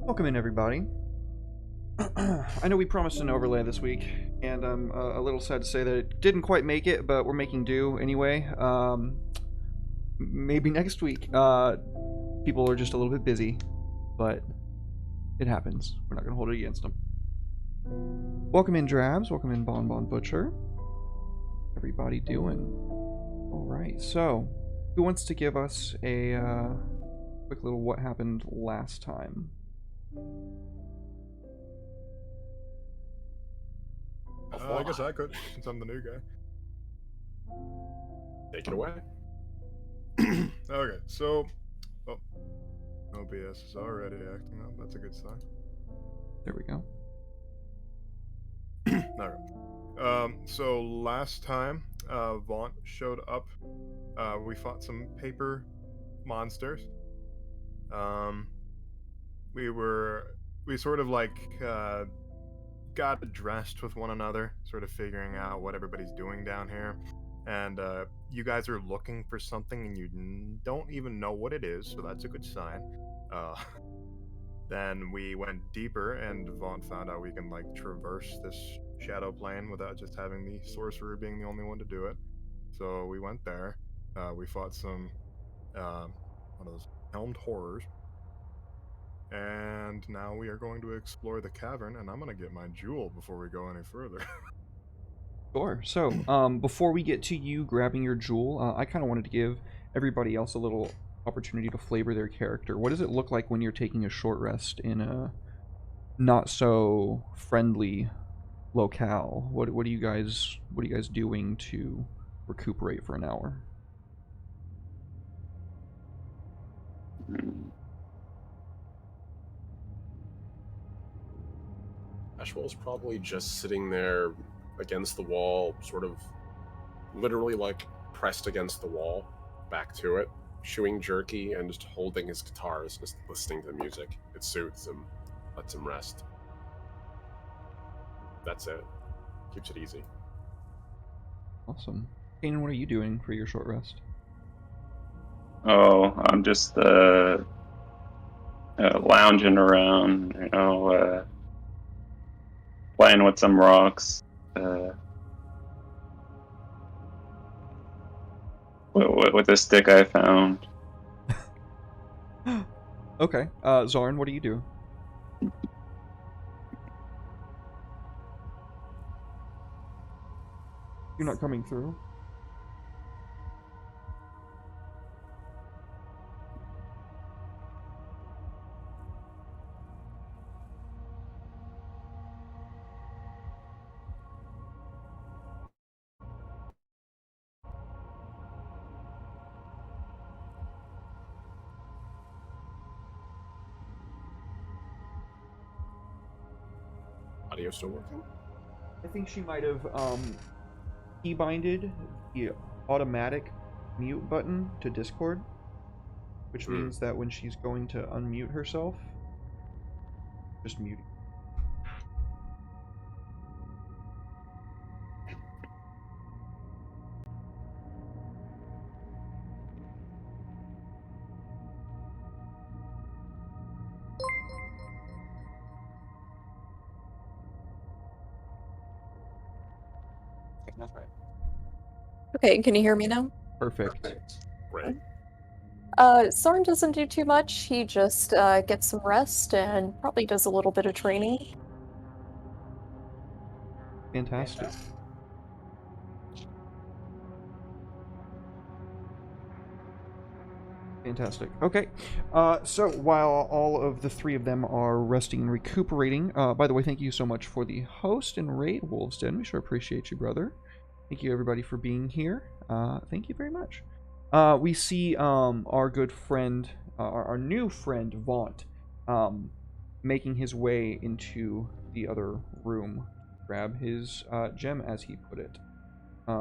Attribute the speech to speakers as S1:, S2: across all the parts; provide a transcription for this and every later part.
S1: Welcome in, everybody. I know we promised an overlay this week, and I'm a little sad to say that it didn't quite make it, but we're making do anyway. Maybe next week. People are just a little bit busy, but it happens. We're not going to hold it against them. Welcome in, Drabs. Welcome in, Bon Bon Butcher. Everybody doing? Alright, so who wants to give us a quick little what happened last time?
S2: I guess I could, since I'm the new guy.
S3: Take it away.
S2: Okay, so... Oh. OBS is already acting up. That's a good sign.
S1: There we go.
S2: Alright. So last time, Vaunt showed up. We fought some paper monsters. We sort of like, got dressed with one another, sort of figuring out what everybody's doing down here. And you guys are looking for something and you don't even know what it is, so that's a good sign. Then we went deeper and Vaughn found out we can like traverse this shadow plane without just having the sorcerer being the only one to do it. So we went there. We fought some one of those helmed horrors. And now we are going to explore the cavern, and I'm going to get my jewel before we go any further.
S1: Sure. So, before we get to you grabbing your jewel, I kind of wanted to give everybody else a little opportunity to flavor their character. What does it look like when you're taking a short rest in a not so friendly locale? What are you guys doing to recuperate for an hour?
S3: Ashwell's probably just sitting there against the wall, sort of literally like pressed against the wall, back to it, chewing jerky and just holding his guitars, just listening to the music. It soothes him, lets him rest. That's it. Keeps it easy.
S1: Awesome. Kanan, what are you doing for your short rest?
S4: Oh, I'm just lounging around, playing with some rocks. With a stick I found.
S1: Okay. Zarn, what do you do? You're not coming through.
S3: Audio still working?
S1: I think she might have keybinded the automatic mute button to Discord, which means that when she's going to unmute herself, just mute.
S5: That's right.
S6: Okay, can you hear me now?
S1: Perfect.
S3: Right.
S6: Soren doesn't do too much. He just gets some rest and probably does a little bit of training.
S1: Fantastic. Fantastic. Okay. So while all of the three of them are resting and recuperating, by the way, thank you so much for the host and raid, Wolvesden. We sure appreciate you, brother. Thank you, everybody, for being here. Thank you very much. We see our good friend, our new friend, Vaunt, making his way into the other room. Grab his gem, as he put it. I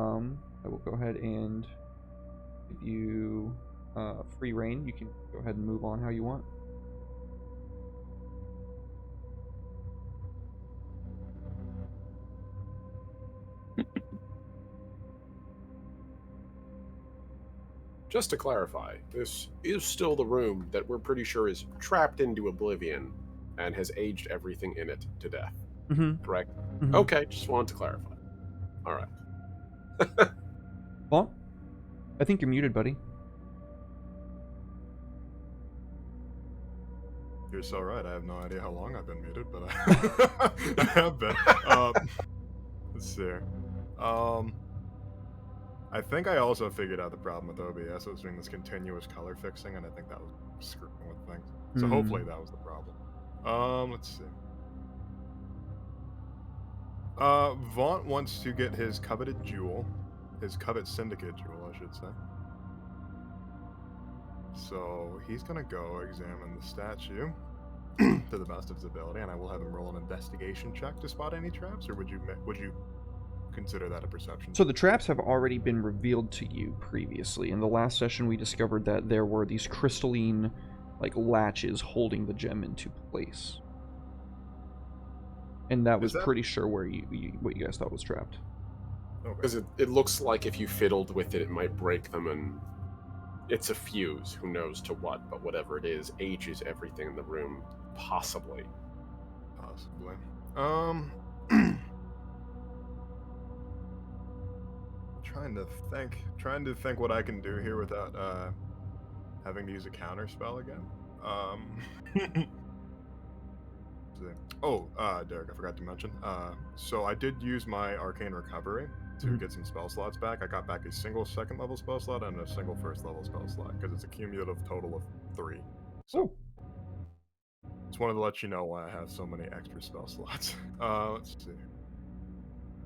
S1: will go ahead and give you free reign. You can go ahead and move on how you want.
S3: Just to clarify, this is still the room that we're pretty sure is trapped into oblivion and has aged everything in it to death.
S1: Mm-hmm.
S3: Correct?
S1: Mhm.
S3: Okay, just wanted to clarify. All right.
S1: Well, I think you're muted, buddy.
S2: You're so right. I have no idea how long I've been muted, but I have been. Let's see. I think I also figured out the problem with OBS. It was doing this continuous color fixing, and I think that was screwing with things. So hopefully that was the problem. Let's see. Vaunt wants to get his coveted jewel, his Covet Syndicate jewel, I should say. So he's gonna go examine the statue to the best of his ability, and I will have him roll an investigation check to spot any traps. Or would you consider that a perception?
S1: So the traps have already been revealed to you previously. In the last session, we discovered that there were these crystalline, like, latches holding the gem into place, and that was pretty sure where what you guys thought was trapped.
S3: Because it looks like if you fiddled with it, it might break them, and it's a fuse. Who knows to what? But whatever it is, ages everything in the room, possibly.
S2: Trying to think what I can do here without having to use a counter spell again. Derek, I forgot to mention. So I did use my Arcane Recovery to get some spell slots back. I got back a single second level spell slot and a single first level spell slot because it's a cumulative total of 3. So just wanted to let you know why I have so many extra spell slots. Let's see.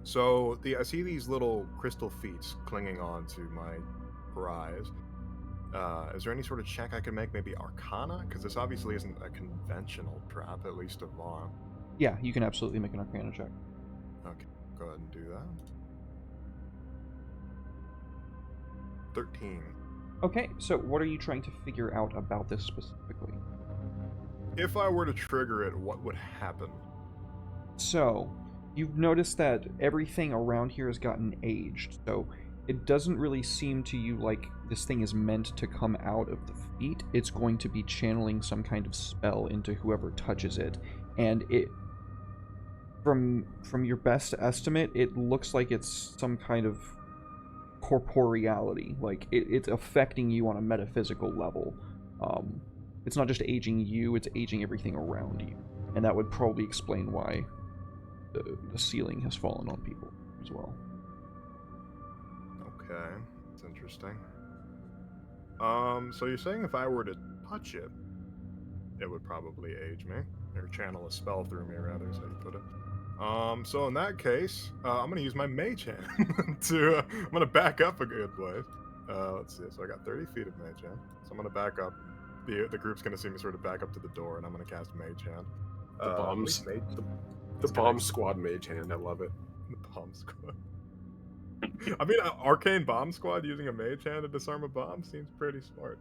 S2: So I see these little crystal feet clinging on to my prize. Is there any sort of check I can make? Maybe Arcana? Because this obviously isn't a conventional trap, at least of Vaughn.
S1: Yeah, you can absolutely make an Arcana check.
S2: Okay, go ahead and do that. 13.
S1: Okay, so what are you trying to figure out about this specifically?
S2: If I were to trigger it, what would happen?
S1: So, you've noticed that everything around here has gotten aged, so it doesn't really seem to you like this thing is meant to come out of the feet. It's going to be channeling some kind of spell into whoever touches it, and it, from your best estimate, it looks like it's some kind of corporeality, like it's affecting you on a metaphysical level. It's not just aging you, it's aging everything around you, and that would probably explain why the ceiling has fallen on people as well.
S2: Okay, that's interesting. So you're saying if I were to touch it, it would probably age me, or channel a spell through me, rather, is how you put it. So in that case, I'm gonna use my mage hand I'm gonna back up a good ways. Let's see, so I got 30 feet of mage hand, so I'm gonna back up. The group's gonna see me sort of back up to the door, and I'm gonna cast mage hand.
S3: The bomb squad mage hand, I love it.
S2: The bomb squad. I mean, arcane bomb squad using a mage hand to disarm a bomb seems pretty smart.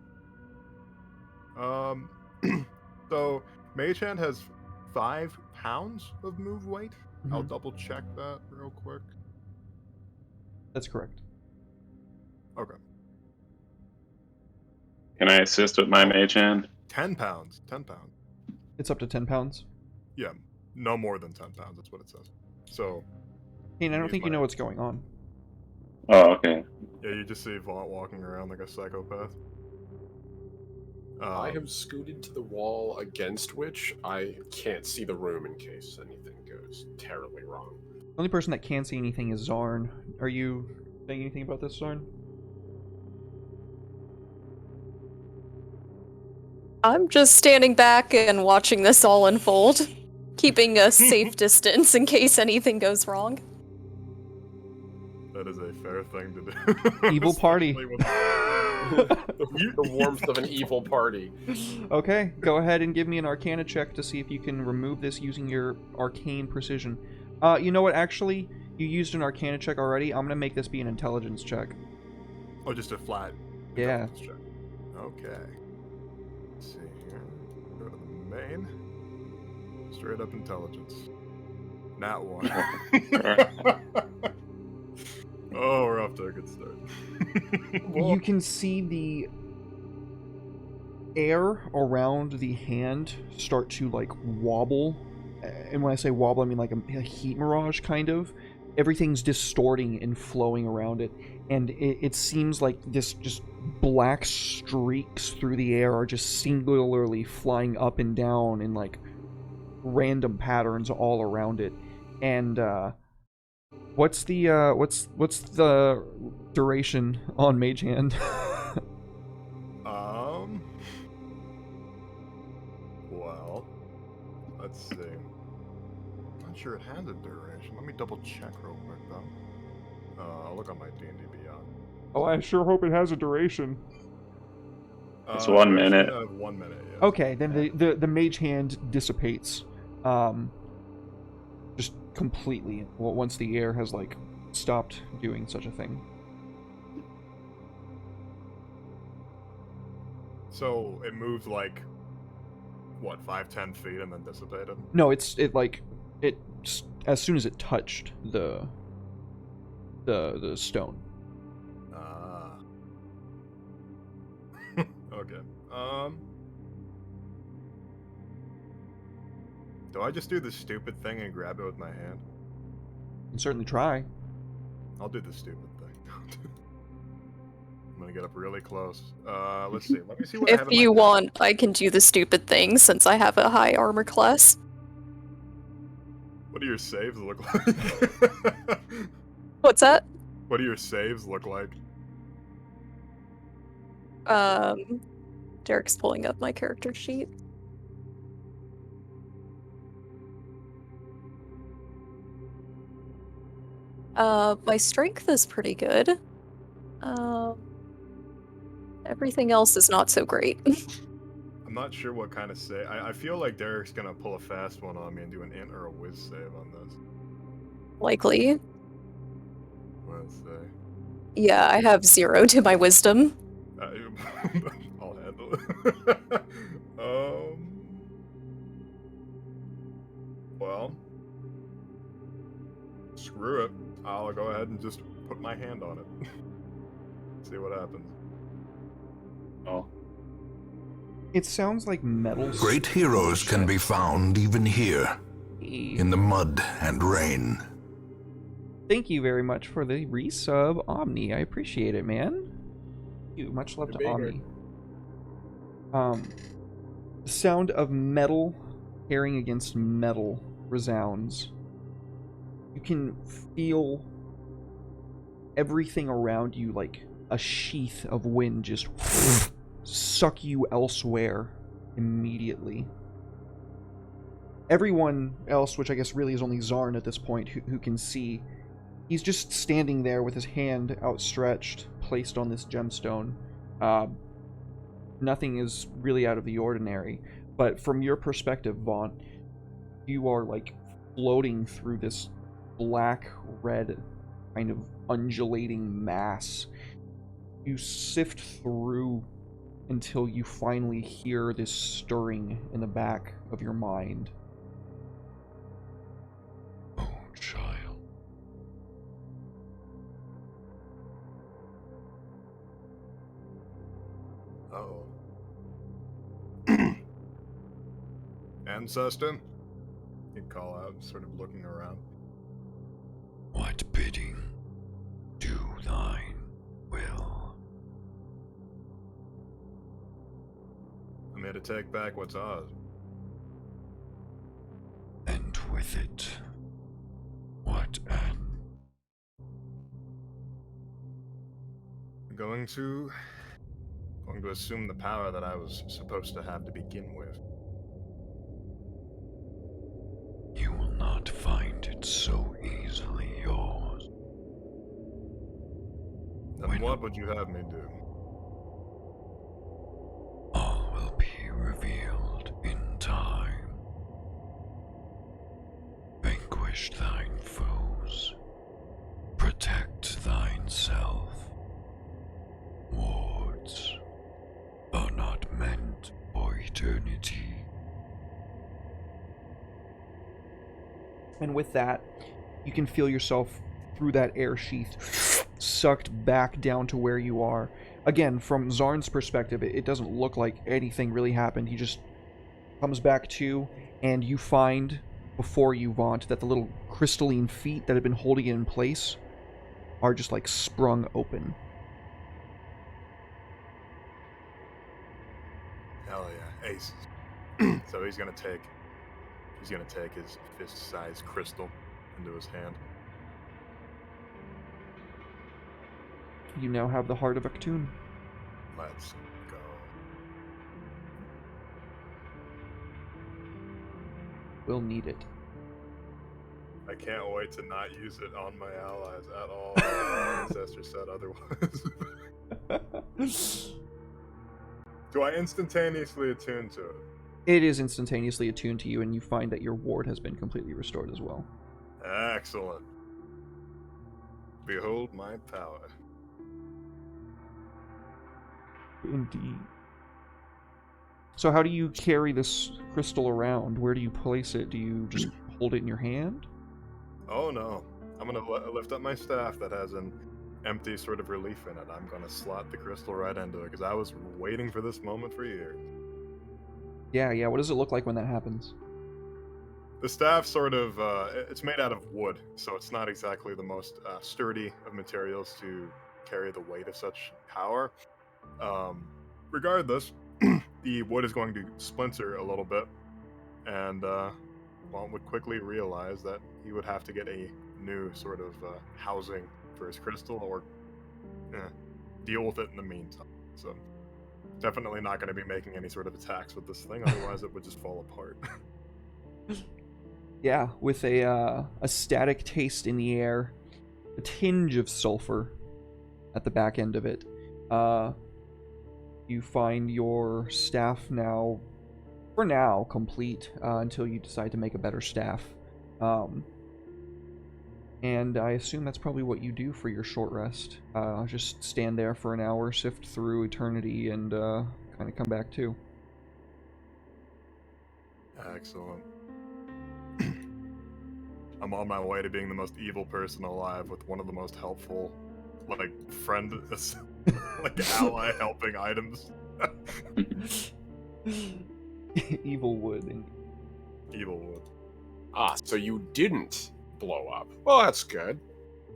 S2: So mage hand has 5 pounds of move weight. I'll double check that real quick.
S1: That's correct.
S2: Okay.
S4: Can I assist with my mage hand?
S2: 10 pounds. 10 pounds.
S1: It's up to 10 pounds.
S2: Yeah, no more than 10 pounds. That's what it says. So.
S1: Kane, I don't think you know what's going on.
S4: Oh, okay.
S2: Yeah, you just see Vaught walking around like a psychopath.
S3: I have scooted to the wall against which I can't see the room in case anything goes terribly wrong.
S1: The only person that can see anything is Zarn. Are you saying anything about this, Zarn?
S6: I'm just standing back and watching this all unfold, keeping a safe distance in case anything goes wrong.
S2: That is a fair thing to do.
S1: Evil party.
S3: The warmth of an evil party.
S1: Okay, go ahead and give me an Arcana check to see if you can remove this using your arcane precision. You know what, actually, you used an Arcana check already. I'm gonna make this be an intelligence check.
S2: Oh, just a flat intelligence check. Okay. Let's see here. Go to the main. Straight up intelligence. Nat 1. Oh, we're off to a good start.
S1: You can see air around the hand start to like wobble, and when I say wobble, I mean like a heat mirage kind of. Everything's distorting and flowing around it, and it seems like this just black streaks through the air are just singularly flying up and down in like random patterns all around it. And what's the duration on Mage Hand?
S2: Well, let's see. Not sure it has a duration. Let me double check real quick though. I'll look on my D&D Beyond.
S1: Oh, I sure hope it has a duration.
S4: It's 1
S2: duration
S4: minute.
S2: of 1 minute. Yeah.
S1: Okay, then the Mage Hand dissipates, just completely. Well, once the air has like stopped doing such a thing.
S2: So it moved like what, 5-10 feet and then dissipated?
S1: No, it as soon as it touched the stone.
S2: Ah. Okay. Do I just do the stupid thing and grab it with my hand?
S1: You can certainly try.
S2: I'll do the stupid thing. I'm gonna get up really close. Let's see. Let me see what I
S6: If
S2: have in my
S6: you
S2: bag.
S6: want, I can do the stupid thing since I have a high armor class.
S2: What do your saves look like?
S6: What's that?
S2: What do your saves look like?
S6: Derek's pulling up my character sheet. My strength is pretty good. Everything else is not so great.
S2: I'm not sure what kind of save. I feel like Derek's gonna pull a fast one on me and do an int or a whiz save on this.
S6: Likely.
S2: Let's see.
S6: Yeah, I have 0 to my wisdom.
S2: I'll handle it. Well, screw it. I'll go ahead and just put my hand on it. See what happens.
S4: Oh.
S1: It sounds like metal.
S7: Great heroes can be found even here, in the mud and rain.
S1: Thank you very much for the resub, Omni. I appreciate it, man. Thank you. Much love to Omni. The sound of metal tearing against metal resounds. You can feel everything around you like a sheath of wind just suck you elsewhere immediately. Everyone else, which I guess really is only Zarn at this point, who can see, he's just standing there with his hand outstretched, placed on this gemstone. Nothing is really out of the ordinary, but from your perspective, Vaughn, you are like floating through this black-red kind of undulating mass. You sift through until you finally hear this stirring in the back of your mind.
S7: Oh, child.
S2: Uh-oh. Ancestor? He'd call out, sort of looking around.
S7: What bidding? Do thine will.
S2: I'm here to take back what's ours.
S7: And with it, what an...
S2: I'm going to assume the power that I was supposed to have to begin with.
S7: You will not find it so easily yours.
S2: Then what would you have me do?
S7: All will be revealed in time. Vanquish thine foes. Protect thine self. Wards are not meant for eternity.
S1: And with that, you can feel yourself through that air sheath sucked back down to where you are. Again, from Zarn's perspective, it doesn't look like anything really happened. He just comes back to, and you find, before you vaunt, that the little crystalline feet that had been holding it in place are just like sprung open.
S2: Hell yeah, ace. So he's gonna take his fist-sized crystal into his hand.
S1: You now have the heart of Actun.
S2: Let's go.
S1: We'll need it.
S2: I can't wait to not use it on my allies at all. My ancestor said otherwise. Do I instantaneously attune to it?
S1: It is instantaneously attuned to you, and you find that your ward has been completely restored as well.
S2: Excellent. Behold my power.
S1: Indeed. So how do you carry this crystal around? Where do you place it? Do you just hold it in your hand?
S2: Oh no. I'm gonna lift up my staff that has an empty sort of relief in it. I'm gonna slot the crystal right into it, because I was waiting for this moment for years.
S1: Yeah, what does it look like when that happens?
S2: The staff sort of, it's made out of wood, so it's not exactly the most sturdy of materials to carry the weight of such power. Regardless, the wood is going to splinter a little bit, and Walt would quickly realize that he would have to get a new sort of housing for his crystal, or deal with it in the meantime. So definitely not going to be making any sort of attacks with this thing, otherwise it would just fall apart.
S1: Yeah, with a static taste in the air, a tinge of sulfur at the back end of it. You find your staff now, for now, complete, until you decide to make a better staff. And I assume that's probably what you do for your short rest. Just stand there for an hour, sift through eternity, and kind of come back to.
S2: Excellent. I'm on my way to being the most evil person alive with one of the most helpful, like, ally helping items.
S1: Evil wood.
S2: Evil wood.
S3: Ah, so you didn't blow up. Well, that's good.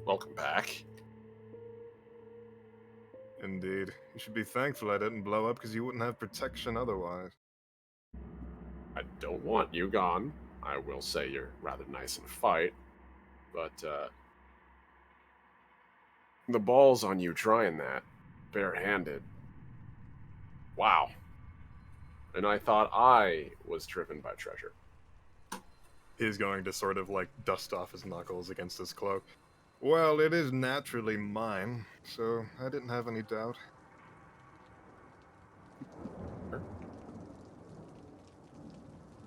S3: Welcome back.
S2: Indeed. You should be thankful I didn't blow up, because you wouldn't have protection otherwise.
S3: I don't want you gone. I will say you're rather nice in a fight, but the balls on you trying that, barehanded. Wow. And I thought I was driven by treasure.
S2: He's going to sort of, like, dust off his knuckles against his cloak. Well, it is naturally mine, so I didn't have any doubt.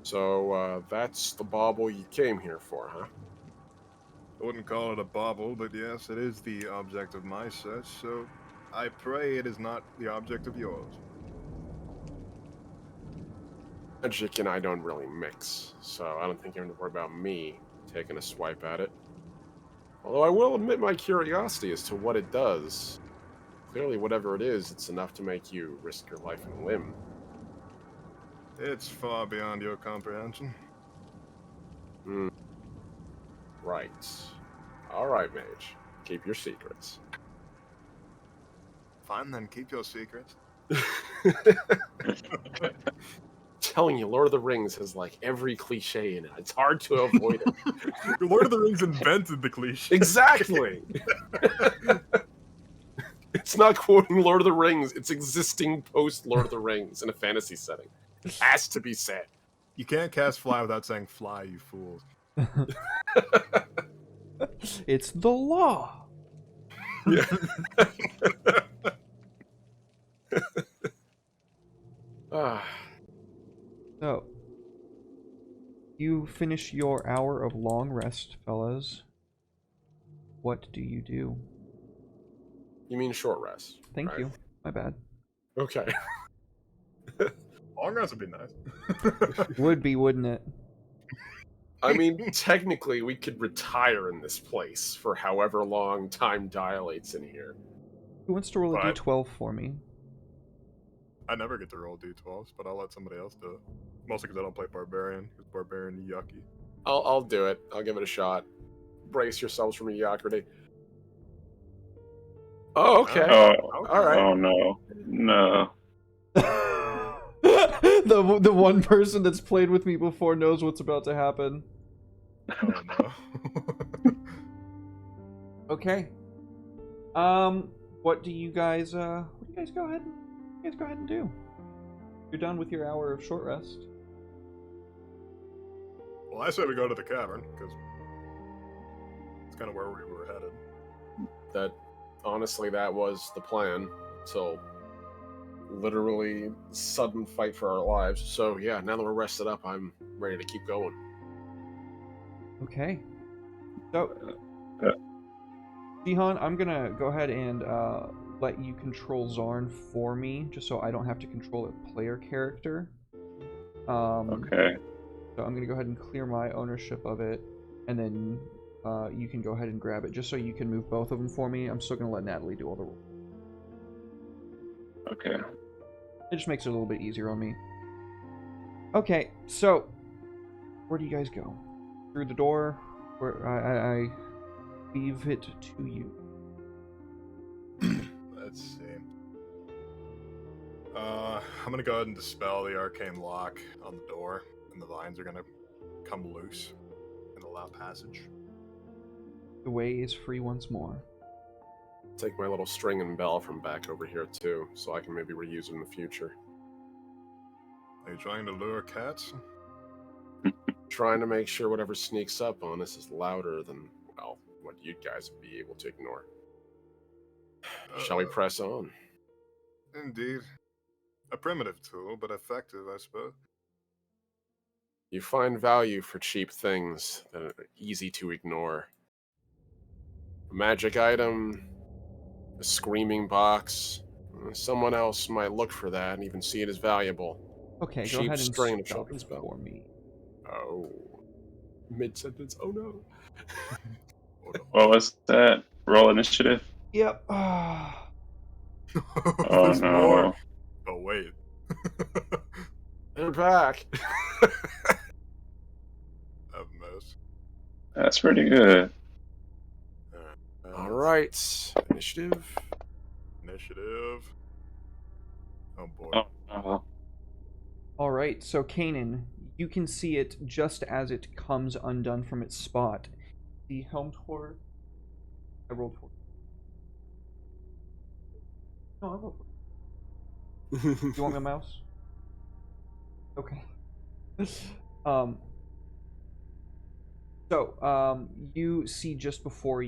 S3: So, that's the bauble you came here for, huh?
S2: I wouldn't call it a bauble, but yes, it is the object of my search, so I pray it is not the object of yours.
S3: Magic and I don't really mix, so I don't think you're going to worry about me taking a swipe at it. Although I will admit my curiosity as to what it does. Clearly, whatever it is, it's enough to make you risk your life and limb.
S2: It's far beyond your comprehension.
S3: Right. Alright, mage. Keep your secrets.
S2: Fine then, keep your secrets.
S3: Telling you, Lord of the Rings has like every cliche in it. It's hard to avoid it.
S2: Lord of the Rings invented the cliche.
S3: Exactly! It's not quoting Lord of the Rings, it's existing post-Lord of the Rings in a fantasy setting. It has to be said.
S2: You can't cast fly without saying fly, you fools.
S1: It's the law.
S3: Yeah.
S1: So, you finish your hour of long rest, fellas. What do you do?
S3: You mean short rest?
S1: Thank
S3: right?
S1: you. My bad.
S3: Okay.
S2: Long rest would be nice.
S1: Would be, wouldn't it?
S3: I mean, technically, we could retire in this place for however long time dilates in here.
S1: Who wants to roll a
S2: But-
S1: d12 for me?
S2: I never get to roll d12s, but I'll let somebody else do it. Mostly because I don't play Barbarian, because Barbarian yucky.
S3: I'll do it. I'll give it a shot. Brace yourselves for mediocrity. Oh, okay.
S4: Oh,
S3: All right.
S4: oh no. No.
S1: The one person that's played with me before knows what's about to happen.
S2: Oh no.
S1: Okay. What do you guys go ahead and do? You're done with your hour of short rest.
S2: Well, I say we go to the cavern, because it's kind of where we were headed.
S3: Honestly, that was the plan. So, literally, sudden fight for our lives. So, yeah, now that we're rested up, I'm ready to keep going.
S1: Okay. So,
S4: Uh,
S1: Jihan, I'm gonna go ahead and let you control Zarn for me, just so I don't have to control a player character.
S4: Okay.
S1: So I'm gonna go ahead and clear my ownership of it, and then you can go ahead and grab it, just so you can move both of them for me. I'm still gonna let Natalie do all the rules.
S4: Okay.
S1: It just makes it a little bit easier on me. Okay, so where do you guys go? Through the door? Where I leave it to you.
S2: Let's see. I'm gonna go ahead and dispel the arcane lock on the door, and the vines are gonna come loose and allow passage.
S1: The way is free once more.
S3: Take my little string and bell from back over here, too, so I can maybe reuse it in the future.
S2: Are you trying to lure cats?
S3: Trying to make sure whatever sneaks up on us is louder than, well, what you guys would be able to ignore. Shall we press on?
S2: Indeed. A primitive tool, but effective, I suppose.
S3: You find value for cheap things that are easy to ignore. A magic item, a screaming box. Someone else might look for that and even see it as valuable.
S1: Okay, go
S3: Cheap
S1: ahead and
S3: string of
S1: stop
S3: children's bell.
S1: for me.
S3: Oh. Mid-sentence, oh no.
S4: What was that? Roll initiative?
S1: Yep.
S4: Oh
S2: There's
S4: no.
S2: more. Oh wait.
S3: They're back.
S2: At most.
S4: That's pretty good.
S3: All right. Initiative.
S2: Initiative. Oh boy.
S4: Oh, oh.
S1: All right, so Kanan, you can see it just as it comes undone from its spot. The helm toward. I rolled for. No, I rolled for. You want my mouse? Okay. You see just before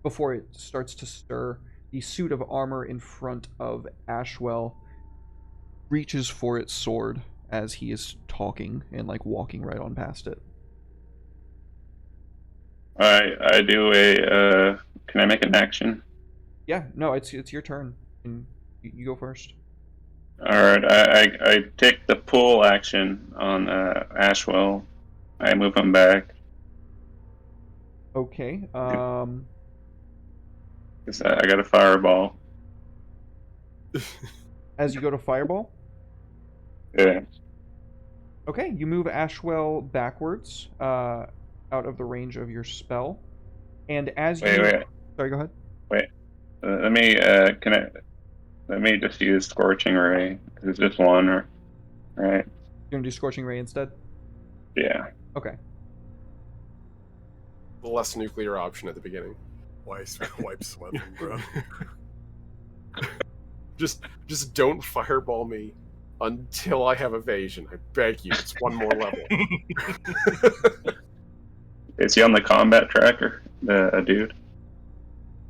S1: before it starts to stir, the suit of armor in front of Ashwell reaches for its sword as he is talking and like walking right on past it.
S4: I do a can I make an action?
S1: Yeah, no, it's your turn, and you go first.
S4: Alright, I take the pull action on Ashwell. I move him back.
S1: Okay.
S4: Cause I got a fireball.
S1: As you go to fireball.
S4: Yeah.
S1: Okay, you move Ashwell backwards, out of the range of your spell, and as you.
S4: Wait.
S1: Sorry, go ahead.
S4: Wait. Let me let me just use Scorching Ray. 'Cause it's just one, right?
S1: You're gonna do Scorching Ray instead.
S4: Yeah.
S1: Okay.
S3: The less nuclear option at the beginning.
S2: Wipe sweat from breath.
S3: Just don't fireball me until I have evasion. I beg you. It's one more level.
S4: Is he on the combat tracker? The dude?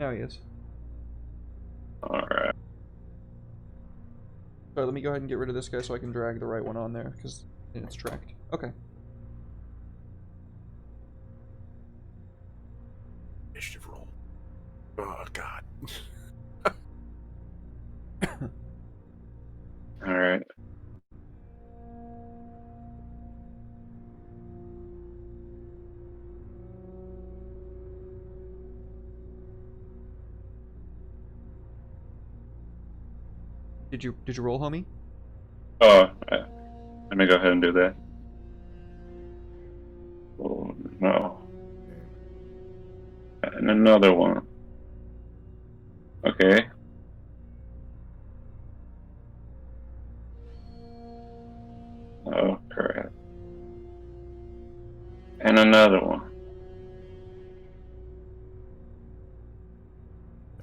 S1: Now he is.
S4: Alright.
S1: Sorry, let me go ahead and get rid of this guy so I can drag the right one on there, because it's tracked. Okay.
S3: Initiative roll. Oh, God.
S4: Alright.
S1: Did you roll, homie?
S4: Oh, let me go ahead and do that. Oh, no. And another one. Okay. Oh, crap. And another one.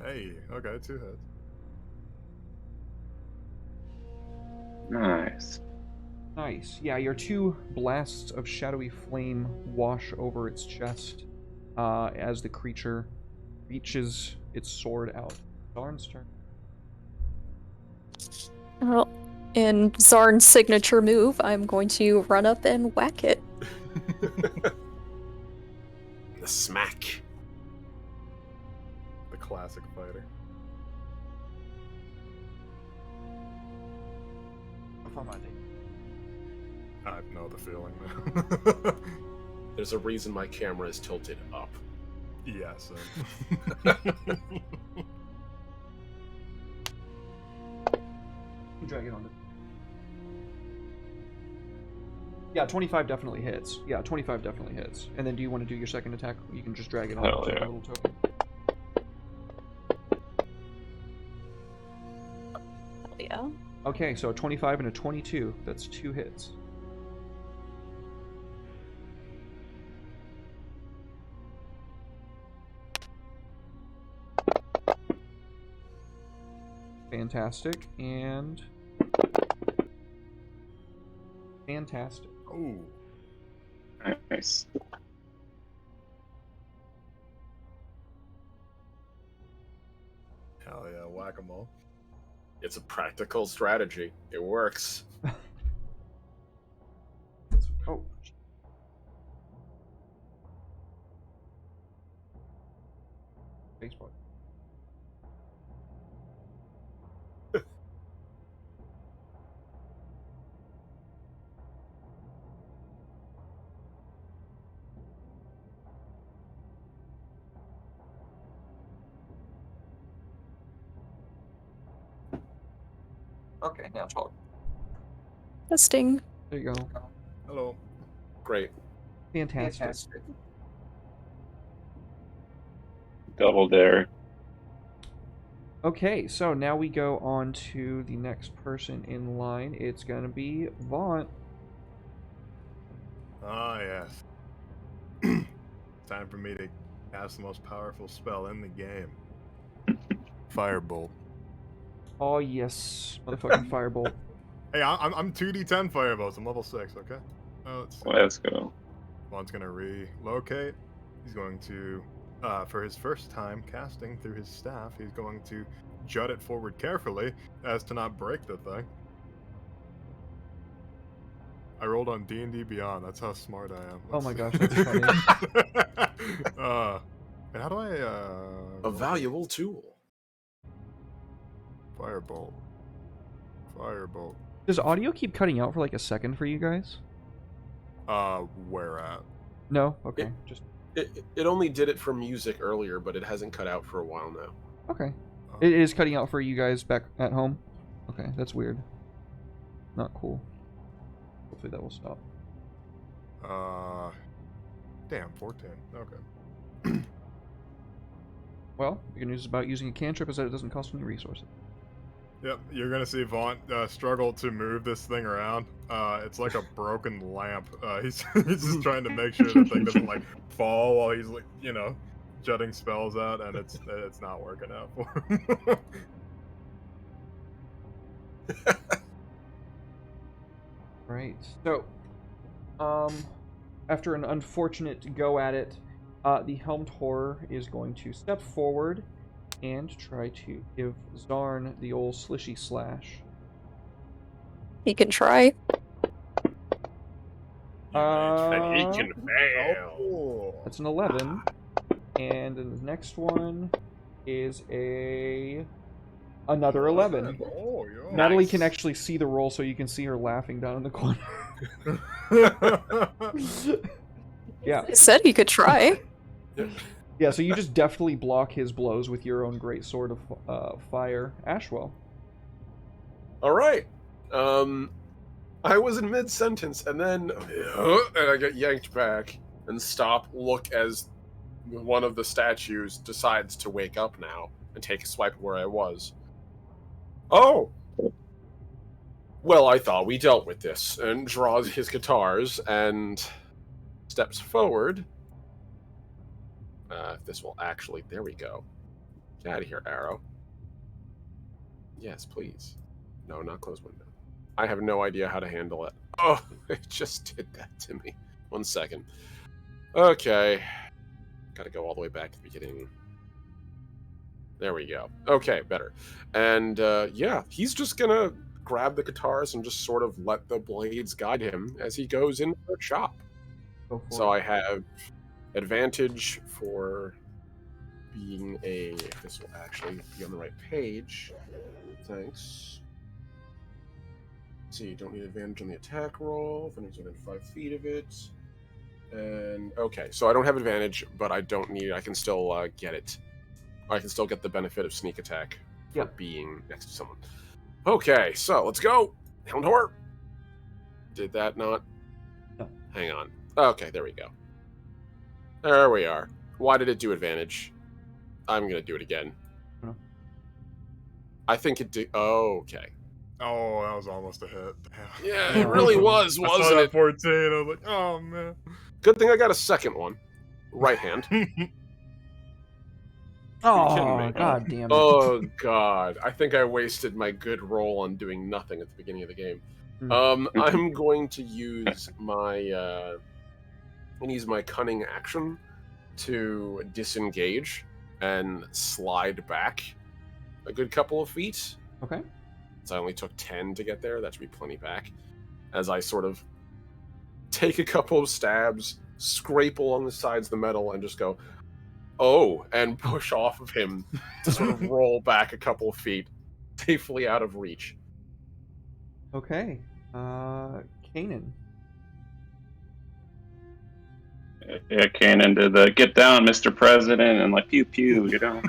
S2: Hey, okay, 2 hits.
S4: Nice.
S1: Nice. Yeah, your 2 blasts of shadowy flame wash over its chest as the creature reaches its sword out. Zarn's turn.
S6: Well, in Zarn's signature move, I'm going to run up and whack it.
S3: The smack.
S2: The classic fighter. I know the feeling now.
S3: There's a reason my camera is tilted up.
S2: Yes.
S1: Drag it on. Yeah, 25 definitely hits. Yeah, 25 definitely hits. And then do you want to do your second attack? You can just drag it on
S4: Hell
S1: to
S4: yeah.
S1: a little token.
S6: Hell yeah.
S1: Okay, so a 25 and a 22. That's 2 hits. Fantastic, and... Fantastic.
S2: Oh.
S4: Nice.
S2: Hell yeah, whack-a-mole.
S3: It's a practical strategy. It works.
S1: Oh. Baseball.
S5: Okay, now talk.
S6: Testing.
S1: There you go.
S2: Hello.
S3: Great.
S1: Fantastic.
S4: Double dare.
S1: Okay, so now we go on to the next person in line. It's gonna be Vaunt.
S2: Ah, yes. Time for me to cast the most powerful spell in the game. Firebolt.
S1: Oh yes, motherfucking firebolt.
S2: Hey, I'm 2d10 firebolts. I'm level 6, okay? Let's see.
S4: Let's go.
S2: Juan's gonna relocate. He's going to, for his first time casting through his staff, he's going to jut it forward carefully as to not break the thing. I rolled on D&D Beyond. That's how smart I am.
S1: Oh my gosh, that's funny.
S2: And how do I,
S3: A valuable tool.
S2: Firebolt. Firebolt.
S1: Does audio keep cutting out for like a second for you guys?
S2: Where at?
S1: No? Okay, just...
S3: It only did it for music earlier, but it hasn't cut out for a while now.
S1: Okay. It is cutting out for you guys back at home? Okay, that's weird. Not cool. Hopefully that will stop.
S2: Damn, 14. Okay.
S1: Well, the good news about using a cantrip is that it doesn't cost any resources.
S2: Yep, you're gonna see Vaunt struggle to move this thing around. It's like a broken lamp. He's just trying to make sure the thing doesn't like fall while he's like, you know, jutting spells out, and it's not working out for him.
S1: Right. So, after an unfortunate go at it, the helmed horror is going to step forward and try to give Zarn the old slishy slash.
S6: He can try.
S3: And he can fail.
S2: Oh.
S1: That's an 11. And the next one is another 11.
S2: Oh, yeah.
S1: Natalie
S3: Nice.
S1: can actually see the roll, so you can see her laughing down in the corner. Yeah.
S6: I said he could try.
S1: Yeah, so you just deftly block his blows with your own great sword of fire, Ashwell.
S3: All right. I was in mid-sentence, and then and I get yanked back and stop. Look as one of the statues decides to wake up now and take a swipe at where I was. Oh. Well, I thought we dealt with this, and draws his guitars and steps forward. This will actually... There we go. Get out of here, Arrow. Yes, please. No, not close window. I have no idea how to handle it. Oh, it just did that to me. 1 second. Okay. Gotta go all the way back to the beginning. There we go. Okay, better. And, yeah, he's just gonna grab the guitars and just sort of let the blades guide him as he goes into the shop. So I have advantage for being a... This will actually be on the right page. Thanks. See, you don't need advantage on the attack roll. If anyone's within 5 feet of it. And, okay, so I don't have advantage, but I don't need... I can still get it. I can still get the benefit of sneak attack for being next to someone. Okay, so let's go. Hound Horror. Did that not?
S1: No.
S3: Hang on. Okay, there we go. There we are. Why did it do advantage? I'm going to do it again.
S1: No.
S3: I think it did... Oh, okay.
S2: Oh, that was almost a hit.
S3: Yeah, it really was,
S2: I saw
S3: wasn't
S2: that
S3: it?
S2: 14. I was like, oh, man.
S3: Good thing I got a second one. Right hand. kidding
S1: Oh,
S3: me?
S1: god damn it.
S3: Oh, God. I think I wasted my good roll on doing nothing at the beginning of the game. I'm going to use my... cunning action to disengage and slide back a good couple of feet.
S1: Okay.
S3: So I only took 10 to get there. That should be plenty back. As I sort of take a couple of stabs, scrape along the sides of the metal, and just go, oh, and push off of him to sort of roll back a couple of feet, safely out of reach.
S1: Okay. Kanan.
S4: Yeah, Kanan did the get down, Mr. President, and like pew pew, you know.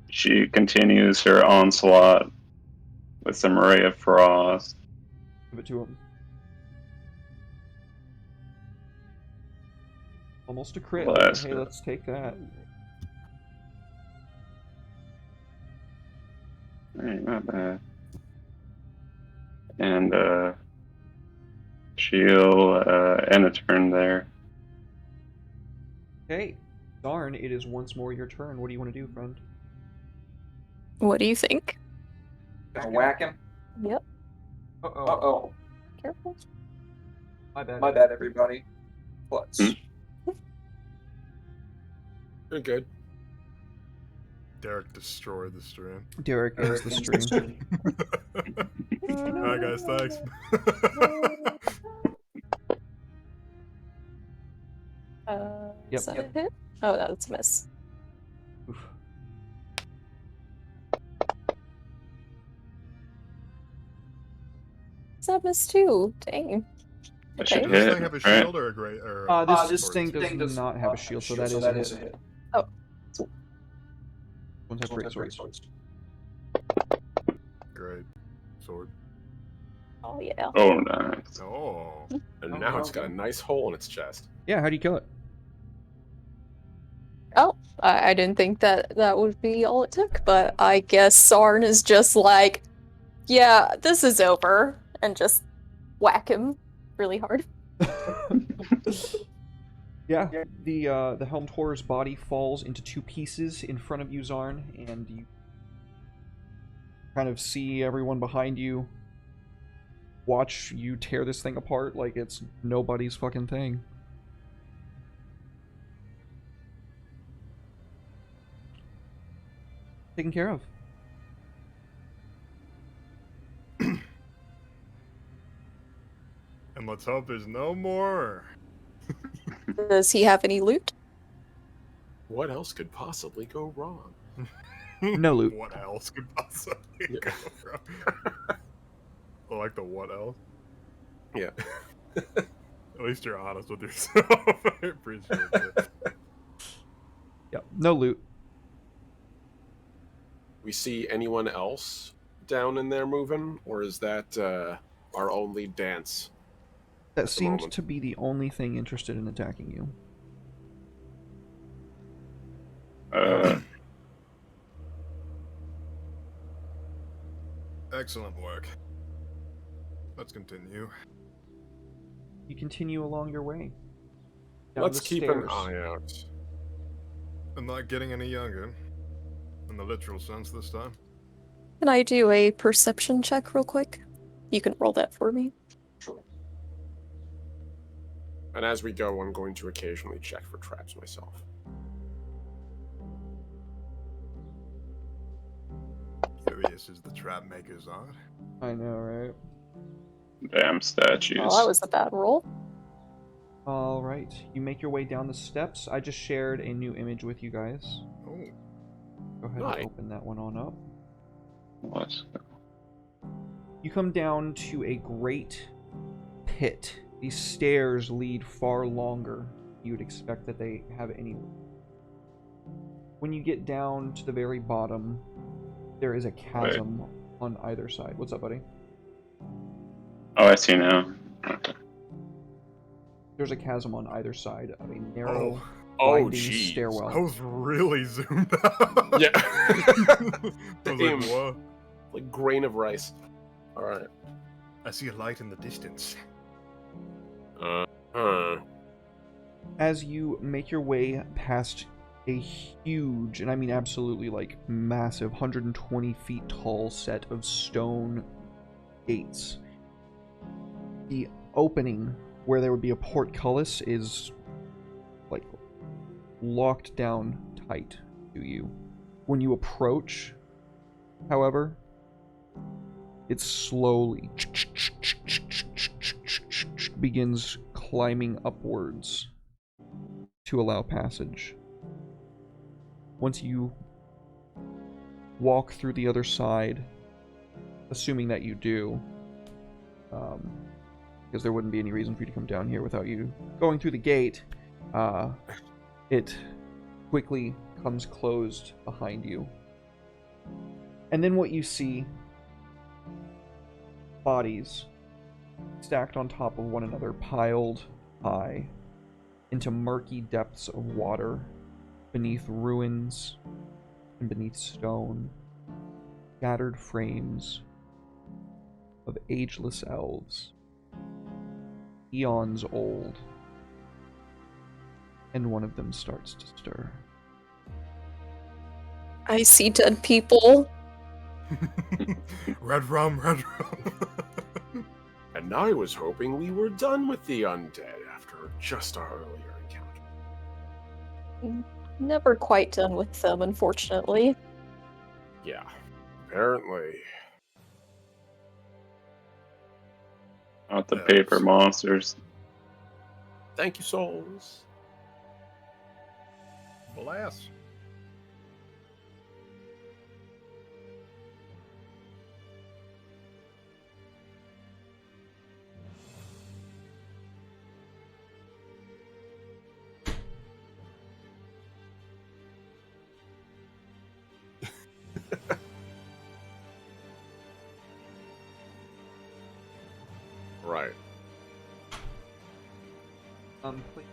S4: She continues her onslaught with some Ray of Frost.
S1: Give it to him. Almost a crit.
S4: Bless
S1: Hey,
S4: it.
S1: let's take that.
S4: Hey, not bad. And she'll end a turn there.
S1: Okay. Darn, it is once more your turn. What do you want to do, friend?
S6: What do you think?
S5: Gonna whack him.
S6: Yep.
S1: Uh-oh.
S5: Uh-oh.
S6: Careful.
S1: My bad.
S5: My bad, everybody. Let's.
S3: You're good.
S2: Derek destroyed the stream.
S1: Derek ends the stream.
S2: Alright, guys, thanks.
S1: Yep.
S6: Is that a hit? Oh, no, that's a miss.
S1: Oof.
S6: Is that a miss too? Dang.
S4: That
S6: Okay.
S4: should
S2: Does this
S4: hit,
S2: thing have a
S4: right?
S2: shield or a great? Or
S1: This
S2: sword?
S1: thing does not have a shield, so that is a hit.
S6: Oh.
S1: One's have great swords.
S2: Great sword.
S6: Oh, yeah.
S4: Oh, nice.
S2: Oh.
S3: And
S1: Oh,
S3: now
S1: wow.
S3: it's got a nice hole in its chest.
S1: Yeah, how do you kill it?
S6: Oh, I didn't think that that would be all it took, but I guess Sarn is just like, yeah, this is over, and just whack him really hard.
S1: Yeah, the helmed horror's body falls into 2 pieces in front of you, Zarn, and you kind of see everyone behind you watch you tear this thing apart like it's nobody's fucking thing. Taken care of.
S2: And let's hope there's no more.
S6: Does he have any loot?
S3: What else could possibly go wrong?
S1: No loot.
S2: What else could possibly
S3: Yeah.
S2: go wrong? I like the what else.
S3: Yeah.
S2: At least you're honest with yourself. I appreciate it.
S1: Yep, no loot.
S3: we see anyone else down in there moving, or is that our only dance?
S1: That
S3: the
S1: seemed
S3: moment?
S1: to be the only thing interested in attacking you.
S2: Excellent work. Let's continue.
S1: You continue along your way. Down
S3: Let's
S1: the
S3: keep
S1: stairs.
S3: an eye out.
S2: I'm not getting any younger. In the literal sense this time.
S6: Can I do a perception check real quick? You can roll that for me.
S3: And as we go, I'm going to occasionally check for traps myself.
S2: Curious as the trap makers are.
S1: I know, right?
S4: Damn statues.
S6: Oh, that was a bad roll.
S1: All right. You make your way down the steps. I just shared a new image with you guys.
S2: Oh.
S1: Go ahead
S3: Nice.
S1: and open that one on up.
S4: Let's go.
S1: You come down to a great pit. These stairs lead far longer. You would expect that they have any. When you get down to the very bottom, there is a chasm on either side. What's up, buddy?
S4: Oh, I see now. Okay.
S1: There's a chasm on either side of a narrow,
S3: Oh,
S1: winding
S3: geez.
S1: stairwell.
S2: I was really zoomed out.
S3: Yeah.
S2: I was
S3: Damn.
S2: like, whoa.
S3: Like grain of rice. All right.
S2: I see a light in the distance.
S1: As you make your way past a huge, and I mean absolutely like massive, 120 feet tall set of stone gates, the opening where there would be a portcullis is like locked down tight to you. When you approach, however, it slowly begins climbing upwards to allow passage. Once you walk through the other side, assuming that you do, because there wouldn't be any reason for you to come down here without you going through the gate, it quickly comes closed behind you. And then what you see, bodies stacked on top of one another, piled high into murky depths of water, beneath ruins and beneath stone, shattered frames of ageless elves, eons old, and one of them starts to stir.
S6: I see dead people.
S2: Red rum, red rum.
S3: And I was hoping we were done with the undead after just our earlier encounter.
S6: Never quite done with them, unfortunately.
S3: Yeah, apparently.
S4: Not the
S2: Yes.
S4: paper monsters.
S3: Thank you, souls.
S2: Alas.
S3: Right.
S1: Please.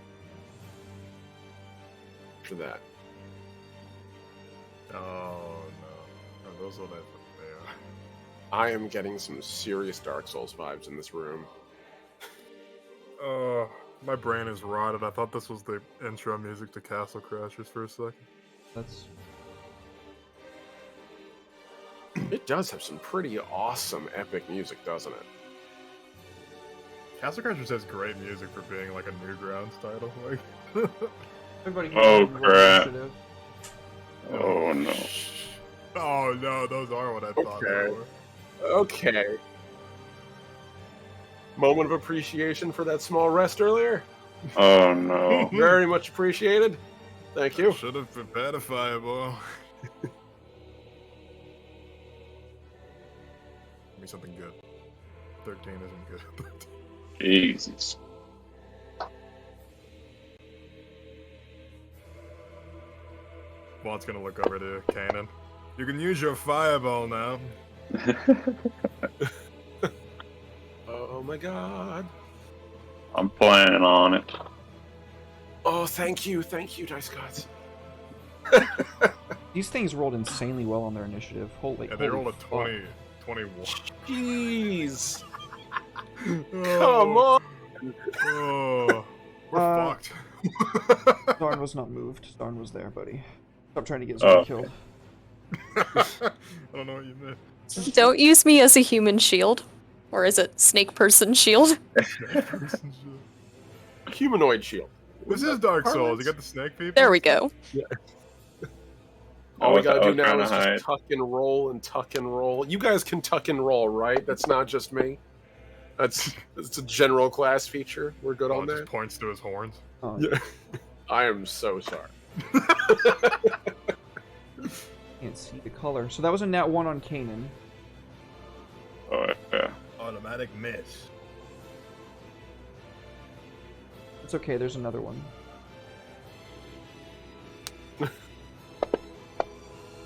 S3: After that.
S2: Oh no. Are those what I thought they are?
S3: I am getting some serious Dark Souls vibes in this room.
S2: My brain is rotted. I thought this was the intro music to Castle Crashers for a second.
S1: That's
S3: It does have some pretty awesome epic music, doesn't it?
S2: Castle Crashers has great music for being like a Newgrounds title. Like,
S1: everybody.
S4: Oh,
S1: roll
S4: crap.
S1: initiative.
S4: Oh no.
S2: Oh no, those are what I thought they
S3: Okay.
S2: were.
S3: Okay. Moment of appreciation for that small rest earlier.
S4: Oh no.
S3: Very much appreciated. Thank you.
S2: Should have prepared a fireball. Give me something good. 13 isn't good.
S4: Jesus.
S2: Vaughn's gonna look over to Kanan. You can use your fireball now.
S3: Oh my god.
S4: I'm planning on it.
S3: Oh, thank you, Dice Gods.
S1: These things rolled insanely well on their initiative. Holy,
S2: Yeah, they
S1: holy
S2: rolled a
S1: fuck.
S2: 21.
S3: Jeez. Come
S2: Oh,
S3: on.
S2: oh, we're fucked.
S1: Zarn was not moved. Zarn was there, buddy. Stop trying to get Zarn
S4: Oh.
S1: killed.
S2: I don't know what you meant.
S6: Don't use me as a human shield. Or is it snake person shield?
S3: Humanoid shield.
S2: This is Dark Souls. You got the snake people?
S6: There we go.
S3: All we
S4: I
S3: gotta do
S4: was
S3: now
S4: trying
S3: is
S4: to hide.
S3: just tuck and roll and tuck and roll. You guys can tuck and roll, right? That's not just me. That's a general class feature. We're good on
S2: Just
S3: that.
S2: points to his horns.
S1: Oh,
S3: Yeah. I am so sorry.
S1: can't see the color. So that was a nat 1 on Kanan.
S4: Oh, yeah.
S2: Automatic miss.
S1: It's okay, there's another one.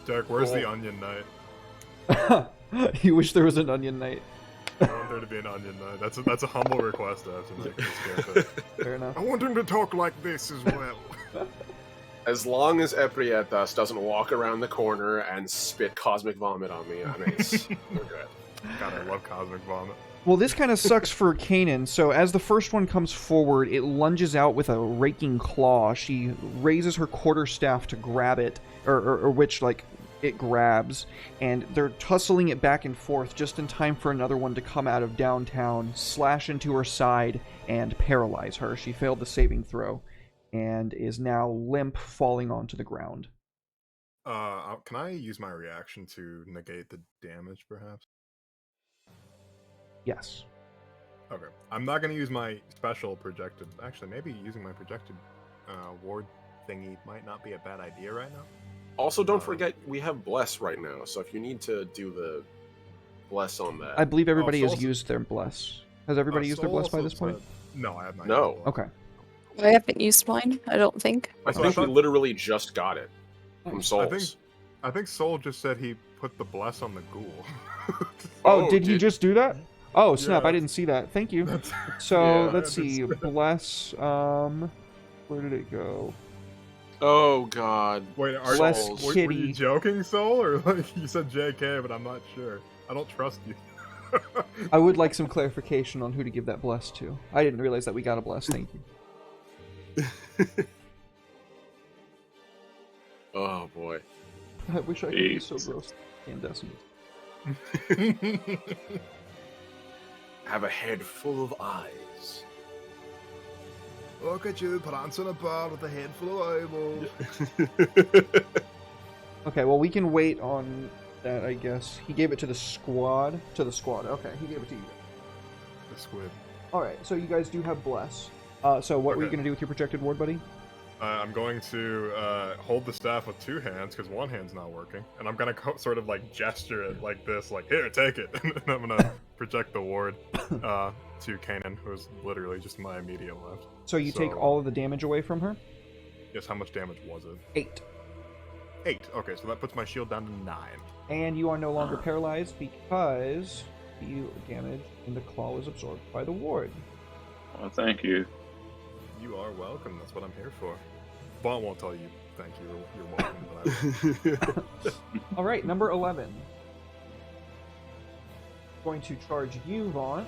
S2: Derek, where's
S3: Cool.
S2: the Onion Knight?
S1: You wish there was an onion knight.
S2: I want there to be an Onion Knight. That's a humble request to have to make this campaign.
S1: Fair enough.
S2: I want him to talk like this as well.
S3: As long as Eprietas doesn't walk around the corner and spit cosmic vomit on me, I'm ace. We're good.
S2: God, I love Cosmic Vomit.
S1: Well, this kind of sucks for Kanan. So as the first one comes forward, it lunges out with a raking claw. She raises her quarterstaff to grab it, or which, like, it grabs, and they're tussling it back and forth just in time for another one to come out of downtown, slash into her side, and paralyze her. She failed the saving throw, and is now limp, falling onto the ground.
S2: Can I use my reaction to negate the damage, perhaps?
S1: Yes.
S2: Okay. I'm not going to use my special projected... Actually, maybe using my projected ward thingy might not be a bad idea right now.
S3: Also, don't forget, we have Bless right now, so if you need to do the Bless on that...
S1: I believe everybody has
S2: Saul-
S1: used their bless. Has everybody used their
S2: Saul
S1: bless by
S2: also
S1: this point?
S2: said- No, I have not.
S3: No.
S2: used the bless.
S1: Okay.
S6: I haven't used mine, I don't think.
S3: I
S2: So I
S3: think we
S2: thought-
S3: literally just got it from
S1: Nice.
S3: Souls.
S2: I think Soul just said he put the bless on the ghoul.
S1: Oh,
S3: Oh,
S1: did he
S3: did-
S1: just do that? Oh, snap,
S2: Yeah.
S1: I didn't see that. Thank you.
S2: That's-
S1: So,
S3: Yeah,
S1: let's see.
S2: understood.
S1: Bless, where did it go?
S3: Oh, God.
S2: Wait, are
S1: Bless
S2: were
S1: Kitty.
S2: you joking, Soul? Or like you said JK, but I'm not sure. I don't trust you.
S1: I would like some clarification on who to give that bless to. I didn't realize that we got a bless, thank you.
S3: Oh, boy.
S1: I wish I could be so
S4: Jesus.
S1: gross. Incandescent.
S3: Have a head full of eyes.
S2: Look at you, prancing about with a head full of eyeballs.
S1: Okay, well, we can wait on that, I guess. He gave it to the squad. Okay, he gave it to you.
S2: The squid.
S1: Alright, so you guys do have bless. So what were you
S2: Okay.
S1: going to do with your projected ward, buddy?
S2: I'm going to hold the staff with two hands because one hand's not working, and I'm gonna sort of like gesture it like this, like here, take it, and I'm gonna project the ward to Kanan, who's literally just my immediate left.
S1: So you take
S2: So-
S1: all of the damage away from her?
S2: Yes, how much damage was it?
S1: 8.
S2: 8. Okay, so that puts my shield down to 9.
S1: And you are no longer paralyzed because the damage in the claw was absorbed by the ward.
S4: Well, thank you.
S2: You are welcome. That's what I'm here for. Vaughn won't tell you thank you. You're welcome. But
S1: Alright, number 11. Going to charge you, Vaughn.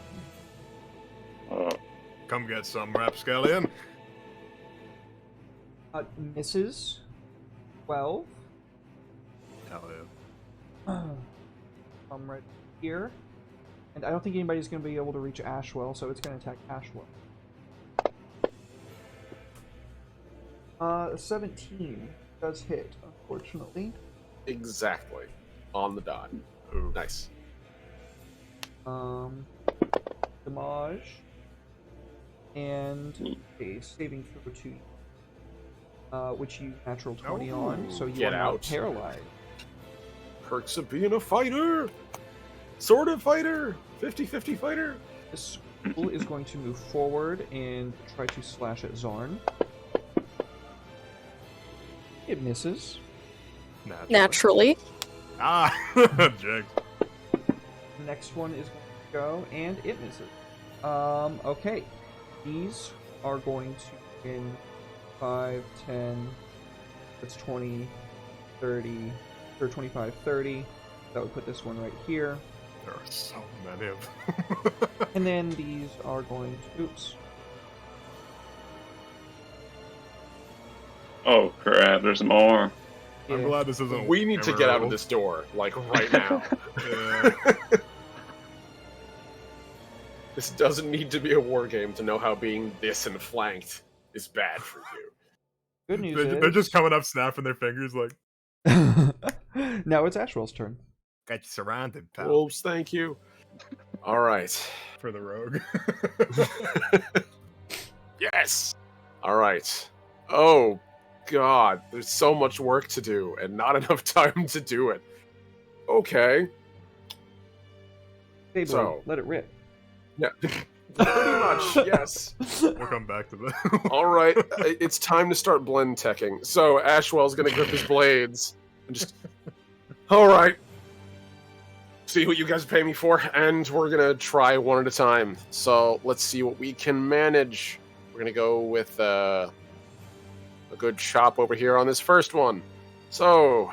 S2: come get some, Rapscallion.
S1: Misses. 12.
S2: Hell yeah.
S1: Come right here. And I don't think anybody's going to be able to reach Ashwell, so it's going to attack Ashwell. 17 does hit, unfortunately.
S3: Exactly. On the dot.
S2: Ooh.
S3: Nice.
S1: Damage. And a saving throw to you. Which you natural 20 on, so you
S3: Get
S1: are now
S3: out.
S1: paralyzed.
S3: Perks of being a fighter! Sort of fighter! 50-50 fighter!
S1: This school is going to move forward and try to slash at Zarn. It misses.
S6: Naturally.
S2: Ah, jigs.
S1: The next one is going to go, and it misses. Okay. These are going to in 5, 10, that's 20, 30, or 25, 30. That would put this one right here.
S2: There are so many of them.
S1: And then these are going to, oops.
S4: Oh crap! There's more.
S2: I'm
S1: Yeah.
S2: glad this isn't.
S3: We need to get out of
S2: Emerald.
S3: this door, like right now.
S2: Yeah.
S3: This doesn't need to be a war game to know how being this and flanked is bad for you.
S1: Good news
S2: They're
S1: is...
S2: just coming up, snapping their fingers like,
S1: Now it's Ashwell's turn.
S2: got you surrounded, pal.
S3: Wolves, thank you. All right.
S2: For the rogue.
S3: Yes. All right. Oh, God. There's so much work to do and not enough time to do it. Okay.
S1: Hey, boy,
S3: So-
S1: let it rip.
S3: Yeah. Pretty much, yes.
S2: We'll come back to that.
S3: All right. It's time to start blend teching. So Ashwell's going to grip his blades and just... All right. See what you guys pay me for, and we're going to try one at a time. So let's see what we can manage. We're going to go with a good chop over here on this first one. So,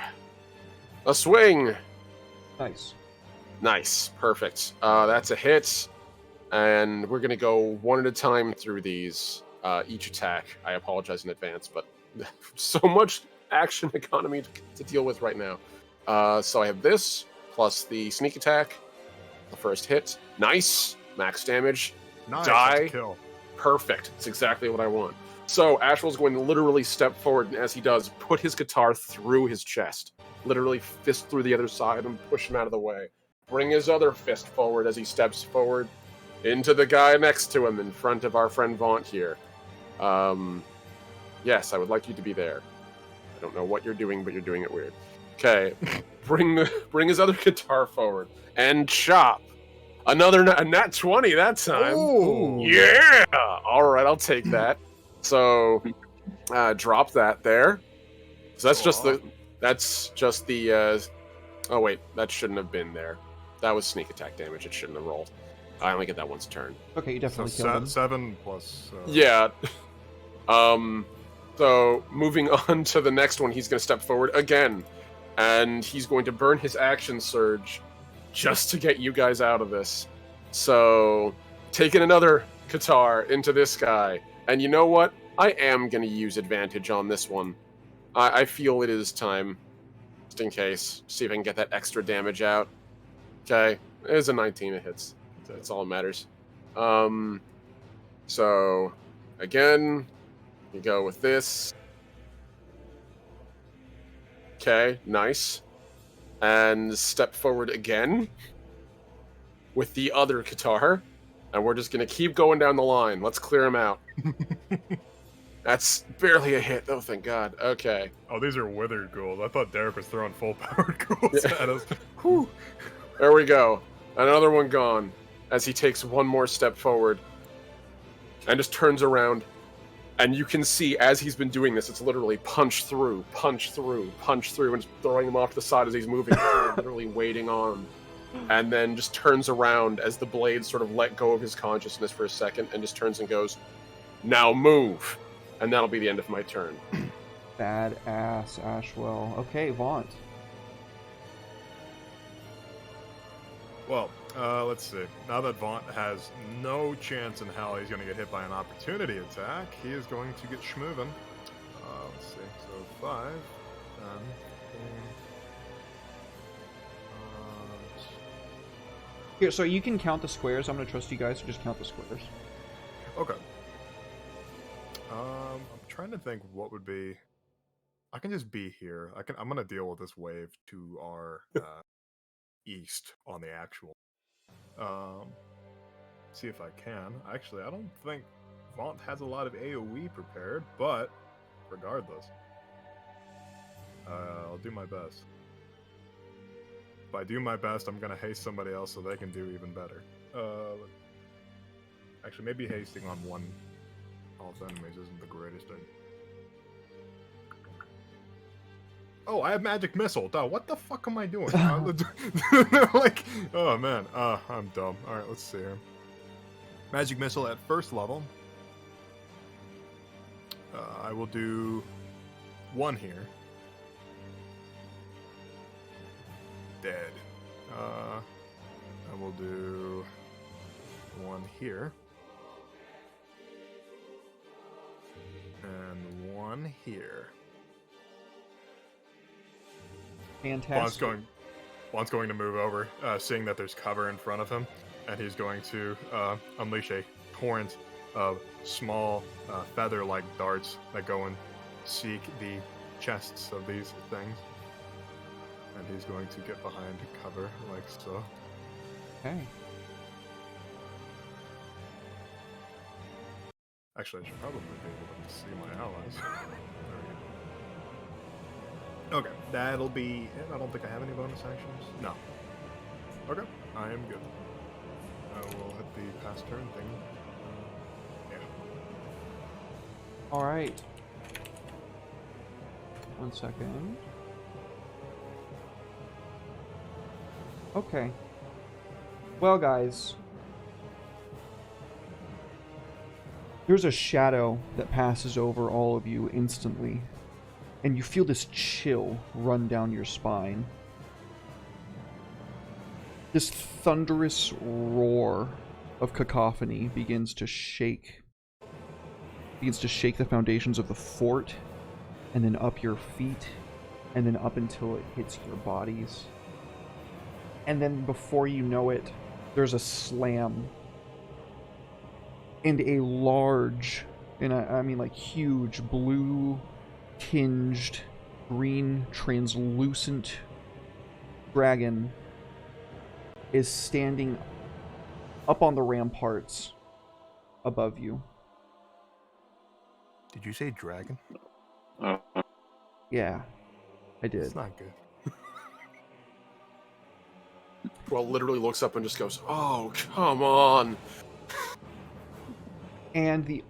S3: a swing.
S1: Nice.
S3: Nice. Perfect. That's a hit. And we're going to go one at a time through these, each attack. I apologize in advance, but so much action economy to deal with right now. So I have this, plus the sneak attack. The first hit. Nice. Max damage.
S2: Nice,
S3: Die.
S2: that's a kill.
S3: Perfect. It's exactly what I want. So Ashwell's going to literally step forward, and as he does, put his guitar through his chest. Literally fist through the other side and push him out of the way. Bring his other fist forward as he steps forward into the guy next to him in front of our friend Vaunt here. Yes, I would like you to be there. I don't know what you're doing, but you're doing it weird. Okay, bring his other guitar forward and chop. Another a nat 20 that time.
S2: Ooh.
S3: Yeah! All right, I'll take that. So, drop that there. So that's just the. Oh wait, that shouldn't have been there. That was sneak attack damage. It shouldn't have rolled. I only get that once a turn.
S1: Okay, you
S2: So
S1: definitely killed him.
S2: 7 plus.
S3: Yeah. So moving on to the next one, he's going to step forward again, and he's going to burn his action surge just to get you guys out of this. So taking another guitar into this guy, and you know what? I am going to use advantage on this one. I feel it is time, just in case. See if I can get that extra damage out. Okay, it is a 19. It hits. That's all that matters. So, again, you go with this. Okay, nice. And step forward again with the other guitar. And we're just going to keep going down the line. Let's clear him out. That's barely a hit, though, thank God. Okay.
S2: Oh, these are withered ghouls. I thought Derek was throwing full powered ghouls at us. Whew.
S3: There we go. Another one gone as he takes one more step forward and just turns around. And you can see as he's been doing this, it's literally punch through, punch through, punch through, and just throwing him off to the side as he's moving, literally waiting on. And then just turns around as the blades sort of let go of his consciousness for a second and just turns and goes, "Now move." And that'll be the end of my turn.
S1: Badass, Ashwell. Okay, Vaunt.
S2: Well, let's see. Now that Vaunt has no chance in hell he's going to get hit by an opportunity attack, he is going to get schmoovin'. Let's see. So 5, 10, 15.
S1: Here, so you can count the squares. I'm going to trust you guys to just count the squares.
S2: Okay. I'm trying to think what would be. I can just be here. I'm going to deal with this wave to our east on the actual. See if I can. Actually, I don't think Vaunt has a lot of AoE prepared, but regardless, I'll do my best. If I do my best, I'm gonna haste somebody else so they can do even better. Actually, maybe hasting on one health enemies isn't the greatest thing. Oh, I have magic missile. Duh, what the fuck am I doing? Like, oh man, I'm dumb. All right, let's see here. Magic missile at first level. I will do 1 here. Dead. I will do 1 here. And 1 here.
S1: Fantastic.
S2: Juan's going to move over, seeing that there's cover in front of him, and he's going to unleash a torrent of small feather-like darts that go and seek the chests of these things. And he's going to get behind cover like so.
S1: Okay.
S2: Actually, I should probably be able to see my allies. There we go. Okay, that'll be it. I don't think I have any bonus actions. No. Okay, I am good. I will hit the pass turn thing. Yeah.
S1: All right. 1 second. Okay. Well, guys. There's a shadow that passes over all of you instantly, and you feel this chill run down your spine. This thunderous roar of cacophony begins to shake the foundations of the fort, and then up your feet, and then up until it hits your bodies. And then before you know it, there's a slam. And a large, and I mean like huge, blue tinged, green, translucent dragon is standing up on the ramparts above you.
S2: Did you say dragon?
S1: Yeah, I did.
S2: It's not good.
S3: Well, literally looks up and just goes, "Oh, come on!"
S1: And the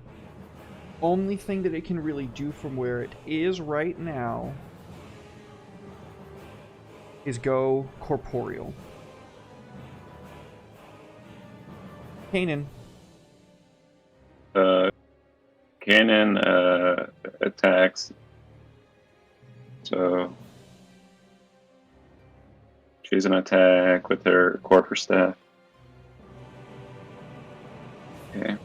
S1: only thing that it can really do from where it is right now is go corporeal. Kanan.
S4: Kanan attacks. So she's an attack with her quarterstaff. Okay.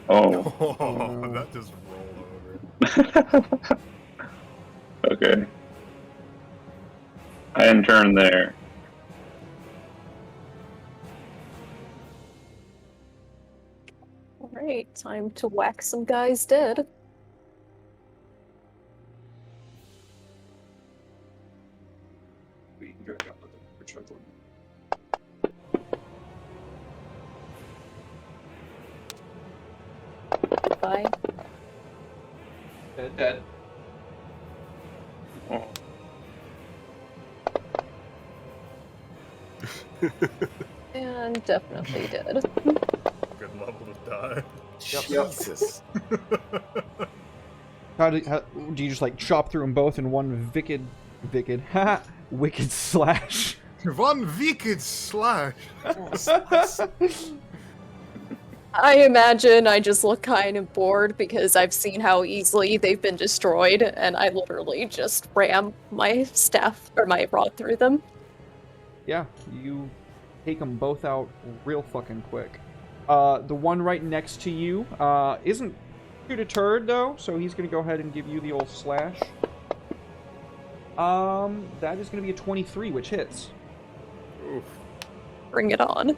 S4: Oh.
S2: Oh, that just rolled over.
S4: Okay. I didn't turn there.
S6: Alright, time to whack some guys dead. Bye.
S5: Dead.
S4: Oh.
S6: And definitely dead.
S2: Good level to die.
S3: Jesus.
S1: How do you just like chop through them both in one wicked slash?
S2: One wicked slash.
S6: I imagine I just look kind of bored because I've seen how easily they've been destroyed, and I literally just ram my staff or my rod through them.
S1: Yeah, you take them both out real fucking quick. The one right next to you isn't too deterred though, so he's gonna go ahead and give you the old slash. That is gonna be a 23, which hits.
S2: Oof.
S6: Bring it on.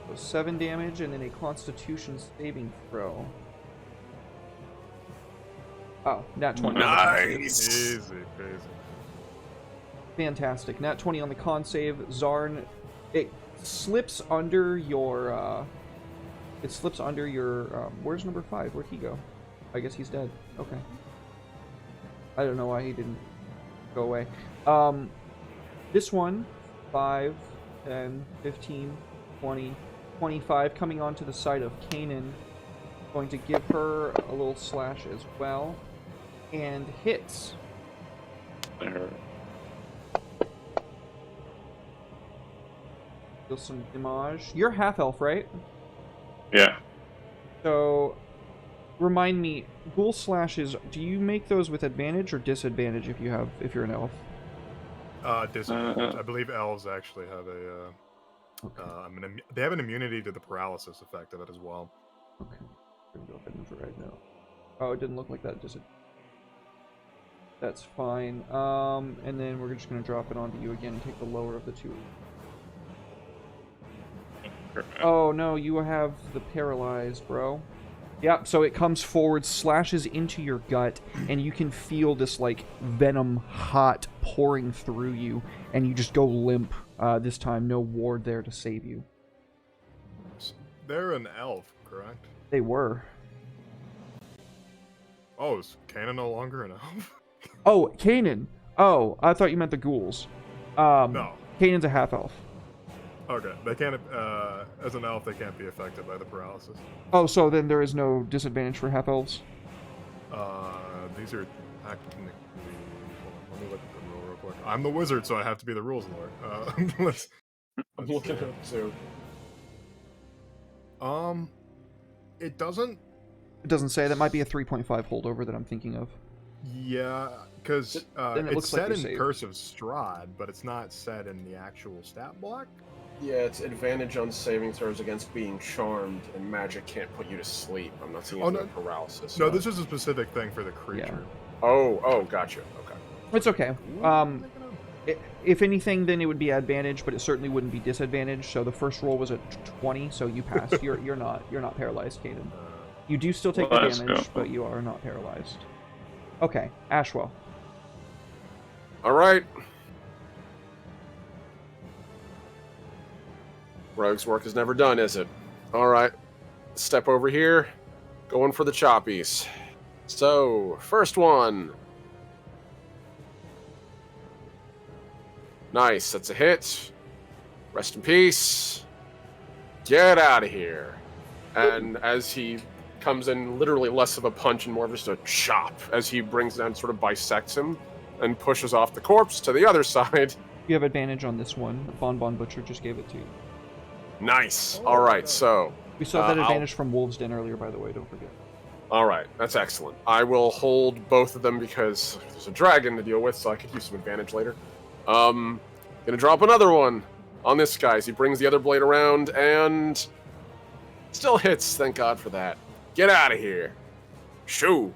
S1: So 7 damage and then a Constitution saving throw. Oh, nat 20.
S3: Nice.
S2: Easy peasy.
S1: Fantastic. Nat 20 on the con save. Zarn, it slips under your, where's number 5? Where'd he go? I guess he's dead. Okay. I don't know why he didn't go away. This one, 5, 10, 15, 20, 25, coming onto the side of Kanan. Going to give her a little slash as well. And hits.
S4: There.
S1: Deal some damage. You're half elf, right?
S4: Yeah.
S1: So, remind me, ghoul slashes, do you make those with advantage or disadvantage if you're an elf?
S2: Disadvantage. I believe elves actually have a they have an immunity to the paralysis effect of it as well.
S1: Okay. I'm gonna go ahead and right now. Oh, it didn't look like that. That's fine. And then we're just gonna drop it onto you again and take the lower of the two. Oh no, you have the paralyzed, bro. Yep, so it comes forward, slashes into your gut, and you can feel this, like, venom hot pouring through you, and you just go limp. This time, no ward there to save you.
S2: They're an elf, correct?
S1: They were.
S2: Oh, is Kanan no longer an elf?
S1: Oh, Kanan! Oh, I thought you meant the ghouls.
S2: No.
S1: Kanan's a half-elf.
S2: Okay, they can't, as an elf, they can't be affected by the paralysis.
S1: Oh, so then there is no disadvantage for half-elves?
S2: These are technically... Hold on, let me look at the rule real quick. I'm the wizard, so I have to be the rules lord.
S3: I'm looking up too.
S2: It doesn't...
S1: It doesn't say. That might be a 3.5 holdover that I'm thinking of.
S2: Yeah, because
S1: Then it
S2: it's
S1: looks like
S2: said
S1: you're
S2: in
S1: saved.
S2: Curse of Strahd, but it's not said in the actual stat block.
S3: Yeah, it's advantage on saving throws against being charmed, and magic can't put you to sleep. I'm not seeing any paralysis.
S2: No, this is a specific thing for the creature.
S3: Oh, gotcha. Okay.
S1: It's okay. If anything, then it would be advantage, but it certainly wouldn't be disadvantage. So the first roll was a 20, so you passed. You're not paralyzed, Kaden. You do still take the
S4: Let's
S1: damage,
S4: go.
S1: but you are not paralyzed. Okay, Ashwell.
S3: All right. Rogue's work is never done, is it? All right. Step over here. Going for the choppies. So, first one. Nice. That's a hit. Rest in peace. Get out of here. And as he comes in, literally less of a punch and more of just a chop as he brings down, sort of bisects him and pushes off the corpse to the other side.
S1: You have advantage on this one. Bon Butcher just gave it to you.
S3: Nice. All right, so
S1: We saw that
S3: I'll-
S1: advantage from Wolves Den earlier, by the way. Don't forget.
S3: all right, that's excellent. I will hold both of them because there's a dragon to deal with, so I could use some advantage later. Gonna drop another one on this guy as he brings the other blade around and still hits. Thank God for that. Get out of here. Shoo.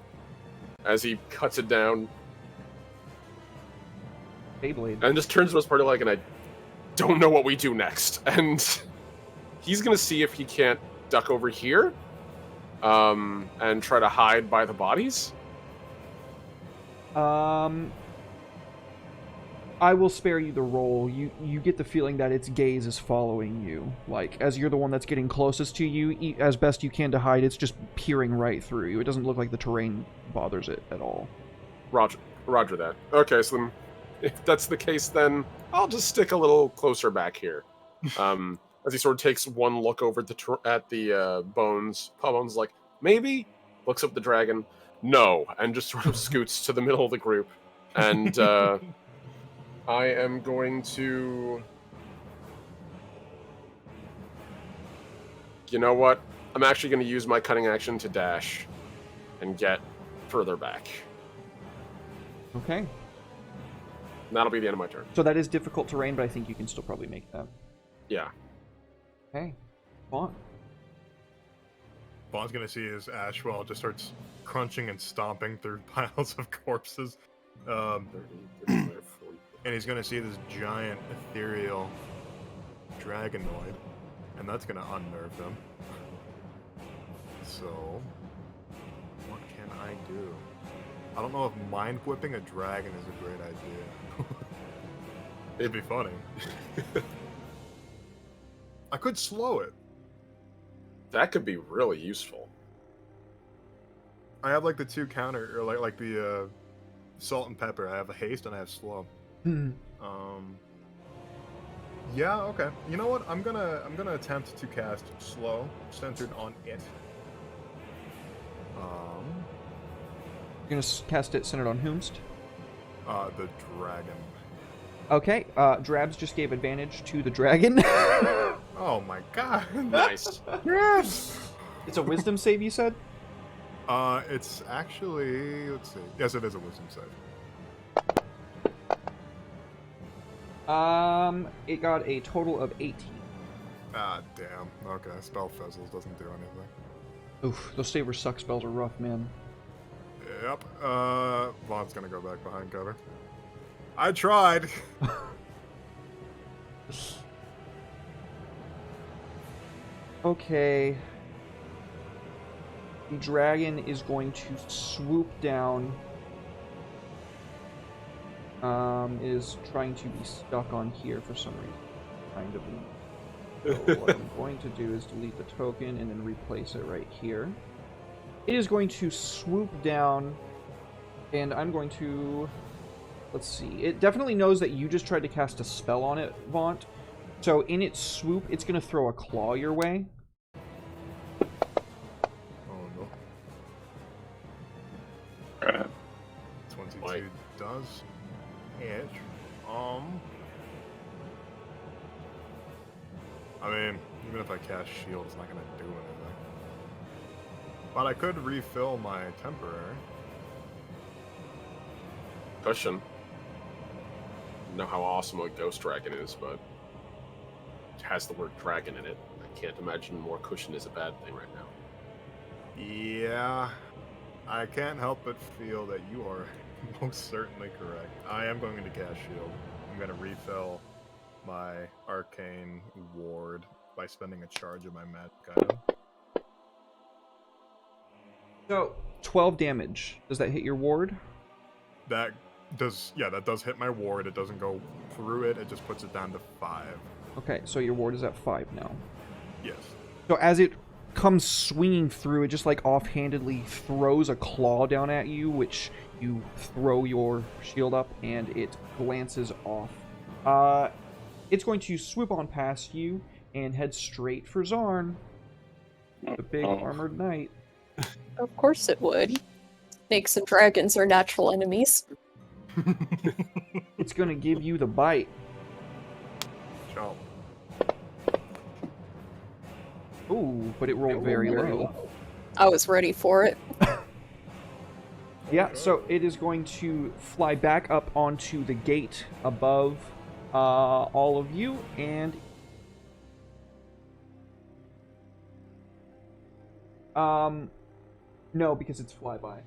S3: As he cuts it down
S1: Beyblade.
S3: and just turns to his party like, and I don't know what we do next. And he's gonna see if he can't duck over here and try to hide by the bodies.
S1: I will spare you the roll. You get the feeling that its gaze is following you. Like, as you're the one that's getting closest to you, as best you can to hide, it's just peering right through you. It doesn't look like the terrain bothers it at all.
S3: Roger that. Okay, so then, if that's the case, then I'll just stick a little closer back here. As he sort of takes one look over at the bones. Bones like, maybe? Looks up at the dragon. No, and just sort of scoots to the middle of the group. And I am going to... You know what? I'm actually going to use my cunning action to dash and get further back.
S1: Okay.
S3: And that'll be the end of my turn.
S1: So that is difficult terrain, but I think you can still probably make that.
S3: Yeah.
S1: Okay. Vaughn.
S2: Vaughn's gonna see his Ashwell just starts crunching and stomping through piles of corpses. And he's gonna see this giant ethereal dragonoid, and that's gonna unnerve him. So, what can I do? I don't know if mind whipping a dragon is a great idea. It'd be funny. I could slow it.
S3: That could be really useful.
S2: I have like the two counter, or like the salt and pepper. I have a haste and I have slow. Yeah, okay. You know what? I'm gonna attempt to cast slow, centered on it.
S1: You're gonna cast it centered on whomst?
S2: The dragon.
S1: Okay, Drabs just gave advantage to the dragon.
S2: Oh my god.
S3: Nice.
S2: Yes.
S1: It's a wisdom save, you said?
S2: It's actually, let's see. Yes, it is a wisdom save.
S1: It got a total of 18.
S2: Ah, damn. Okay, spell fizzles doesn't do anything.
S1: Oof, those Saber Suck spells are rough, man.
S2: Yep. Vaughn's gonna go back behind cover. I tried.
S1: Okay. The dragon is going to swoop down. Is trying to be stuck on here for some reason. Kind of. So what I'm going to do is delete the token and then replace it right here. It is going to swoop down, and I'm going to... Let's see. It definitely knows that you just tried to cast a spell on it, Vaunt. So in its swoop, it's going to throw a claw your way.
S2: Oh no.
S4: Alright.
S2: 22
S3: Like-
S2: does hit. I mean, even if I cast shield, it's not gonna do anything. But I could refill my temporary.
S3: Cushion. I know how awesome a ghost dragon is, but it has the word dragon in it. I can't imagine more cushion is a bad thing right now.
S2: Yeah, I can't help but feel that you are most certainly correct. I am going to cast shield. I'm going to refill my arcane ward by spending a charge of my magic item.
S1: So, 12 damage. Does that hit your ward?
S2: That does, yeah, that does hit my ward. It doesn't go through it. It just puts it down to 5.
S1: Okay, so your ward is at 5 now.
S2: Yes.
S1: So as it comes swinging through, it just like offhandedly throws a claw down at you, which you throw your shield up and it glances off. It's going to swoop on past you and head straight for Zarn, the big armored knight.
S6: Of course it would. Snakes and dragons are natural enemies.
S1: It's going to give you the bite.
S2: Chomp.
S1: Ooh, but it rolled very low.
S6: I was ready for it.
S1: Yeah, so it is going to fly back up onto the gate above all of you, and no, because it's flyby.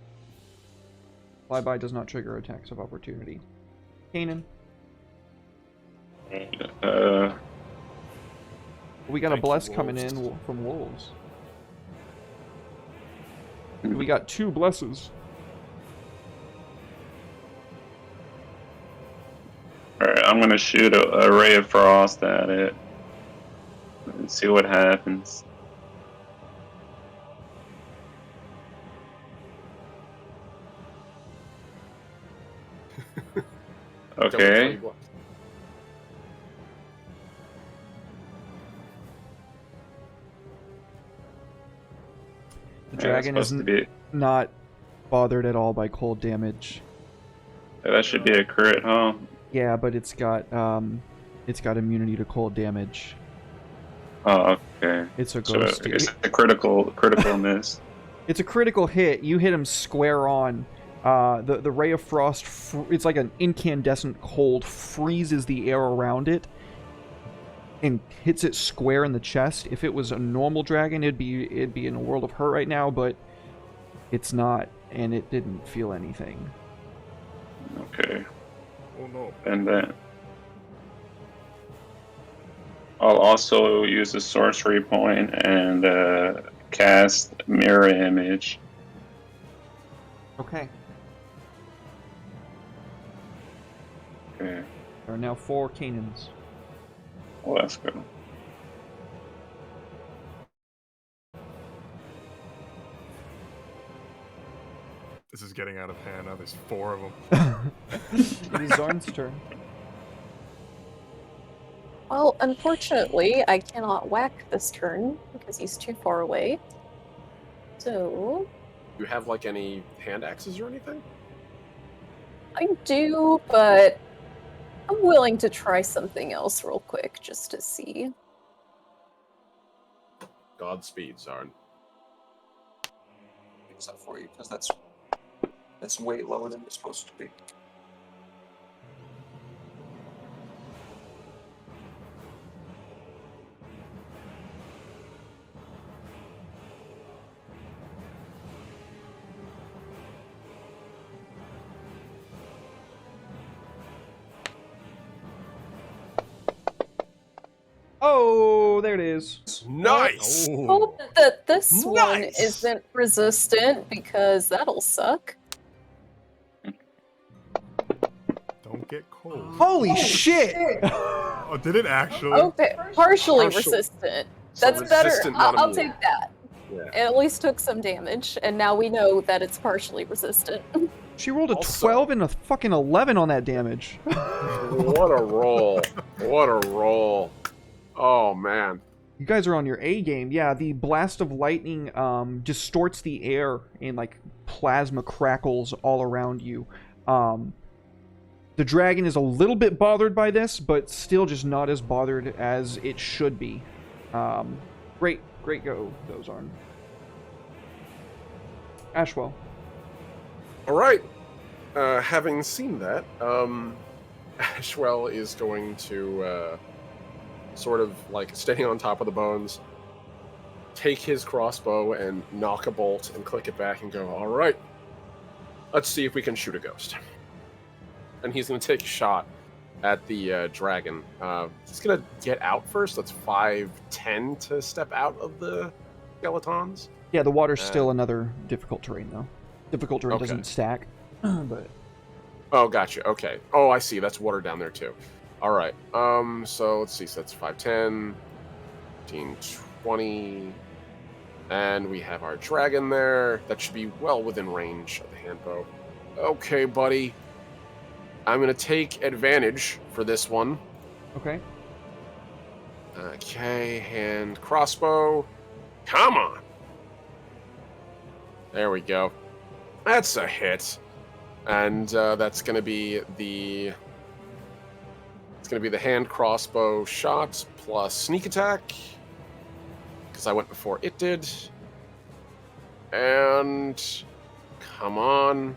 S1: Flyby does not trigger attacks of opportunity. Kanan, we got a
S3: Thank you,
S1: bless coming
S3: wolves.
S1: in from wolves. We got 2 blesses.
S4: Alright, I'm gonna shoot a ray of frost at it and see what happens. Okay.
S1: The dragon is
S4: supposed to be.
S1: not bothered at all by cold damage.
S4: That should be a crit, huh?
S1: Yeah, but it's got immunity to cold damage.
S4: Oh, okay.
S1: It's a
S4: So
S1: ghost.
S4: it's a critical miss.
S1: It's a critical hit. You hit him square on. The ray of frost, it's like an incandescent cold, freezes the air around it and hits it square in the chest. If it was a normal dragon, it'd be in a world of hurt right now, but it's not, and it didn't feel anything.
S4: Okay.
S2: Oh no.
S4: And then I'll also use a sorcery point and cast mirror image.
S1: Okay.
S4: Okay.
S1: There are now 4 Canons.
S4: Well, that's good.
S2: This is getting out of hand. Now there's 4 of them.
S1: It is Zarn's turn.
S6: Well, unfortunately, I cannot whack this turn because he's too far away. So,
S3: you have like any hand axes or anything?
S6: I do, but I'm willing to try something else real quick just to see.
S3: Godspeed, Zarn.
S5: Fix that for you because that's way lower than it's supposed to be.
S1: Oh, there it is.
S3: Nice.
S6: Hope that this one
S3: Nice!
S6: isn't resistant because that'll suck.
S2: Don't get cold.
S1: Holy shit!
S2: Oh, did it actually?
S6: Okay, partially
S3: Partial.
S6: resistant.
S3: So
S6: That's better.
S3: resistant, not
S6: I'll
S3: immune.
S6: take that.
S3: Yeah.
S6: It at least took some damage, and now we know that it's partially resistant.
S1: She rolled a
S3: Also-
S1: 12 and a fucking 11 on that damage.
S3: What a roll. What a roll. Oh, man.
S1: You guys are on your A game. Yeah, the blast of lightning distorts the air and like plasma crackles all around you. The dragon is a little bit bothered by this, but still just not as bothered as it should be. Great go, Zarn. Ashwell.
S3: All right. Having seen that, Ashwell is going to sort of like standing on top of the bones, take his crossbow and knock a bolt and click it back and go, all right, let's see if we can shoot a ghost. And he's going to take a shot at the dragon. He's going to get out first. That's 5'10" to step out of the skeletons.
S1: Yeah, the water's still another difficult terrain, though. Difficult terrain
S3: Okay.
S1: doesn't stack, but...
S3: Oh, gotcha. Okay. Oh, I see. That's water down there, too. All right. So let's see. So that's 5'10", 15, 20. And we have our dragon there. That should be well within range of the handbow. Okay, buddy. I'm going to take advantage for this one.
S1: Okay.
S3: Okay, hand crossbow. Come on. There we go. That's a hit. And that's going to be the... It's going to be the hand crossbow shot plus sneak attack. Because I went before it did. And... Come on.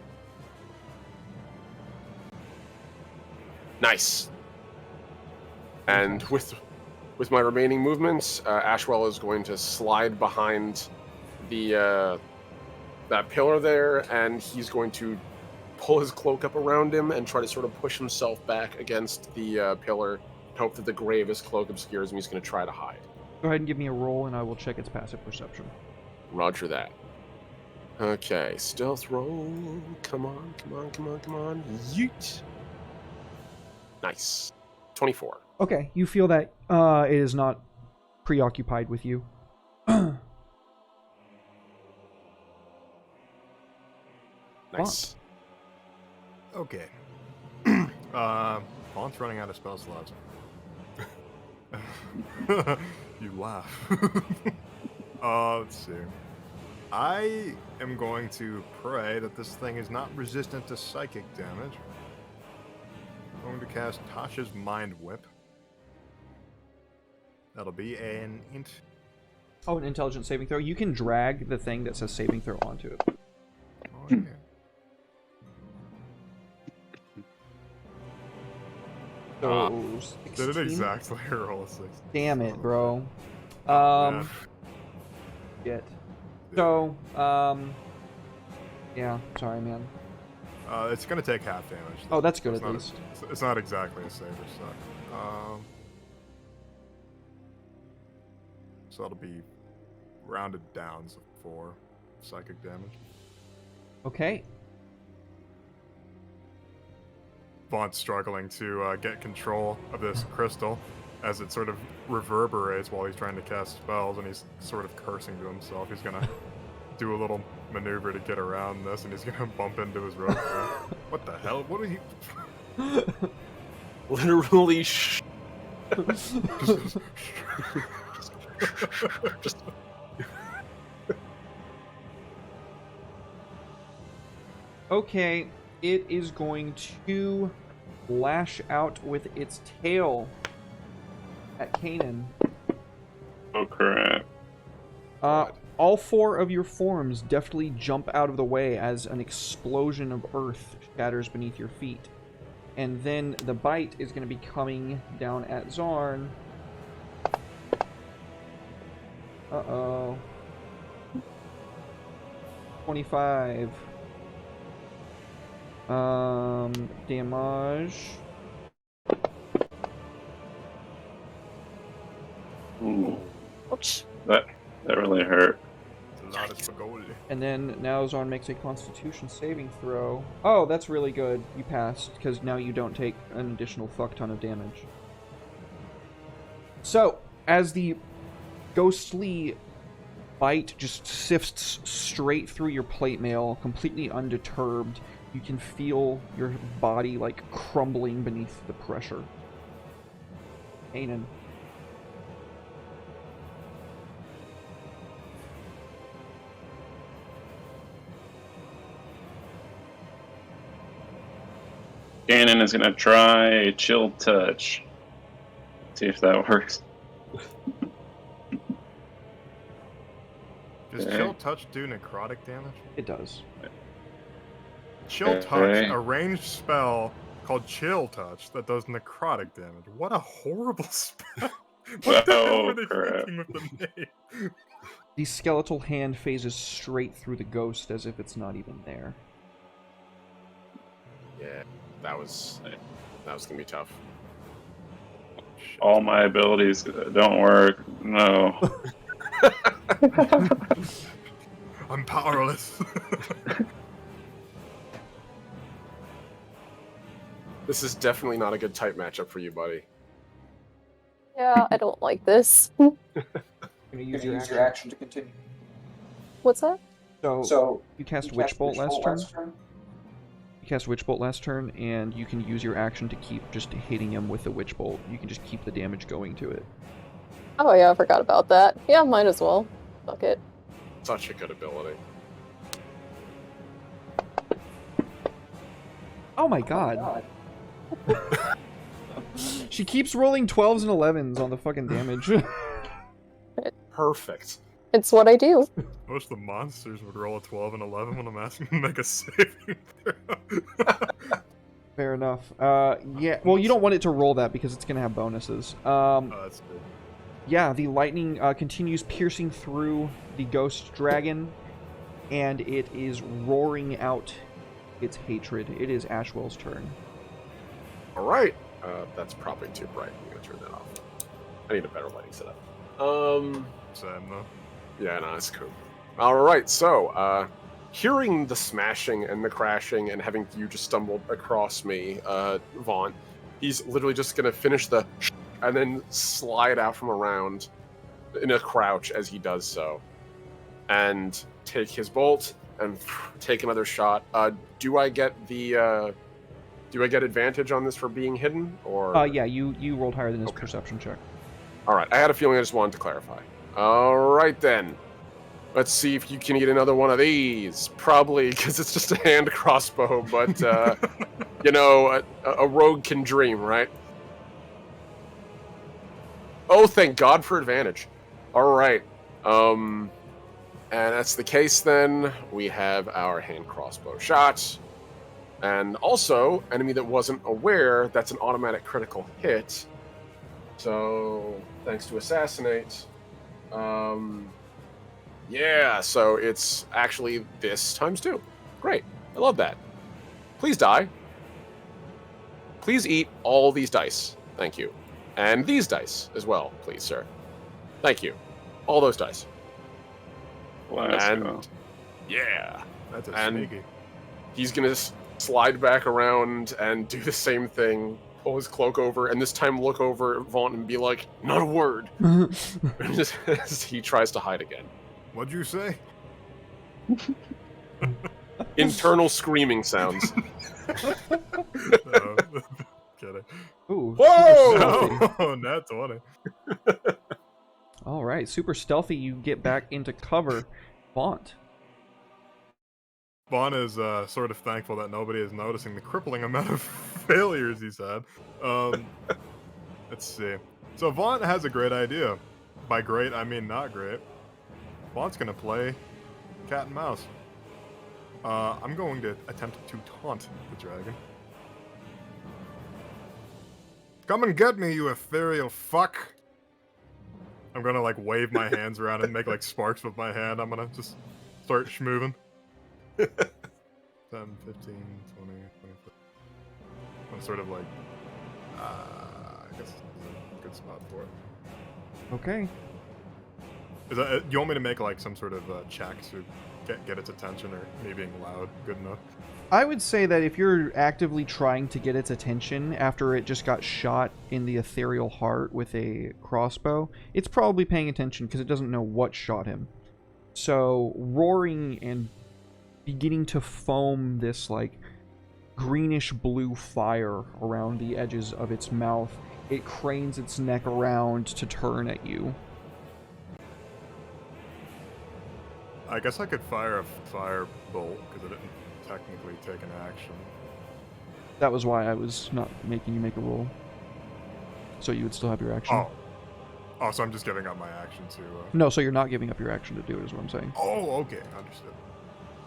S3: Nice. And with my remaining movements, Ashwell is going to slide behind the that pillar there, and he's going to pull his cloak up around him and try to sort of push himself back against the pillar, hope that the gray of his cloak obscures him. He's going to try to hide.
S1: Go ahead and give me a roll, and I will check its passive perception.
S3: Roger that. Okay, stealth roll. Come on, come on, come on, come on. Yeet. Nice. 24.
S1: Okay, you feel that it is not preoccupied with you.
S3: Nice.
S2: Okay. Vaughnt's running out of spell slots. You laugh. Let's see. I am going to pray that this thing is not resistant to psychic damage. I'm going to cast Tasha's Mind Whip. That'll be an int.
S1: Oh, an intelligence saving throw. You can drag the thing that says saving throw onto it.
S2: Oh, yeah.
S1: So,
S2: Did it
S1: 16?
S2: exactly roll a 6?
S1: Damn it, bro.
S2: Yeah.
S1: Shit. So, yeah, sorry, man.
S2: It's gonna take half damage.
S1: Oh, that's good
S2: It's
S1: at
S2: not-
S1: least.
S2: It's not exactly a saver suck. So that'll be rounded down to 4 psychic damage.
S1: Okay.
S2: Vaughnt's struggling to get control of this crystal as it sort of reverberates while he's trying to cast spells, and he's sort of cursing to himself. He's gonna do a little maneuver to get around this, and he's gonna bump into his rope. What the hell? What are you?
S3: Literally
S1: Okay, it is going to lash out with its tail at Kanan.
S4: Oh crap.
S1: All 4 of your forms deftly jump out of the way as an explosion of earth shatters beneath your feet. And then the bite is going to be coming down at Zarn. Uh-oh. 25. Damage.
S4: Ooh,
S6: Ouch.
S4: that really hurt.
S2: A lot of spagoli.
S1: And then now Zarn makes a Constitution saving throw. Oh, that's really good. You passed, because now you don't take an additional fuck ton of damage. So, as the ghostly bite just sifts straight through your plate mail, completely undeterred, you can feel your body, like, crumbling beneath the pressure. Anan.
S4: Ganon is gonna try a chill touch. See if that works.
S2: Does
S4: Okay.
S2: Chill Touch do necrotic damage?
S1: It does.
S2: Chill Touch,
S4: Okay.
S2: a ranged spell called Chill Touch that does necrotic damage. What a horrible spell. What the hell
S4: Oh,
S2: were they
S4: crap.
S2: thinking with the name?
S1: The skeletal hand phases straight through the ghost as if it's not even there.
S3: Yeah, that was gonna be tough.
S4: All my abilities don't work. No.
S2: I'm powerless.
S3: This is definitely not a good type matchup for you, buddy.
S6: Yeah, I don't like this.
S1: You're gonna
S5: You
S1: use
S5: can
S1: your
S5: use your action to continue.
S6: What's that?
S1: So you cast
S5: you
S1: Witch
S5: cast
S1: Bolt last turn.
S5: turn.
S1: You cast Witch Bolt last turn, and you can use your action to keep just hitting him with the Witch Bolt. You can just keep the damage going to it.
S6: Oh yeah, I forgot about that. Yeah, might as well. Fuck it.
S3: Such a good ability.
S1: Oh my god. She keeps rolling 12s and 11s on the fucking damage.
S3: Perfect.
S6: It's what I do.
S2: Most of the monsters would roll a 12 and 11 when I'm asking them to make a saving throw.
S1: Fair enough. Yeah, well, you don't want it to roll that because it's going to have bonuses.
S2: Oh, that's good.
S1: Yeah, the lightning continues piercing through the ghost dragon, and it is roaring out its hatred. It is Ashwell's turn.
S3: All right. That's probably too bright. I'm gonna turn that off. I need a better lighting setup.
S2: Sad though.
S3: Yeah, no, that's cool. All right. So, hearing the smashing and the crashing and having you just stumbled across me, Vaughn, he's literally just gonna finish the and then slide out from around in a crouch as he does so, and take his bolt and take another shot. Do I get the? Do I get advantage on this for being hidden, or?
S1: Yeah, you rolled higher than his
S3: Okay.
S1: perception check.
S3: All right. I had a feeling. I just wanted to clarify. All right then. Let's see if you can get another one of these. Probably because it's just a hand crossbow, but you know, a rogue can dream, right? Oh, thank God for advantage. All right. And that's the case then. We have our hand crossbow shot. And also, enemy that wasn't aware, that's an automatic critical hit. So, thanks to Assassinate. Yeah, so it's actually this times 2. Great. I love that. Please die. Please eat all these dice. Thank you. And these dice as well, please, sir. Thank you. All those dice.
S4: Let's go.
S3: Yeah.
S2: That's a
S3: And-
S2: sneaky.
S3: He's gonna slide back around and do the same thing, pull his cloak over, and this time look over at Vaughn and be like, not a word. Just as he tries to hide again.
S2: What'd you say?
S3: Internal screaming sounds.
S2: No, kidding.
S1: Ooh.
S3: Whoa!
S1: Super stealthy.
S2: No, not 20.
S1: All right, super stealthy. You get back into cover. Font.
S2: Vaughn is sort of thankful that nobody is noticing the crippling amount of failures he's had. Let's see. So Vaughn has a great idea. By great, I mean not great. Vaughn's gonna play cat and mouse. I'm going to attempt to taunt the dragon. Come and get me, you ethereal fuck! I'm gonna like wave my hands around and make like sparks with my hand. I'm gonna just start schmooving. 10, 15, 20, 25. I'm sort of like, I guess it's a good spot for it.
S1: Okay.
S2: Is that, you want me to make like some sort of check to get its attention, or me being loud good enough?
S1: I would say that if you're actively trying to get its attention after it just got shot in the ethereal heart with a crossbow, it's probably paying attention because it doesn't know what shot him. So roaring and beginning to foam this like greenish blue fire around the edges of its mouth, it cranes its neck around to turn at you.
S2: I guess I could fire a fire bolt because it didn't technically take an action.
S1: That was why I was not making you make a roll. So you would still have your action.
S2: Oh, so I'm just giving up my action to...
S1: No, so you're not giving up your action to do it, is what I'm saying.
S2: Oh, okay, understood.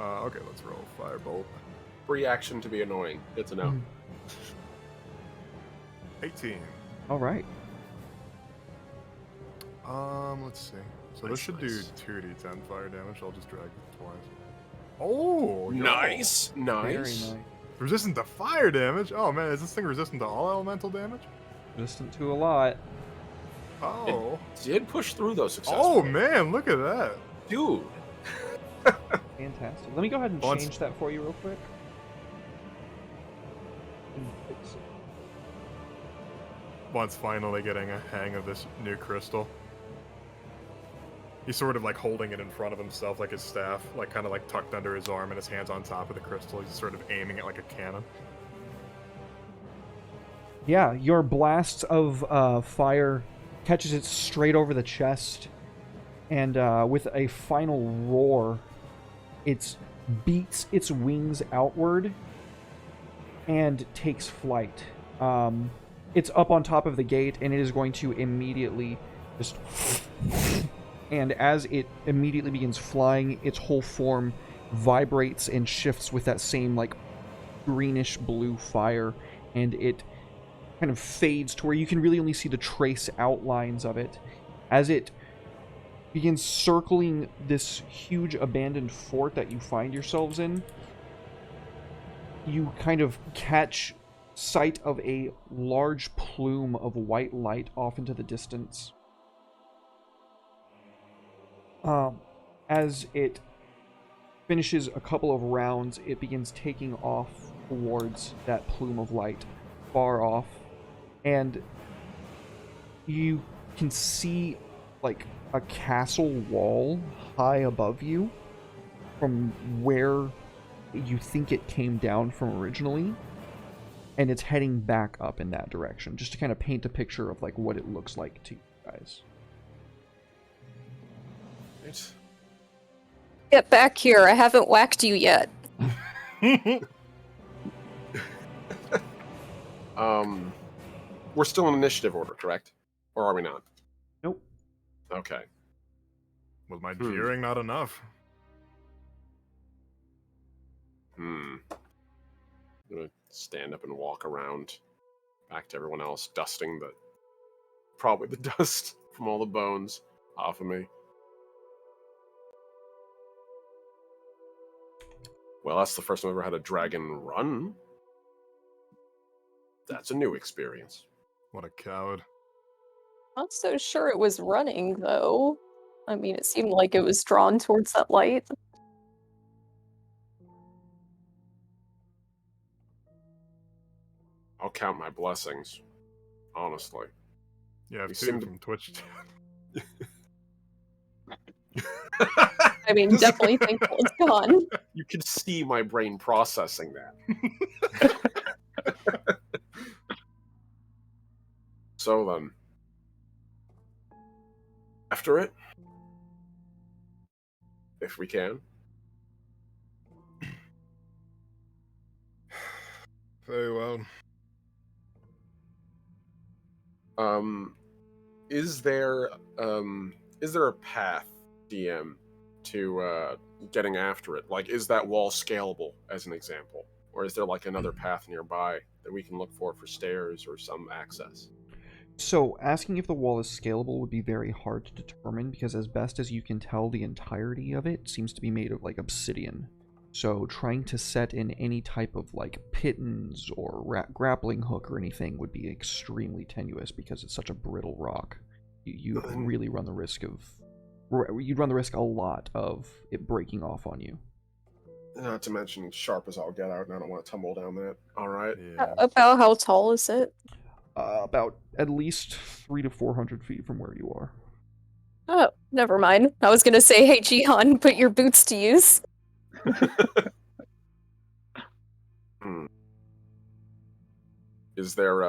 S2: Okay, let's roll firebolt.
S3: Free action to be annoying. It's a no.
S2: 18.
S1: All right.
S2: Let's see. So this
S3: Nice,
S2: should
S3: nice.
S2: do 2d10 fire damage. I'll just drag it twice. Oh, yo.
S3: Nice.
S1: Very
S3: Nice.
S1: nice.
S2: Resistant to fire damage? Oh man, is this thing resistant to all elemental damage?
S1: Resistant to a lot.
S2: Oh.
S3: Did push through those successfully.
S2: Oh man, look at that.
S3: Dude.
S1: Fantastic. Let me go ahead and
S2: Once-
S1: change that for you real quick. Fix it.
S2: Once finally getting a hang of this new crystal. He's sort of like holding it in front of himself like his staff, like kind of like tucked under his arm and his hands on top of the crystal. He's sort of aiming it like a cannon.
S1: Yeah, your blast of fire catches it straight over the chest, and with a final roar, it beats its wings outward and takes flight. It's up on top of the gate, and it is going to immediately just... And as it immediately begins flying, its whole form vibrates and shifts with that same, like, greenish blue fire, and it kind of fades to where you can really only see the trace outlines of it. As it begins circling this huge abandoned fort that you find yourselves in, you kind of catch sight of a large plume of white light off into the distance. As it finishes a couple of rounds, it begins taking off towards that plume of light, far off, and you can see like a castle wall high above you from where you think it came down from originally, and it's heading back up in that direction, just to kind of paint a picture of like what it looks like to you guys.
S3: Right.
S6: Get back here. I haven't whacked you yet.
S3: We're still in initiative order, correct? Or are we not?
S1: Nope.
S3: Okay.
S2: Was my jeering not enough?
S3: I'm gonna stand up and walk around back to everyone else, dusting probably the dust from all the bones off of me. Well, that's the first time I've ever had a dragon run. That's a new experience.
S2: What a coward.
S6: Not so sure it was running, though. I mean, it seemed like it was drawn towards that light.
S3: I'll count my blessings, honestly.
S2: Yeah,
S3: You
S2: two
S3: seem to-
S2: from Twitch.
S6: I mean, definitely thankful it's gone.
S3: You can see my brain processing that. So then, after it, if we can,
S2: Very well.
S3: Is there a path, DM, to getting after it? Like, is that wall scalable, as an example, or is there like another path nearby that we can look for stairs or some access?
S1: So, asking if the wall is scalable would be very hard to determine because, as best as you can tell, the entirety of it seems to be made of like obsidian. So, trying to set in any type of like pittons or grappling hook or anything would be extremely tenuous because it's such a brittle rock. You'd really run the risk of. You'd run the risk a lot of it breaking off on you.
S3: Not to mention sharp as all get out, and I don't want to tumble down that. All right.
S2: Yeah.
S6: About how tall is it?
S1: About at least 300 to 400 feet from where you are.
S6: Oh, never mind. I was gonna say, hey, Jihan, put your boots to use.
S3: Is there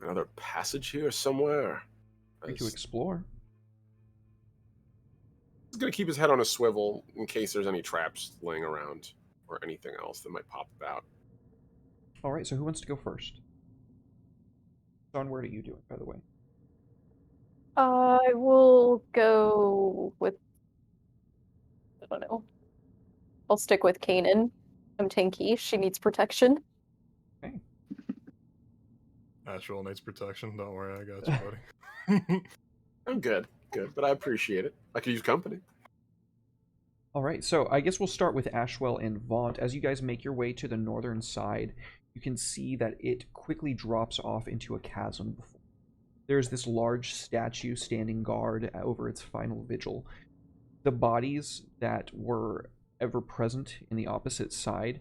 S3: another passage here somewhere?
S1: Free to explore.
S3: He's gonna keep his head on a swivel in case there's any traps laying around or anything else that might pop about.
S1: All right, so who wants to go first? John, where do you do it, by the way?
S6: I will go with. I don't know. I'll stick with Kanan. I'm tanky. She needs protection.
S1: Okay.
S2: Astral needs protection. Don't worry, I got you, buddy.
S3: I'm good, but I appreciate it. I could use company.
S1: All right, so I guess we'll start with Ashwell and Vaunt. As you guys make your way to the northern side, you can see that it quickly drops off into a chasm. There's this large statue standing guard over its final vigil. The bodies that were ever present in the opposite side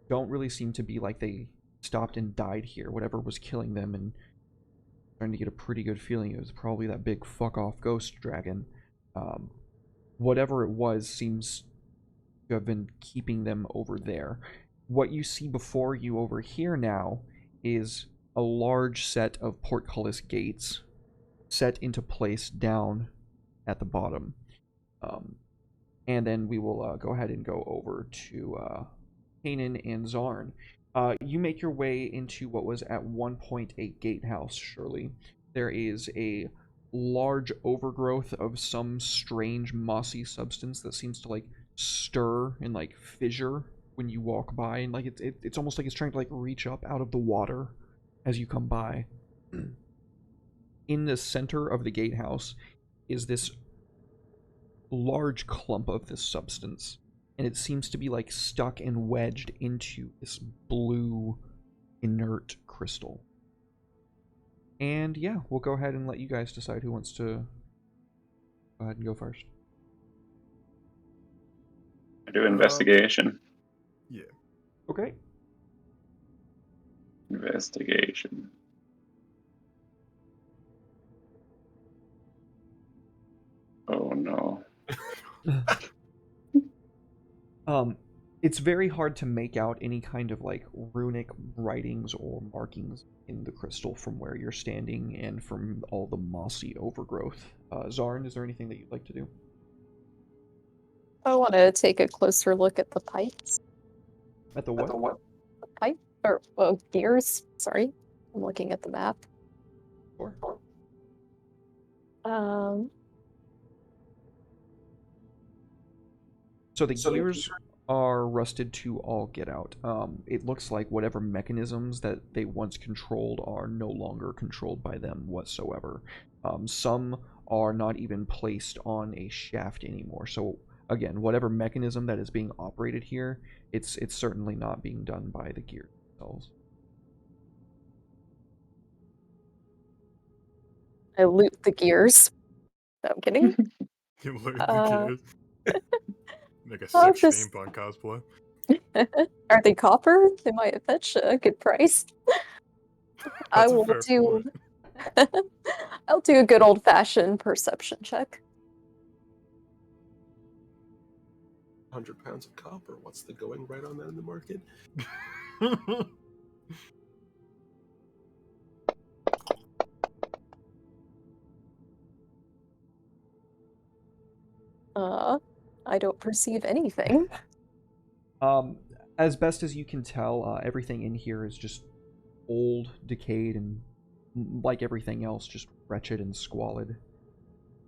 S1: don't really seem to be like they stopped and died here. Whatever was killing them, and trying to get a pretty good feeling it was probably that big fuck off ghost dragon. Whatever it was seems to have been keeping them over there. What you see before you over here now is a large set of portcullis gates set into place down at the bottom. And then we will go ahead and go over to Kanan and Zarn. You make your way into what was at one point a gatehouse, surely. There is a large overgrowth of some strange mossy substance that seems to like stir and like fissure when you walk by, and like it's almost like it's trying to like reach up out of the water as you come by. In the center of the gatehouse is this large clump of this substance, and it seems to be like stuck and wedged into this blue inert crystal. And yeah, we'll go ahead and let you guys decide who wants to go ahead and go first.
S4: I do investigation.
S2: Yeah.
S1: Okay.
S4: Investigation. Oh no.
S1: It's very hard to make out any kind of like runic writings or markings in the crystal from where you're standing and from all the mossy overgrowth. Zarn, is there anything that you'd like to do?
S6: I want to take a closer look at the pipes.
S1: At the what?
S6: The pipe? Or, gears. Sorry. I'm looking at the map.
S1: Sure. So the gears are rusted to all get out. It looks like whatever mechanisms that they once controlled are no longer controlled by them whatsoever. Some are not even placed on a shaft anymore. So again, whatever mechanism that is being operated here, it's certainly not being done by the gears themselves.
S6: I loot the gears. No, I'm kidding.
S2: You loot the gears. Make a
S6: I'll
S2: sick
S6: just-
S2: steampunk cosplay.
S6: Are they copper? They might fetch a good price. I
S2: That's a
S6: will
S2: fair
S6: do.
S2: point.
S6: I'll do a good old-fashioned perception check.
S3: 100 pounds of copper. What's the going right on that in the market?
S6: I don't perceive anything.
S1: as best as you can tell, everything in here is just old, decayed, and like everything else, just wretched and squalid.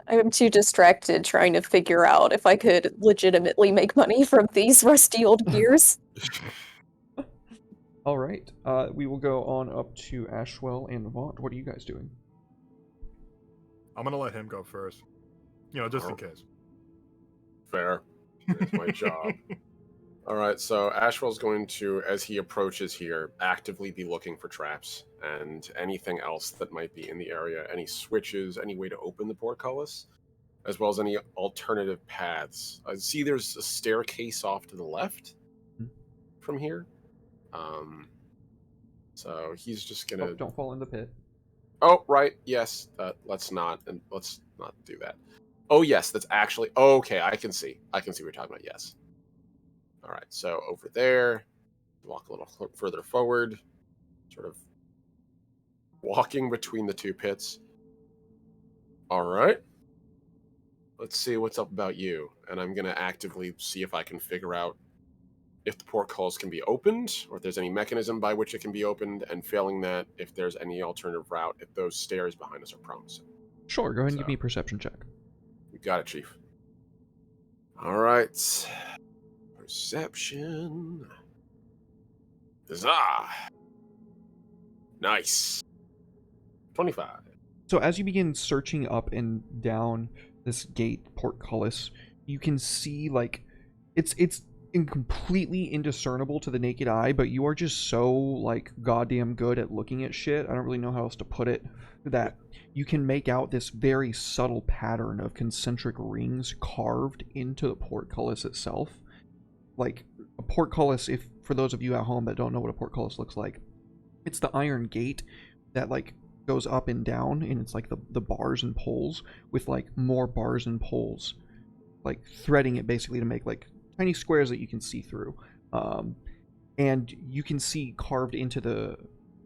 S6: I'm too distracted trying to figure out if I could legitimately make money from these rusty old gears.
S1: All right, we will go on up to Ashwell and Vaunt. What are you guys doing?
S2: I'm gonna let him go first. Just in case.
S3: Fair. It's my job. All right, so Ashwell's going to, as he approaches here, actively be looking for traps and anything else that might be in the area, any switches, any way to open the portcullis, as well as any alternative paths. I see there's a staircase off to the left from here. So he's just gonna...
S1: Oh, don't fall in the pit.
S3: Oh, right, yes. Let's not do that. Oh, yes, that's actually... Oh, okay, I can see what you're talking about, yes. All right, so over there, walk a little further forward, sort of walking between the two pits. All right. Let's see what's up about you. And I'm going to actively see if I can figure out if the portcullis can be opened, or if there's any mechanism by which it can be opened, and failing that, if there's any alternative route, if those stairs behind us are promising.
S1: Sure, go ahead and give me a perception check.
S3: You got it, Chief. All right. Perception. Huzzah! Nice. 25.
S1: So as you begin searching up and down this gate portcullis, you can see, like, it's completely indiscernible to the naked eye, but you are just so, like, goddamn good at looking at shit, I don't really know how else to put it, that you can make out this very subtle pattern of concentric rings carved into the portcullis itself. Like, a portcullis, if for those of you at home that don't know what a portcullis looks like, it's the iron gate that, like, goes up and down, and it's like the bars and poles with, like, more bars and poles, like, threading it basically to make, like, tiny squares that you can see through. And you can see carved into the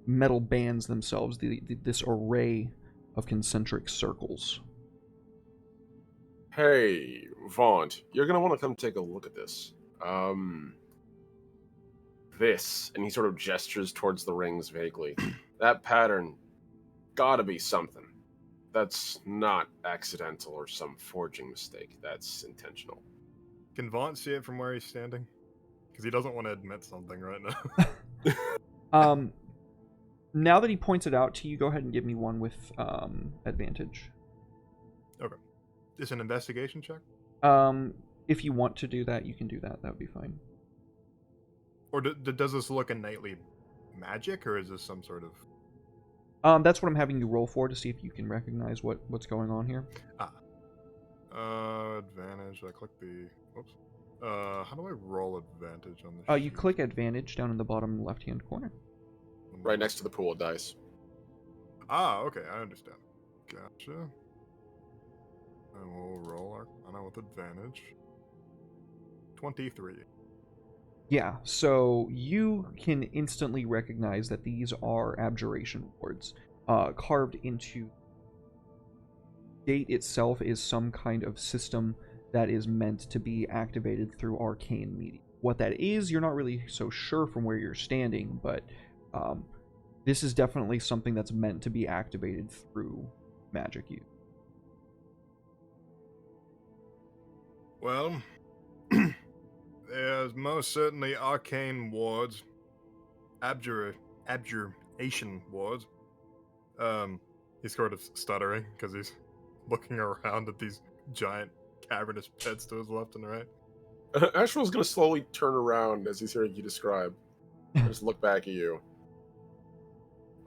S1: metal bands themselves this array of concentric circles.
S3: Hey, Vaunt, you're going to want to come take a look at this. This, and he sort of gestures towards the rings vaguely. That pattern gotta be something. That's not accidental or some forging mistake. That's intentional.
S2: Can Vaunt see it from where he's standing? Because he doesn't want to admit something right now.
S1: Now that he points it out to you, go ahead and give me one with advantage.
S2: Okay. Is an investigation check?
S1: If you want to do that, you can do that. That would be fine.
S2: Or does this look innately magic, or is this some sort of...
S1: That's what I'm having you roll for, to see if you can recognize what's going on here.
S2: Advantage. I click the... Whoops. How do I roll advantage on this?
S1: You click advantage down in the bottom left-hand corner.
S3: Right next to the pool of dice.
S2: Okay, I understand. Gotcha. I will roll Arcana with advantage. 23.
S1: Yeah, so you can instantly recognize that these are abjuration wards. Carved into gate itself is some kind of system that is meant to be activated through arcane media. What that is, you're not really so sure from where you're standing, but this is definitely something that's meant to be activated through magic use.
S2: Well, there's most certainly arcane wards, abjuration wards. He's sort of stuttering because he's looking around at these giant cavernous pits to his left and right.
S3: Ashwell's going to slowly turn around as he's hearing you describe. Just look back at you.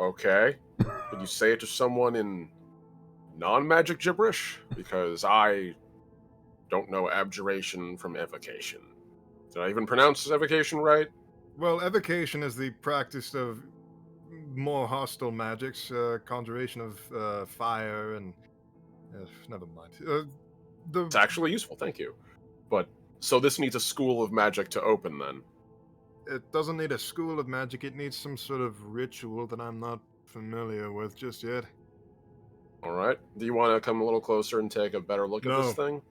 S3: Okay. Could you say it to someone in non-magic gibberish? Because I don't know abjuration from evocation. Did I even pronounce evocation right?
S2: Well, evocation is the practice of more hostile magics, conjuration of fire and... never mind.
S3: It's actually useful, thank you. But, so this needs a school of magic to open, then?
S2: It doesn't need a school of magic, it needs some sort of ritual that I'm not familiar with just yet.
S3: Alright. Do you want to come a little closer and take a better look at this thing?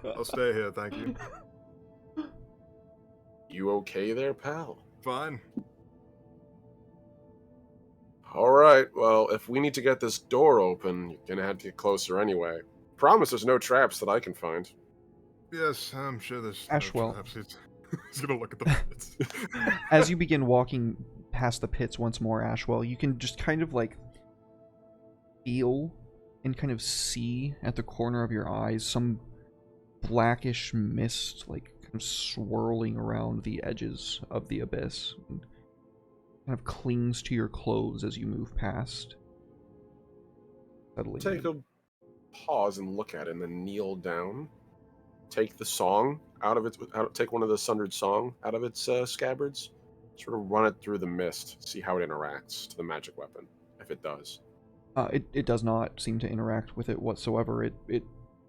S2: I'll stay here, thank you.
S3: You okay there, pal?
S2: Fine.
S3: All right, well, if we need to get this door open, you're gonna have to get closer anyway. Promise there's no traps that I can find.
S2: Yes, I'm sure there's
S1: Ashwell.
S2: no traps. He's gonna look at the pits.
S1: As you begin walking past the pits once more, Ashwell, you can just kind of like feel and kind of see at the corner of your eyes some blackish mist like kind of swirling around the edges of the abyss and kind of clings to your clothes as you move past. Settling
S3: Take
S1: in.
S3: a pause and look at it, and then kneel down. Take the song out of its. Take one of the sundered song out of its scabbards. Sort of run it through the mist. See how it interacts to the magic weapon, if it does.
S1: It does not seem to interact with it whatsoever.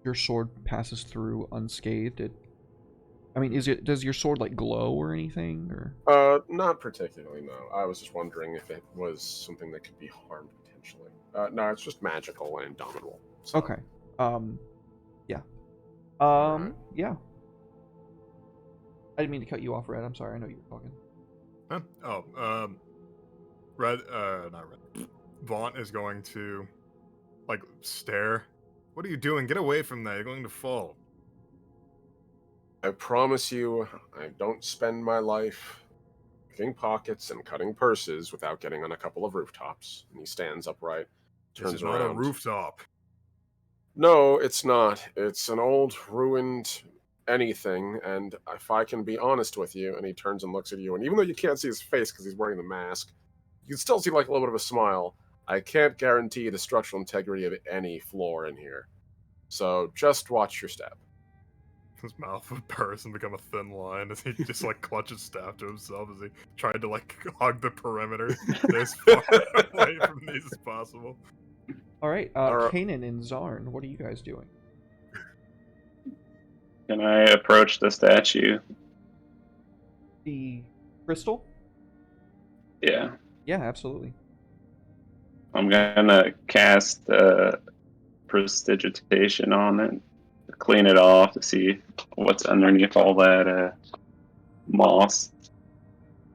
S1: Your sword passes through unscathed. I mean, does your sword like glow or anything, or?
S3: Not particularly. No. I was just wondering if it was something that could be harmed potentially. No, it's just magical and indomitable. So.
S1: Okay. Yeah.
S3: Alright.
S1: Yeah. I didn't mean to cut you off, Red. I'm sorry. I know you were talking.
S2: Huh? Oh, Red, not Red. Vaughn is going to, like, stare. What are you doing? Get away from that. You're going to fall.
S3: I promise you, I don't spend my life picking pockets and cutting purses without getting on a couple of rooftops. And he stands upright, turns
S2: It's
S3: around.
S2: not a rooftop.
S3: No, it's not. It's an old, ruined anything, and if I can be honest with you, and he turns and looks at you, and even though you can't see his face because he's wearing the mask, you can still see like a little bit of a smile. I can't guarantee the structural integrity of any floor in here. So just watch your step.
S2: His mouth would burst and become a thin line as he just like clutches staff to himself as he tried to like hug the perimeter as far away from these as possible.
S1: All right,
S3: Alright.
S1: Kanan and Zarn, what are you guys doing?
S4: Can I approach the statue?
S1: The crystal?
S4: Yeah.
S1: Yeah, absolutely.
S4: I'm gonna cast prestidigitation on it, clean it off to see what's underneath all that moss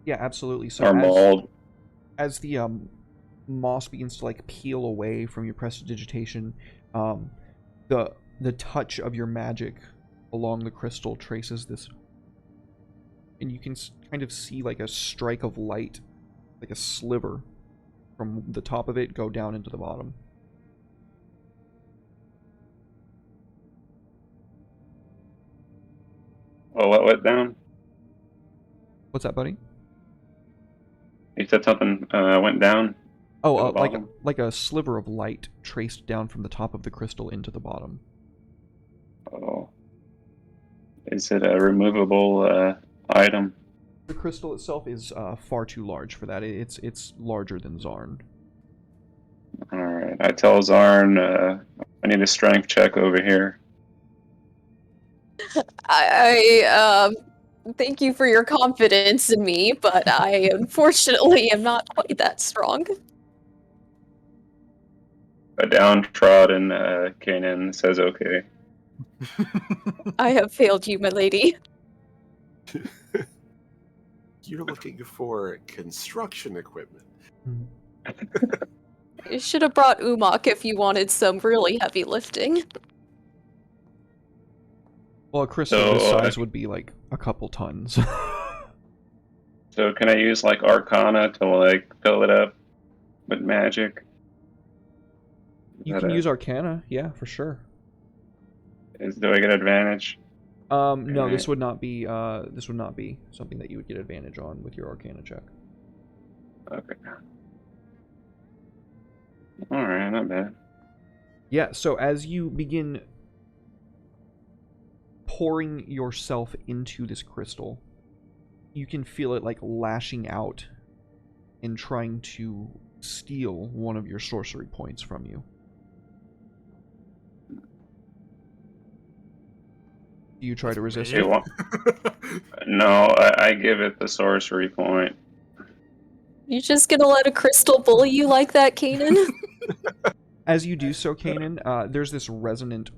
S1: Yeah, absolutely. So
S4: or mold.
S1: as the moss begins to like peel away from your prestidigitation, the touch of your magic along the crystal traces this, and you can kind of see like a strike of light, like a sliver from the top of it go down into the bottom.
S4: Oh, what went down?
S1: What's that, buddy?
S4: You said something went down.
S1: Oh,
S4: To the bottom?
S1: like a sliver of light traced down from the top of the crystal into the bottom.
S4: Oh. Is it a removable item?
S1: The crystal itself is far too large for that. It's larger than Zarn.
S4: Alright, I tell Zarn I need a strength check over here.
S6: I thank you for your confidence in me, but I unfortunately am not quite that strong.
S4: A downtrodden Kanan says okay.
S6: I have failed you, my lady.
S3: You're looking for construction equipment.
S6: You should have brought Umok if you wanted some really heavy lifting.
S1: Well, a crystal
S4: So,
S1: this size would be like a couple tons.
S4: So can I use like Arcana to like fill it up with magic?
S1: You can use Arcana, yeah, for sure.
S4: Do I get advantage?
S1: No,
S4: Okay.
S1: this would not be something that you would get advantage on with your Arcana check.
S4: Okay. Alright, not bad.
S1: Yeah, so as you begin pouring yourself into this crystal, you can feel it like lashing out and trying to steal one of your sorcery points from you. Do you try to resist
S4: You
S1: it?
S4: want- No, I give it the sorcery point.
S6: You just gonna let a crystal bully you like that, Kanan?
S1: As you do so, Kanan, there's this resonant,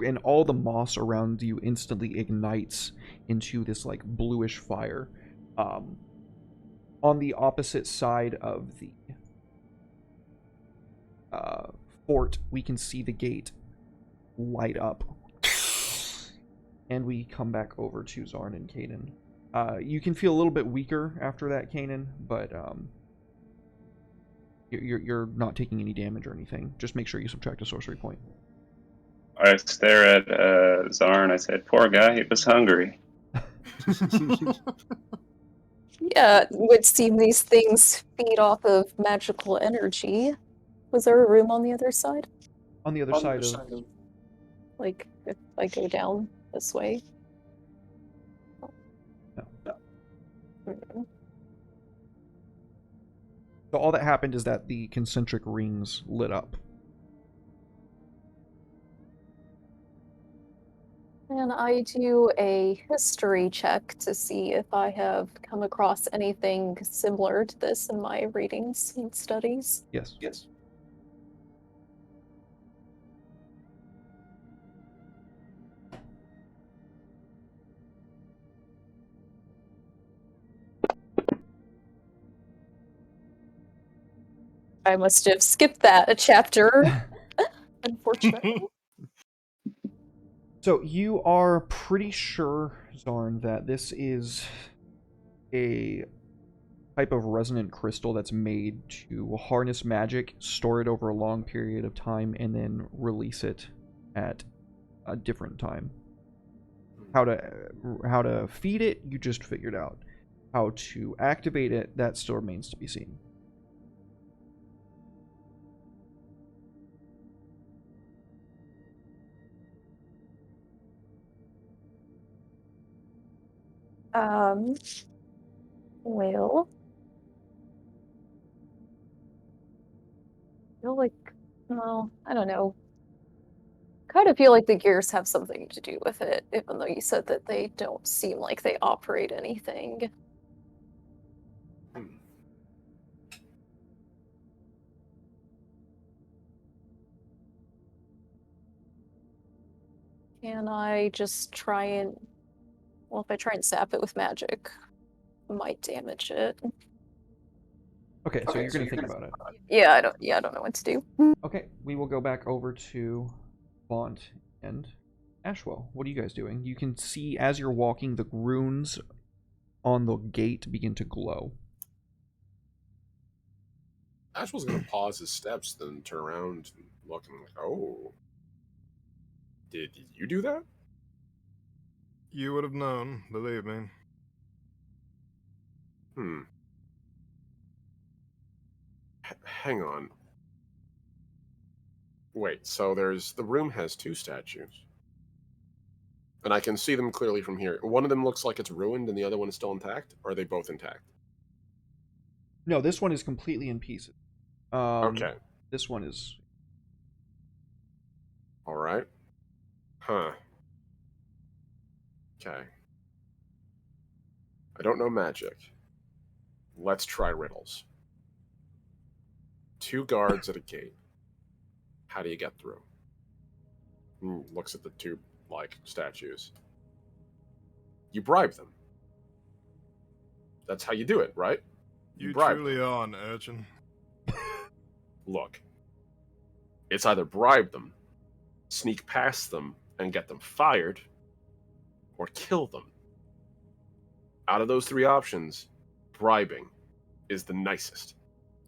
S1: and all the moss around you instantly ignites into this like bluish fire. On the opposite side of the fort, we can see the gate light up. And we come back over to Zarn and Kanan. You can feel a little bit weaker after that, Kanan, but you're not taking any damage or anything. Just make sure you subtract a sorcery point.
S4: I stare at Zarn. I said, "Poor guy, he was hungry."
S6: Yeah, it would seem these things feed off of magical energy. Was there a room on the other side?
S1: On the other side of...
S6: Like, if I go down this way?
S1: No.
S6: Mm.
S1: So all that happened is that the concentric rings lit up.
S6: And I do a history check to see if I have come across anything similar to this in my readings and studies.
S1: Yes.
S5: Yes.
S6: I must have skipped that a chapter, unfortunately.
S1: So you are pretty sure, Zarn, that this is a type of resonant crystal that's made to harness magic, store it over a long period of time, and then release it at a different time. How to feed it, you just figured out. How to activate it, that still remains to be seen.
S6: Well, I feel like, well, I don't know. Kind of feel like the gears have something to do with it, even though you said that they don't seem like they operate anything. Can I just try and, well, if I try and sap it with magic, it might damage it.
S1: Okay, so you're gonna think about it.
S6: Yeah, I don't know what to do.
S1: Okay, we will go back over to Vaunt and Ashwell. What are you guys doing? You can see as you're walking, the runes on the gate begin to glow.
S3: Ashwell's gonna pause his steps, then turn around and look and like, oh. Did you do that?
S2: You would have known, believe me.
S3: Hang on. Wait, so the room has two statues. And I can see them clearly from here. One of them looks like it's ruined and the other one is still intact? Or are they both intact?
S1: No, this one is completely in pieces.
S3: Okay.
S1: This one is...
S3: Alright. Huh. Okay. I don't know magic. Let's try riddles. 2 guards at a gate. How do you get through? Looks at the two, statues. You bribe them. That's how you do it, right?
S2: You
S3: bribe
S2: truly
S3: them.
S2: are an urchin.
S3: Look. It's either bribe them, sneak past them, and get them fired, or kill them. Out of those 3 options, bribing is the nicest.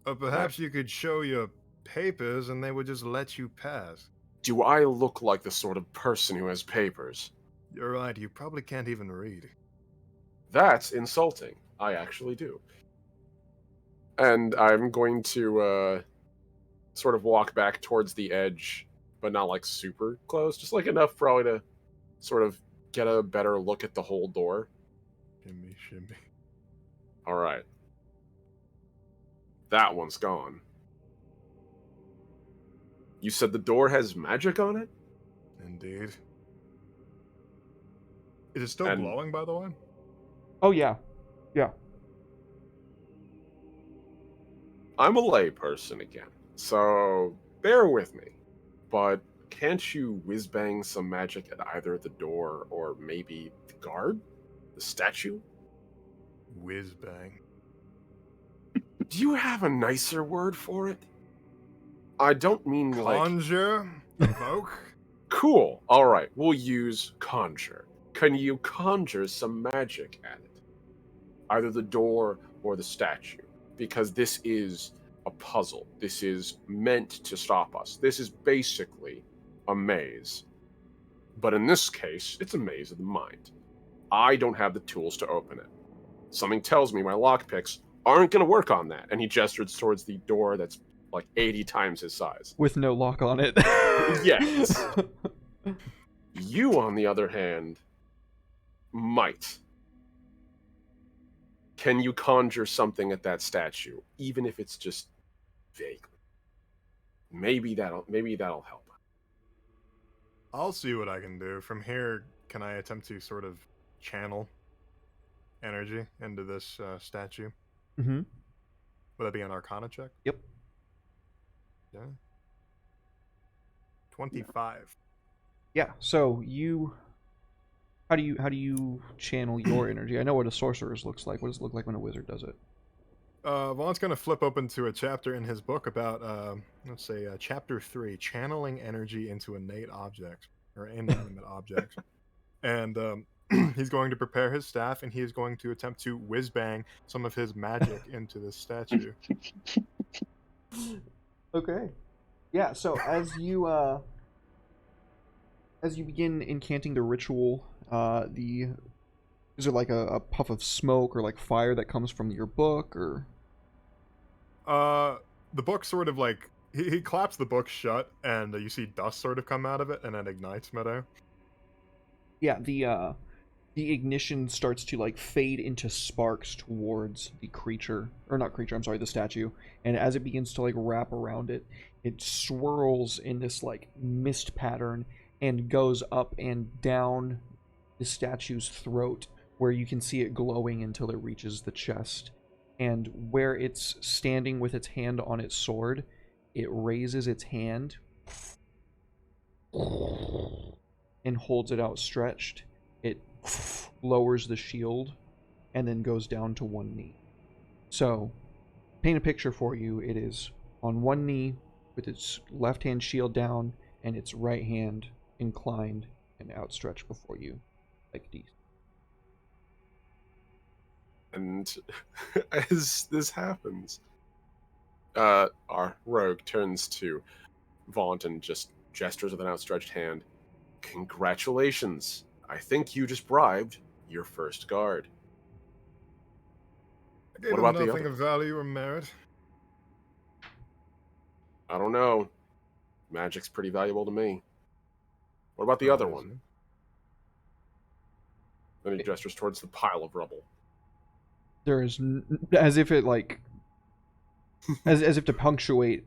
S2: Or perhaps you could show your papers and they would just let you pass.
S3: Do I look like the sort of person who has papers?
S2: You're right, you probably can't even read.
S3: That's insulting. I actually do. And I'm going to sort of walk back towards the edge, but not super close, just enough probably to sort of get a better look at the whole door.
S2: Shimmy, shimmy.
S3: Alright. That one's gone. You said the door has magic on it?
S2: Indeed. Is it still
S3: And-
S2: glowing, by the way?
S1: Oh, yeah. Yeah.
S3: I'm a layperson again, so bear with me. But can't you whiz-bang some magic at either the door or maybe the guard? The statue?
S2: Whiz bang.
S3: Do you have a nicer word for it? I don't mean like...
S2: Conjure? Evoke?
S3: Cool. All right, we'll use conjure. Can you conjure some magic at it? Either the door or the statue. Because this is a puzzle. This is meant to stop us. This is basically a maze. But in this case, it's a maze of the mind. I don't have the tools to open it. Something tells me my lockpicks aren't going to work on that. And he gestures towards the door that's like 80 times his size.
S1: With no lock on it.
S3: Yes. You, on the other hand, might. Can you conjure something at that statue, even if it's just vaguely? Maybe that'll help.
S2: I'll see what I can do. From here, can I attempt to sort of channel energy into this statue?
S1: Mm-hmm.
S2: Would that be an Arcana check?
S1: Yep.
S2: Yeah. 25.
S1: Yeah, so how do you channel your energy? I know what a sorcerer's looks like. What does it look like when a wizard does it?
S2: Vaughn's going to flip open to a chapter in his book about, let's say, chapter 3, channeling energy into innate objects, or inanimate objects. And he's going to prepare his staff, and he is going to attempt to whiz-bang some of his magic into this statue.
S1: Okay. Yeah, so as you begin incanting the ritual, is it like a puff of smoke or like fire that comes from your book, or?
S2: The book sort of like he claps the book shut, and you see dust sort of come out of it, and it ignites midair.
S1: Yeah, the ignition starts to like fade into sparks towards the creature, or not creature, I'm sorry, the statue. And as it begins to like wrap around it, it swirls in this like mist pattern and goes up and down the statue's throat, where you can see it glowing until it reaches the chest. And where it's standing with its hand on its sword, it raises its hand and holds it outstretched. It lowers the shield and then goes down to one knee. So, paint a picture for you. It is on one knee with its left hand shield down and its right hand inclined and outstretched before you, like these.
S3: And as this happens, our rogue turns to Vaunt and just gestures with an outstretched hand. Congratulations. I think you just bribed your first guard.
S2: I gave
S3: What
S2: him
S3: about the
S2: nothing
S3: other?
S2: of value or merit.
S3: I don't know. Magic's pretty valuable to me. What about the other one? Then he gestures towards the pile of rubble.
S1: There is, as if it like, as if to punctuate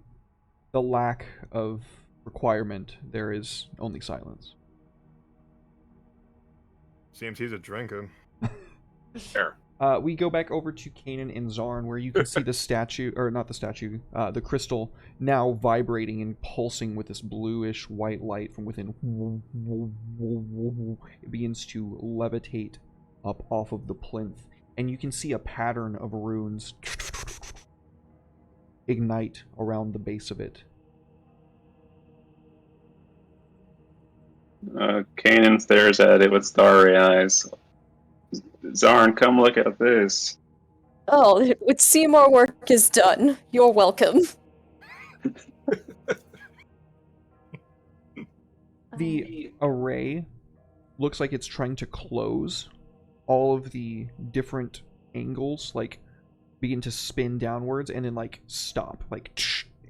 S1: the lack of requirement, there is only silence.
S2: Seems he's a drinker.
S3: There.
S1: We go back over to Kanan and Zarn, where you can see the statue, or not the statue, the crystal now vibrating and pulsing with this bluish white light from within. It begins to levitate up off of the plinth, and you can see a pattern of runes ignite around the base of it.
S4: Kanan stares at it with starry eyes. Zarn, come look at this.
S6: Oh, it would seem our work is done. You're welcome.
S1: The array looks like it's trying to close. All of the different angles like begin to spin downwards and then like stop, like,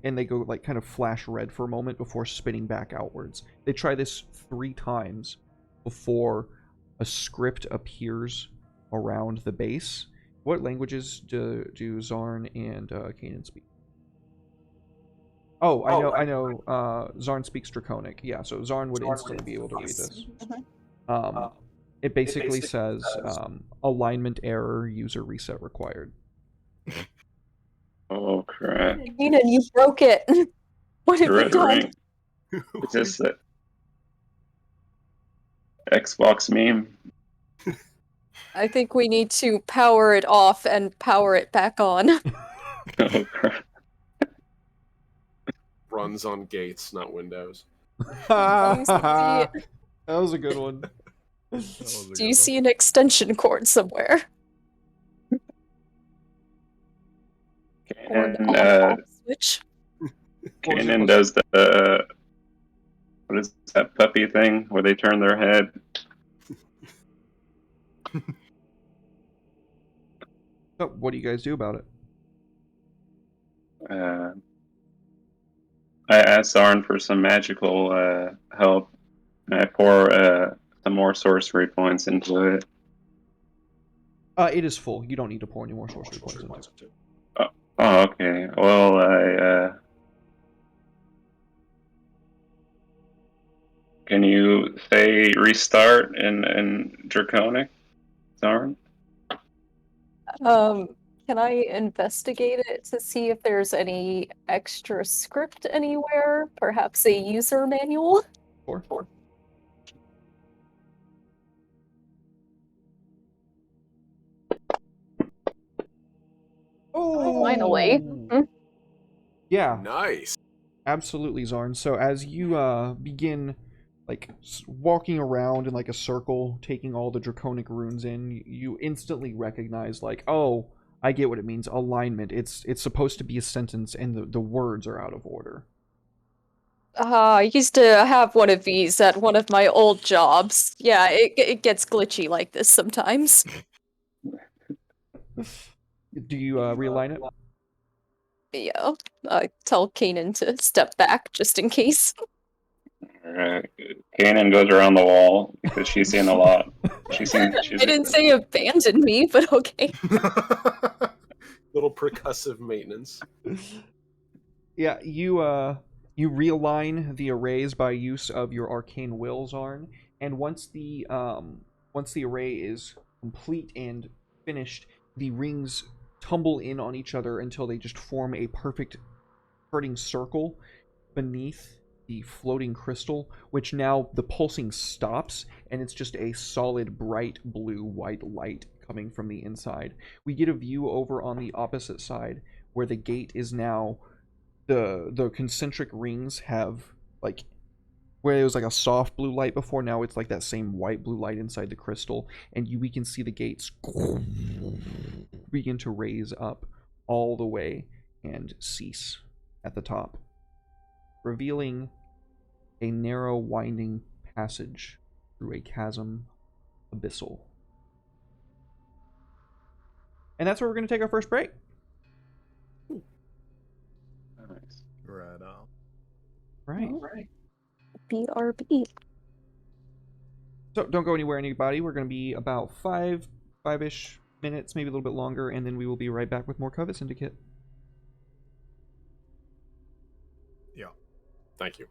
S1: and they go like kind of flash red for a moment before spinning back outwards. They try this 3 times before a script appears around the base. What languages do Zarn and Kanan speak? Oh, I know. Zarn speaks Draconic. Yeah, so Zarn would instantly be able to read this. It basically says alignment error, user reset required.
S4: Oh crap!
S6: Nina, you broke it. What have you done?
S4: Right. It's just that Xbox meme.
S6: I think we need to power it off and power it back on.
S4: Oh, crap.
S3: Runs on gates, not windows.
S1: That was a good one.
S6: Do you see an extension cord somewhere? Or an
S4: Kanan,
S6: on-off switch?
S1: What was your
S4: Kanan
S1: question?
S4: does the what is that puppy thing where they turn their head?
S1: So, what do you guys do about it?
S4: I ask Zarn for some magical help, and I pour some more sorcery points into it.
S1: It is full. You don't need to pour any more sorcery points into it.
S4: Oh, okay. Well, can you say restart in Draconic, Zarn?
S6: Can I investigate it to see if there's any extra script anywhere? Perhaps a user manual?
S1: Four. Oh,
S6: Finally.
S1: Yeah,
S3: Nice.
S1: absolutely, Zarn. So as you begin like walking around in like a circle, taking all the draconic runes in, you instantly recognize like, oh, I get what it means. Alignment. It's supposed to be a sentence, and the words are out of order.
S6: I used to have one of these at one of my old jobs. Yeah, it gets glitchy like this sometimes.
S1: Do you realign it?
S6: Yeah, I tell Kanan to step back just in case.
S4: Kanan goes around the wall because she's seen a lot. She's
S6: I didn't say abandon me, but okay.
S3: Little percussive maintenance.
S1: Yeah, you realign the arrays by use of your arcane will, Zarn, and once the array is complete and finished, the rings tumble in on each other until they just form a perfect turning circle beneath the floating crystal, which now the pulsing stops and it's just a solid bright blue white light coming from the inside. We get a view over on the opposite side where the gate is now the concentric rings have like where it was like a soft blue light before, now it's like that same white blue light inside the crystal, and we can see the gates begin to raise up all the way and cease at the top, revealing a narrow winding passage through a chasm abyssal. And that's where we're going to take our first break.
S4: Nice.
S2: Right on.
S1: Right.
S6: All right. BRB.
S1: So don't go anywhere, anybody. We're going to be about five-ish minutes, maybe a little bit longer, and then we will be right back with more Covet Syndicate.
S2: Yeah.
S3: Thank you.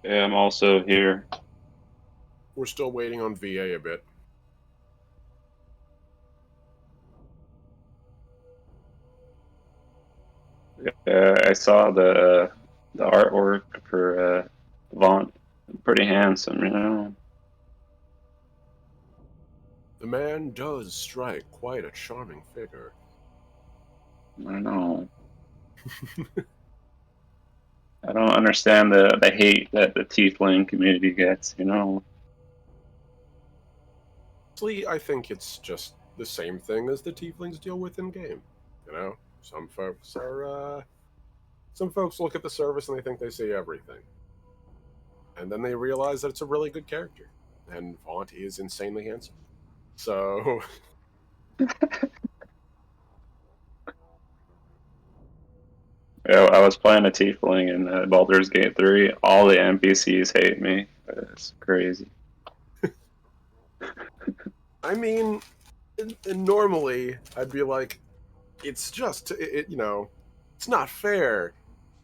S4: Yeah, I'm also here.
S3: We're still waiting on VA a bit.
S4: I saw the artwork for Vaunt. Pretty handsome, you know.
S3: The man does strike quite a charming figure.
S4: I know. I don't understand the hate that the tiefling community gets, you know.
S3: Honestly, I think it's just the same thing as the tieflings deal with in game. You know, some folks look at the service and they think they see everything, and then they realize that it's a really good character, and Vaunt is insanely handsome. So
S4: Yeah, I was playing a tiefling in Baldur's Gate 3. All the NPCs hate me. It's crazy.
S3: I mean, normally I'd be like, it's just it's not fair.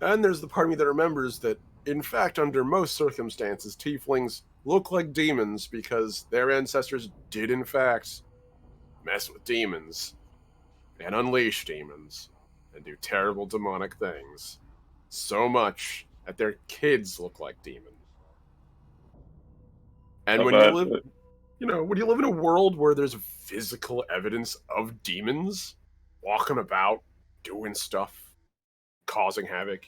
S3: And there's the part of me that remembers that, in fact, under most circumstances, tieflings look like demons because their ancestors did, in fact, mess with demons and unleash demons and do terrible demonic things. So much that their kids look like demons. And when
S4: But
S3: you live in a world where there's physical evidence of demons walking about, doing stuff, causing havoc,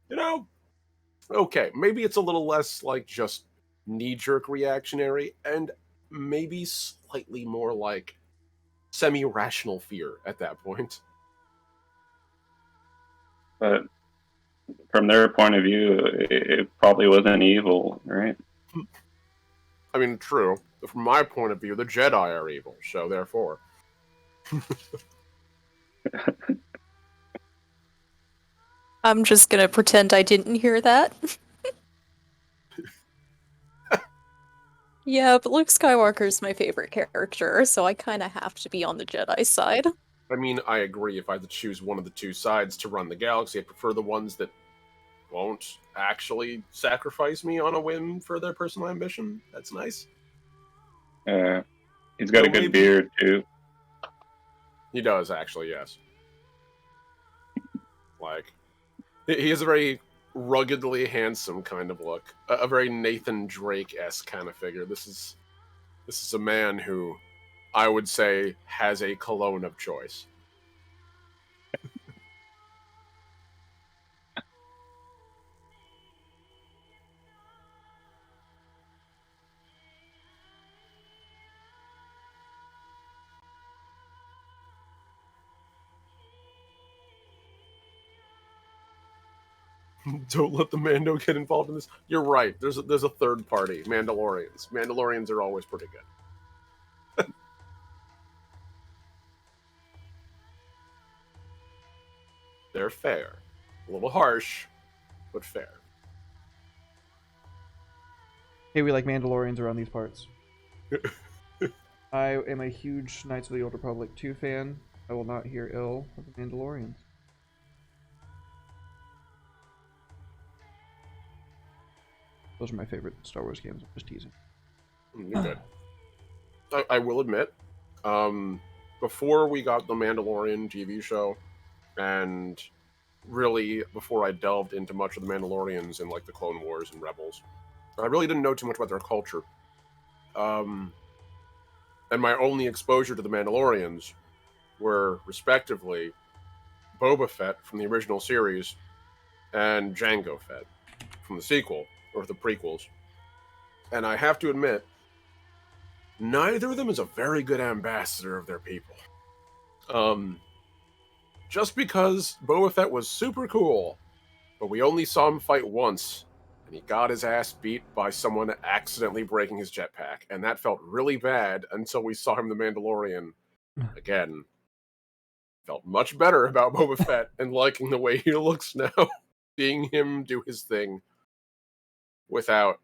S3: you know, okay, maybe it's a little less like just knee-jerk reactionary and maybe slightly more like semi-rational fear at that point.
S4: but from their point of view, it probably wasn't evil, right?
S3: I mean, true. From my point of view, the Jedi are evil, so therefore.
S6: I'm just gonna pretend I didn't hear that. Yeah, but Luke Skywalker's my favorite character, so I kind of have to be on the Jedi side.
S3: I mean, I agree. If I had to choose one of the two sides to run the galaxy, I prefer the ones that won't actually sacrifice me on a whim for their personal ambition. That's nice.
S4: He's got
S3: So
S4: a good
S3: maybe
S4: beard too.
S3: he does actually, yes. Like he has a very ruggedly handsome kind of look, a very Nathan Drake-esque kind of figure. This is a man who I would say has a cologne of choice. Don't let the Mando get involved in this. You're right. There's a third party, Mandalorians. Mandalorians are always pretty good. They're fair. A little harsh, but fair.
S1: Hey, we like Mandalorians around these parts. I am a huge Knights of the Old Republic 2 fan. I will not hear ill of the Mandalorians. Those are my favorite Star Wars games. I'm just teasing.
S3: You're good. I will admit, before we got the Mandalorian TV show, and really before I delved into much of the Mandalorians and like the Clone Wars and Rebels, I really didn't know too much about their culture. And my only exposure to the Mandalorians were, respectively, Boba Fett from the original series and Jango Fett from the sequel, or the prequels. And I have to admit, neither of them is a very good ambassador of their people. Just because Boba Fett was super cool, but we only saw him fight once, and he got his ass beat by someone accidentally breaking his jetpack, and that felt really bad until we saw him the Mandalorian again. Felt much better about Boba Fett and liking the way he looks now, seeing him do his thing without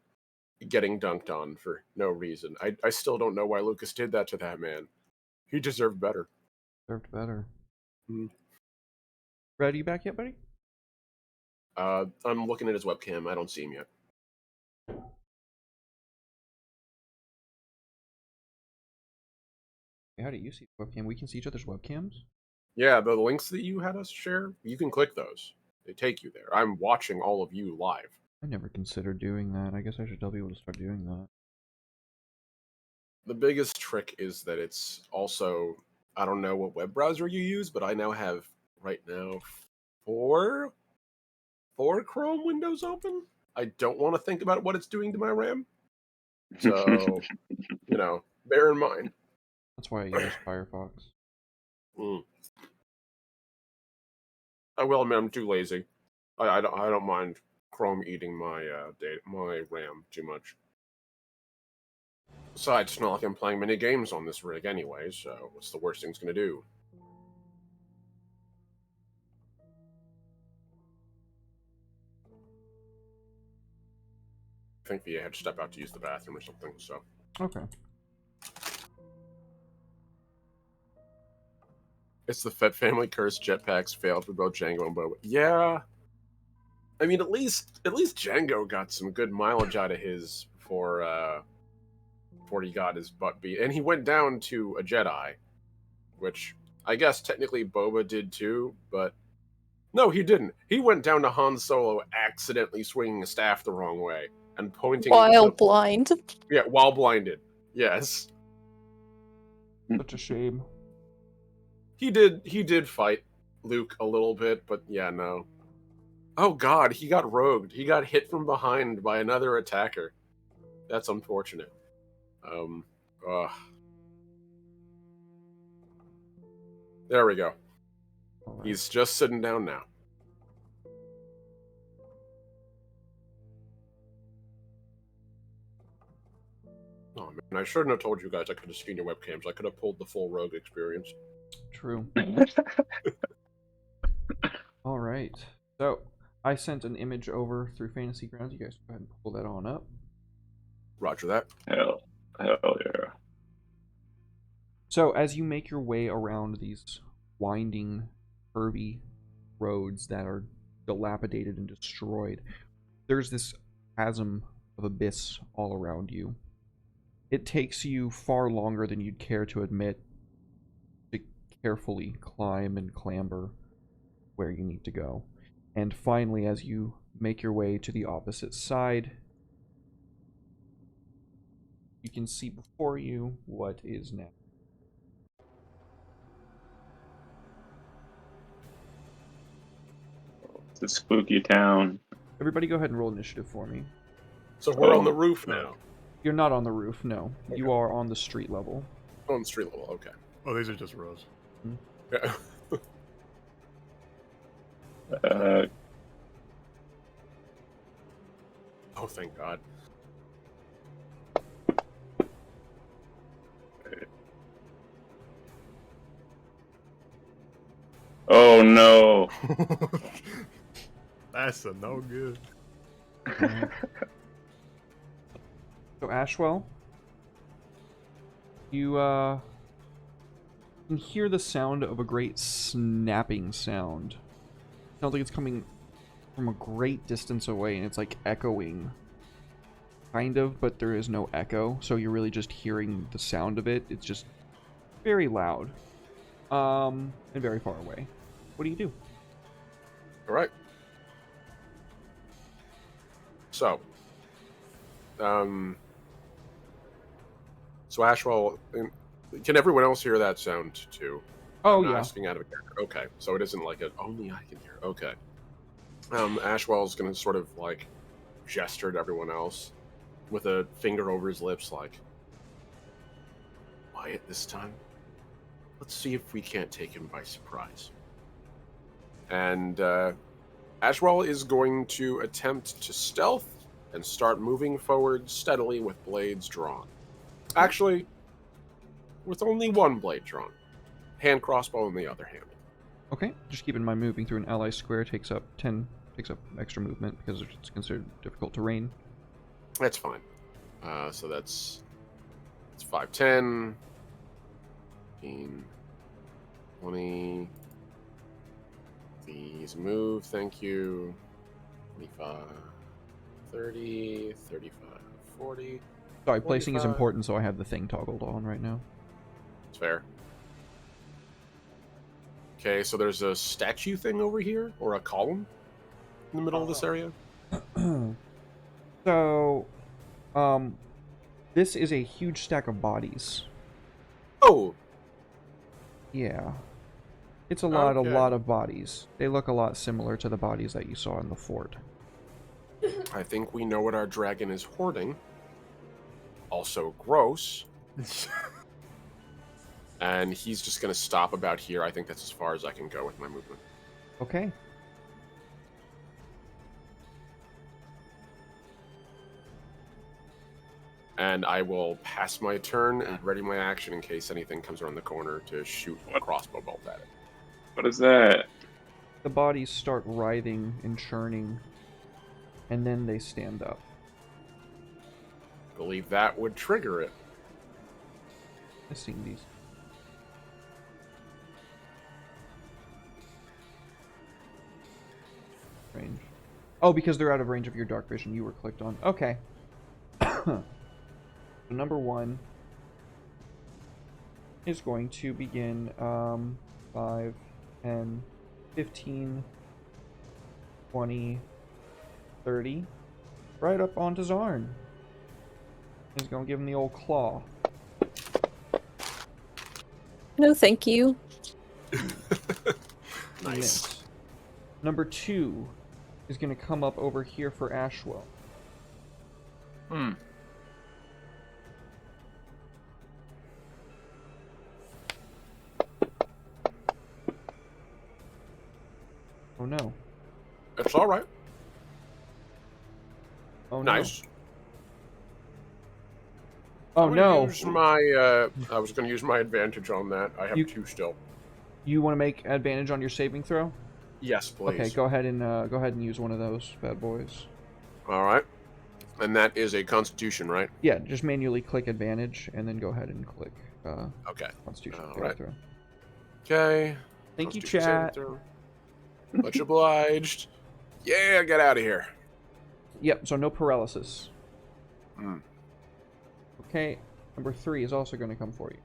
S3: getting dunked on for no reason. I still don't know why Lucas did that to that man. He deserved better.
S1: Served better.
S3: Mm.
S1: Brad, are you back yet, buddy?
S3: I'm looking at his webcam. I don't see him yet.
S1: How do you see the webcam? We can see each other's webcams?
S3: Yeah, the links that you had us share, you can click those. They take you there. I'm watching all of you live.
S1: I never considered doing that. I guess I should tell people to start doing that.
S3: The biggest trick is that it's also, I don't know what web browser you use, but I now have, right now, four Chrome windows open. I don't want to think about what it's doing to my RAM. So, bear in mind.
S1: That's why I use Firefox.
S3: I will admit I'm too lazy. I don't mind Chrome eating my my RAM too much. Besides, it's not like I'm playing many games on this rig anyway, so what's the worst thing's gonna do? I think VA had to step out to use the bathroom or something, so.
S1: Okay.
S3: It's the Fett family curse. Jetpacks failed for both Django and Boba. Yeah. I mean, at least Django got some good mileage out of his before he got his butt beat. And he went down to a Jedi, which I guess technically Boba did too, but no, he didn't. He went down to Han Solo accidentally swinging a staff the wrong way and pointing
S6: While blind.
S3: Yeah, while blinded. Yes.
S1: Such a shame.
S3: He did fight Luke a little bit, but yeah, no. Oh god, he got rogued. He got hit from behind by another attacker. That's unfortunate. There we go.
S1: Right.
S3: He's just sitting down now. Oh man, I shouldn't have told you guys I could have seen your webcams. I could have pulled the full rogue experience.
S1: True. All right. So I sent an image over through Fantasy Grounds. You guys go ahead and pull that on up.
S3: Roger that.
S4: Hell yeah.
S1: So as you make your way around these winding, curvy roads that are dilapidated and destroyed, there's this chasm of abyss all around you. It takes you far longer than you'd care to admit to carefully climb and clamber where you need to go. And finally, as you make your way to the opposite side, you can see before you what is next.
S4: It's a spooky town.
S1: Everybody go ahead and roll initiative for me.
S3: So we're on the roof now.
S1: You're not on the roof, no.
S3: Okay.
S1: You are on the street level.
S3: On the street level, okay.
S2: Oh, these are just rows.
S3: Yeah. Oh, thank God.
S4: Oh no.
S2: That's a no good.
S1: So Ashwell, you can hear the sound of a great snapping sound. Sounds like it's coming from a great distance away, and it's like echoing. Kind of, but there is no echo, so you're really just hearing the sound of it. It's just very loud. And very far away. What do you do?
S3: All right. So, Ashwell, can everyone else hear that sound too?
S1: Oh,
S3: I'm
S1: yeah.
S3: asking out of a character. Okay, so it isn't like it. Only I can hear. Okay. Ashwell's gonna sort of like gesture to everyone else with a finger over his lips, like, quiet this time. Let's see if we can't take him by surprise. And Ashwell is going to attempt to stealth and start moving forward steadily with blades drawn. Actually, with only one blade drawn. Hand crossbow in the other hand.
S1: Okay, just keep in mind moving through an ally square takes up extra movement because it's considered difficult terrain.
S3: That's fine. So it's 5, 10, 15, 20. Please move, thank you. 25, 30, 35, 40.
S1: Sorry, placing is
S3: 45.
S1: important, so I have the thing toggled on right now.
S3: It's fair. Okay, so there's a statue thing over here, or a column in the middle of this area.
S1: So, this is a huge stack of bodies.
S3: Oh,
S1: Yeah. It's a lot
S3: Okay.
S1: of bodies. They look a lot similar to the bodies that you saw in the fort.
S3: I think we know what our dragon is hoarding. Also gross. And he's just going to stop about here. I think that's as far as I can go with my movement.
S1: Okay.
S3: And I will pass my turn and ready my action in case anything comes around the corner to shoot a crossbow bolt at it.
S4: What is that?
S1: The bodies start writhing and churning, and then they stand up.
S3: I believe that would trigger it.
S1: I've seen these. Range. Oh, because they're out of range of your dark vision you were clicked on. Okay. So number 1 is going to begin 5, 10, 15, 20, 30, right up onto Zarn. He's going to give him the old claw.
S6: No, thank you.
S3: Nice.
S1: Miss. Number 2 is going to come up over here for Ashwell. Oh no.
S3: It's all right.
S1: Oh no.
S3: Nice.
S1: Oh
S3: I'm
S1: no.
S3: gonna use my, I was going to use my advantage on that. I have 2 still.
S1: You want to make advantage on your saving throw?
S3: Yes, please.
S1: Okay, go ahead and use one of those bad boys.
S3: All right. And that is a Constitution, right?
S1: Yeah, just manually click advantage and then go ahead and click
S3: Okay.
S1: Constitution
S3: All
S1: saving
S3: right.
S1: throw.
S3: Okay.
S1: Thank you,
S3: Constitution saving
S1: chat.
S3: throw. Much obliged. Yeah, get out of here.
S1: Yep. So no paralysis.
S3: Hmm.
S1: Okay. Number 3 is also going to come for you.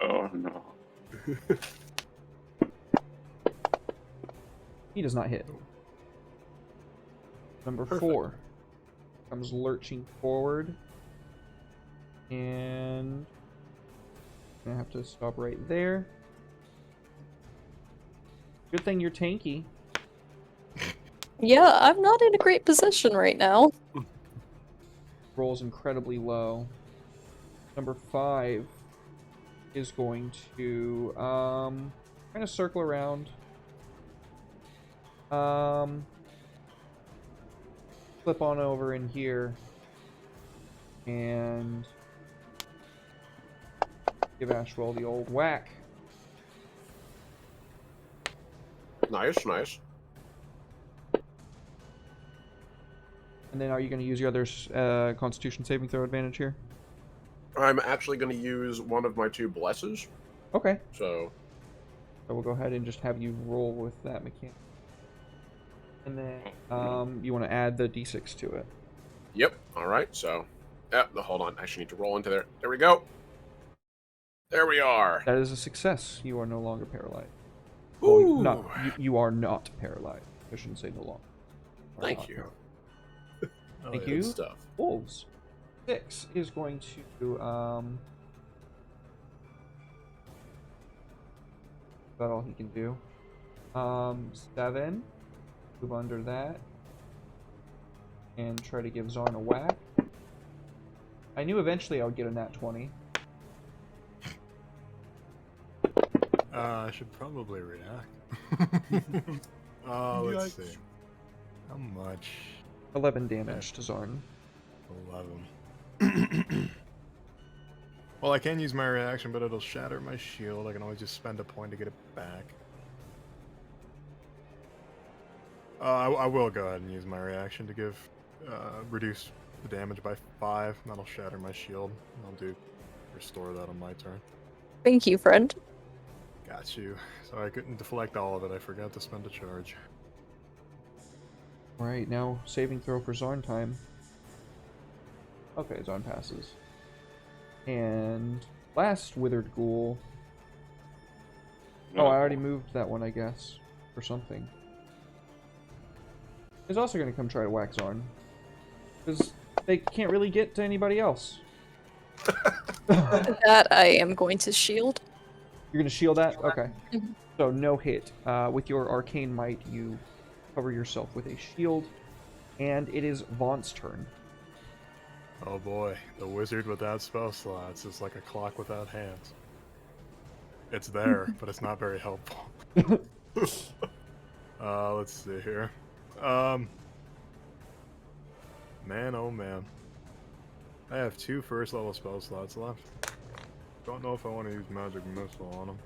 S4: Oh no.
S1: He does not hit. Number
S3: Perfect.
S1: 4 comes lurching forward, and I have to stop right there. Good thing you're tanky.
S6: Yeah, I'm not in a great position right now.
S1: Rolls incredibly low. Number 5 is going to kind of circle around. Flip on over in here and give Ashwell the old whack.
S3: Nice, nice.
S1: And then are you going to use your other Constitution saving throw advantage here?
S3: I'm actually going to use one of my 2 blesses.
S1: Okay.
S3: So,
S1: So we'll go ahead and just have you roll with that mechanic. And then you want to add the d6 to it.
S3: yep. All right. So, hold on. I actually need to roll into there. There we go. There we are.
S1: That is a success. You are no longer paralyzed.
S3: Ooh.
S1: Well, you are not paralyzed. I shouldn't say no longer. Are
S3: Thank
S1: not
S3: you.
S1: paralyzed.
S2: Oh,
S1: Thank
S2: yeah.
S1: you.
S3: Good stuff.
S1: Wolves. 6 is going to about all he can do. 7. Move under that. And try to give Zarn a whack. I knew eventually I would get a nat 20.
S2: I should probably react. Let's see. How much?
S1: 11 damage to Zarn.
S2: 11. Well, I can use my reaction, but it'll shatter my shield. I can always just spend a point to get it back. I will go ahead and use my reaction to give reduce the damage by 5. That'll shatter my shield. I'll restore that on my turn.
S6: Thank you, friend.
S2: Got you. So I couldn't deflect all of it. I forgot to spend a charge.
S1: Alright, now saving throw for Zarn time. Okay, Zarn passes. And last withered ghoul. Oh, I already moved that one, I guess, for something. Is also going to come try to whack Zarn. Because they can't really get to anybody else.
S6: That I am going to shield.
S1: You're going to shield that? Okay.
S6: Mhm.
S1: So no hit. With your arcane might, you cover yourself with a shield. And it is Vaunt's turn.
S2: Oh boy, the wizard without spell slots is like a clock without hands. It's there, but it's not very helpful. Let's see here. Man, oh man. I have 2 first level spell slots left. Don't know if I want to use magic missile on them.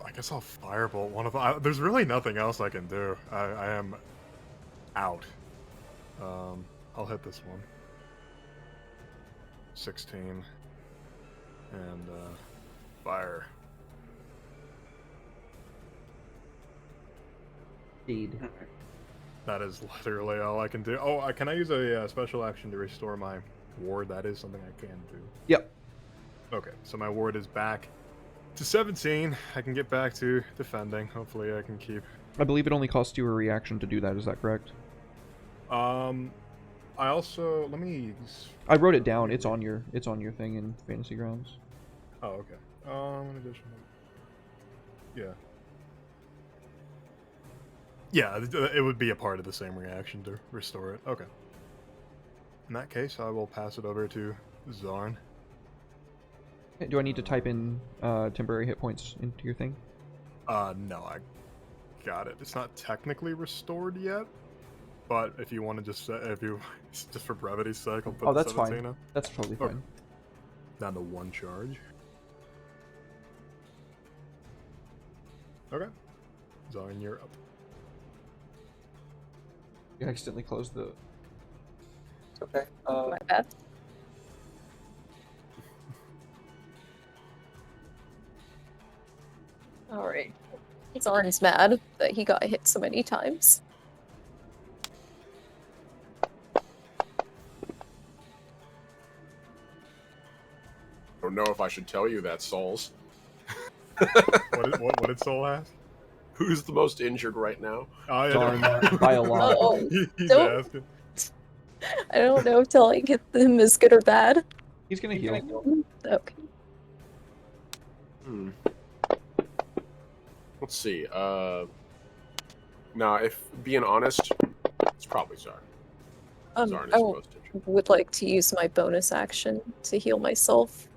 S2: I guess I'll firebolt one of them. There's really nothing else I can do. I am out. I'll hit this one. 16. And, fire.
S1: Indeed.
S2: That is literally all I can do. Oh, can I use a special action to restore my ward? That is something I can do.
S1: Yep.
S2: Okay, so my ward is back to 17. I can get back to defending. Hopefully I can keep...
S1: I believe it only costs you a reaction to do that, is that correct?
S2: I also... Let me...
S1: I wrote it down. It's on your thing in Fantasy Grounds.
S2: Oh, okay. In addition... Yeah. Yeah, it would be a part of the same reaction to restore it. Okay. In that case, I will pass it over to Zarn.
S1: Do I need to type in temporary hit points into your thing?
S2: No, I got it. It's not technically restored yet, but if you want to just just for brevity's sake, I'll put
S1: Oh, that's
S2: 17
S1: fine.
S2: up.
S1: That's totally fine.
S2: Down to 1 charge. Okay. Zarn, you're up.
S1: You accidentally closed the...
S5: Okay.
S6: My bad. Alright. Zarn's mad that he got hit so many times.
S3: I don't know if I should tell you that, Souls.
S2: What did Soul ask?
S3: Who's the most injured right now?
S2: Oh, yeah,
S1: Zarn,
S2: never-
S1: by a lot.
S6: Oh,
S2: He's
S6: don't-
S2: asking.
S6: I don't know if telling him is good or bad.
S1: He's gonna heal.
S6: Okay.
S3: Let's see. Now, if being honest, it's probably Zarn. Zarn is
S6: I
S3: the most injured.
S6: would like to use my bonus action to heal myself.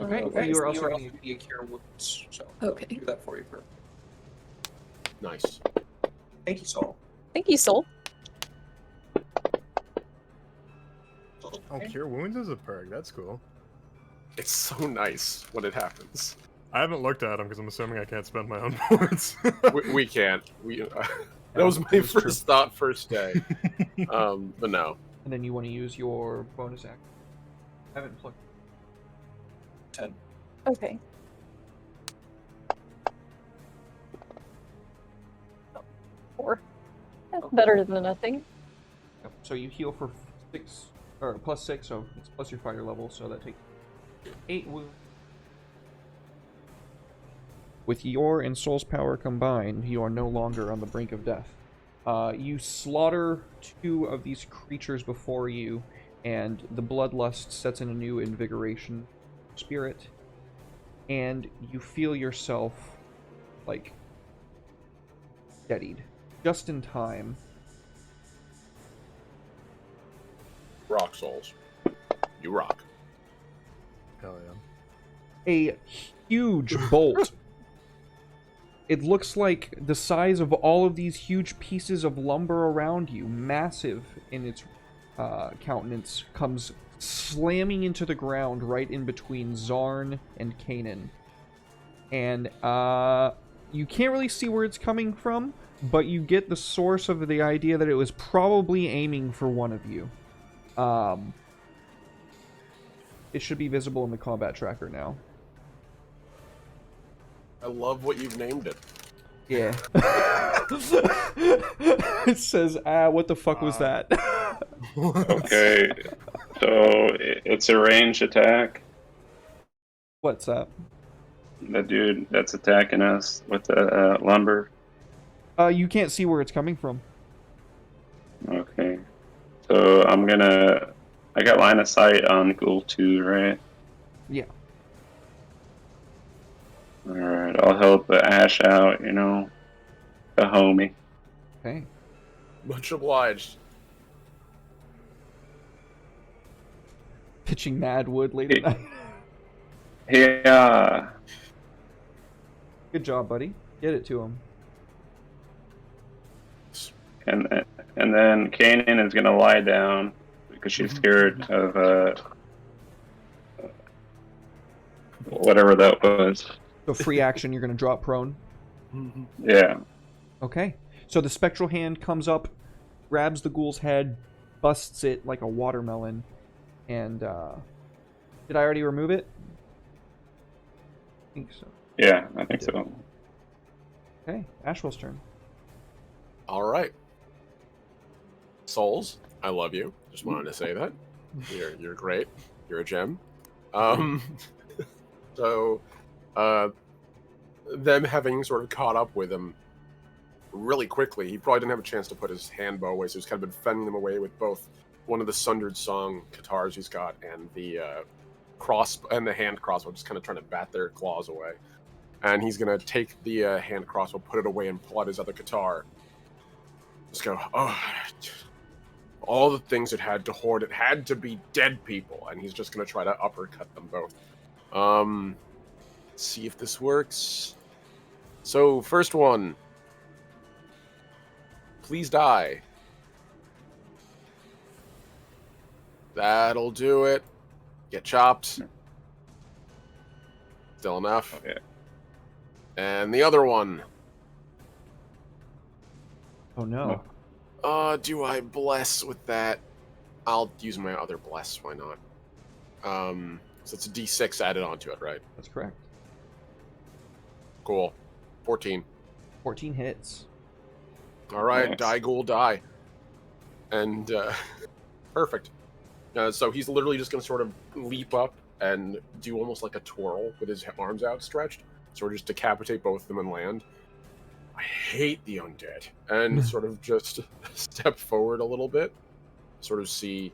S1: Okay,
S5: Okay,
S1: you are
S5: you're
S1: also
S5: also
S1: gonna...
S5: be a cure wounds, so
S6: Okay.
S5: I'll do that for you.
S3: Nice.
S5: Thank you, Saul.
S6: Thank you, Soul.
S2: Oh, Cure Wounds is a perk. That's cool.
S3: It's so nice when it happens.
S2: I haven't looked at them because I'm assuming I can't spend my own points.
S3: We can't. That was my
S1: That's true.
S3: first thought, first day. But no.
S1: And then you want to use your bonus action. I haven't plugged.
S5: 10.
S6: Okay. Oh, 4. That's better than nothing.
S1: Yep. So you heal for 6, or plus 6, so it's plus your fighter level, so that takes 8 wounds. With your and Soul's power combined, you are no longer on the brink of death. You slaughter 2 of these creatures before you, and the bloodlust sets in a new invigoration spirit, and you feel yourself, like, steadied. Just in time.
S3: Rock, Souls. You rock.
S2: Hell yeah.
S1: A huge bolt. It looks like the size of all of these huge pieces of lumber around you, massive in its countenance, comes slamming into the ground right in between Zarn and Kanan. And you can't really see where it's coming from, but you get the source of the idea that it was probably aiming for one of you. It should be visible in the combat tracker now.
S3: I love what you've named it.
S1: Yeah. It says, what the fuck was that?
S4: Okay, so it's a ranged attack.
S1: What's that?
S4: The dude that's attacking us with the lumber.
S1: You can't see where it's coming from.
S4: Okay, so I got line of sight on Ghoul 2, right?
S1: Yeah.
S4: Alright, I'll help Ash out, you know, the homie.
S1: Okay.
S3: Much obliged.
S1: Pitching mad wood late at night.
S4: Yeah.
S1: Good job, buddy. Get it to him.
S4: And then Kanan is gonna lie down because she's scared of whatever that was.
S1: So free action, you're going to drop prone.
S4: Yeah.
S1: Okay. So the spectral hand comes up, grabs the ghoul's head, busts it like a watermelon, and did I already remove it? I think so.
S4: Yeah, I think so.
S1: Okay, Ashwell's turn.
S3: All right. Souls, I love you. Just wanted to say that. You're great. You're a gem. So, them having sort of caught up with him really quickly, he probably didn't have a chance to put his hand bow away, so he's kind of been fending them away with both one of the Sundered Song guitars he's got and the the hand crossbow, just kind of trying to bat their claws away. And he's gonna take the hand crossbow, put it away, and pull out his other guitar. Just go, oh, all the things it had to hoard, it had to be dead people, and he's just gonna try to uppercut them both. Let's see if this works. So, first one. Please die. That'll do it. Get chopped. Still enough.
S4: Okay.
S3: And the other one.
S1: Oh no.
S3: Do I bless with that? I'll use my other bless, why not? So it's a d6 added onto it, right?
S1: That's correct.
S3: Cool. 14.
S1: 14 hits.
S3: Alright,
S4: Nice.
S3: die, ghoul, die. And, perfect. So he's literally just going to sort of leap up and do almost like a twirl with his arms outstretched. Sort of just decapitate both of them and land. I hate the undead. And sort of just step forward a little bit. Sort of see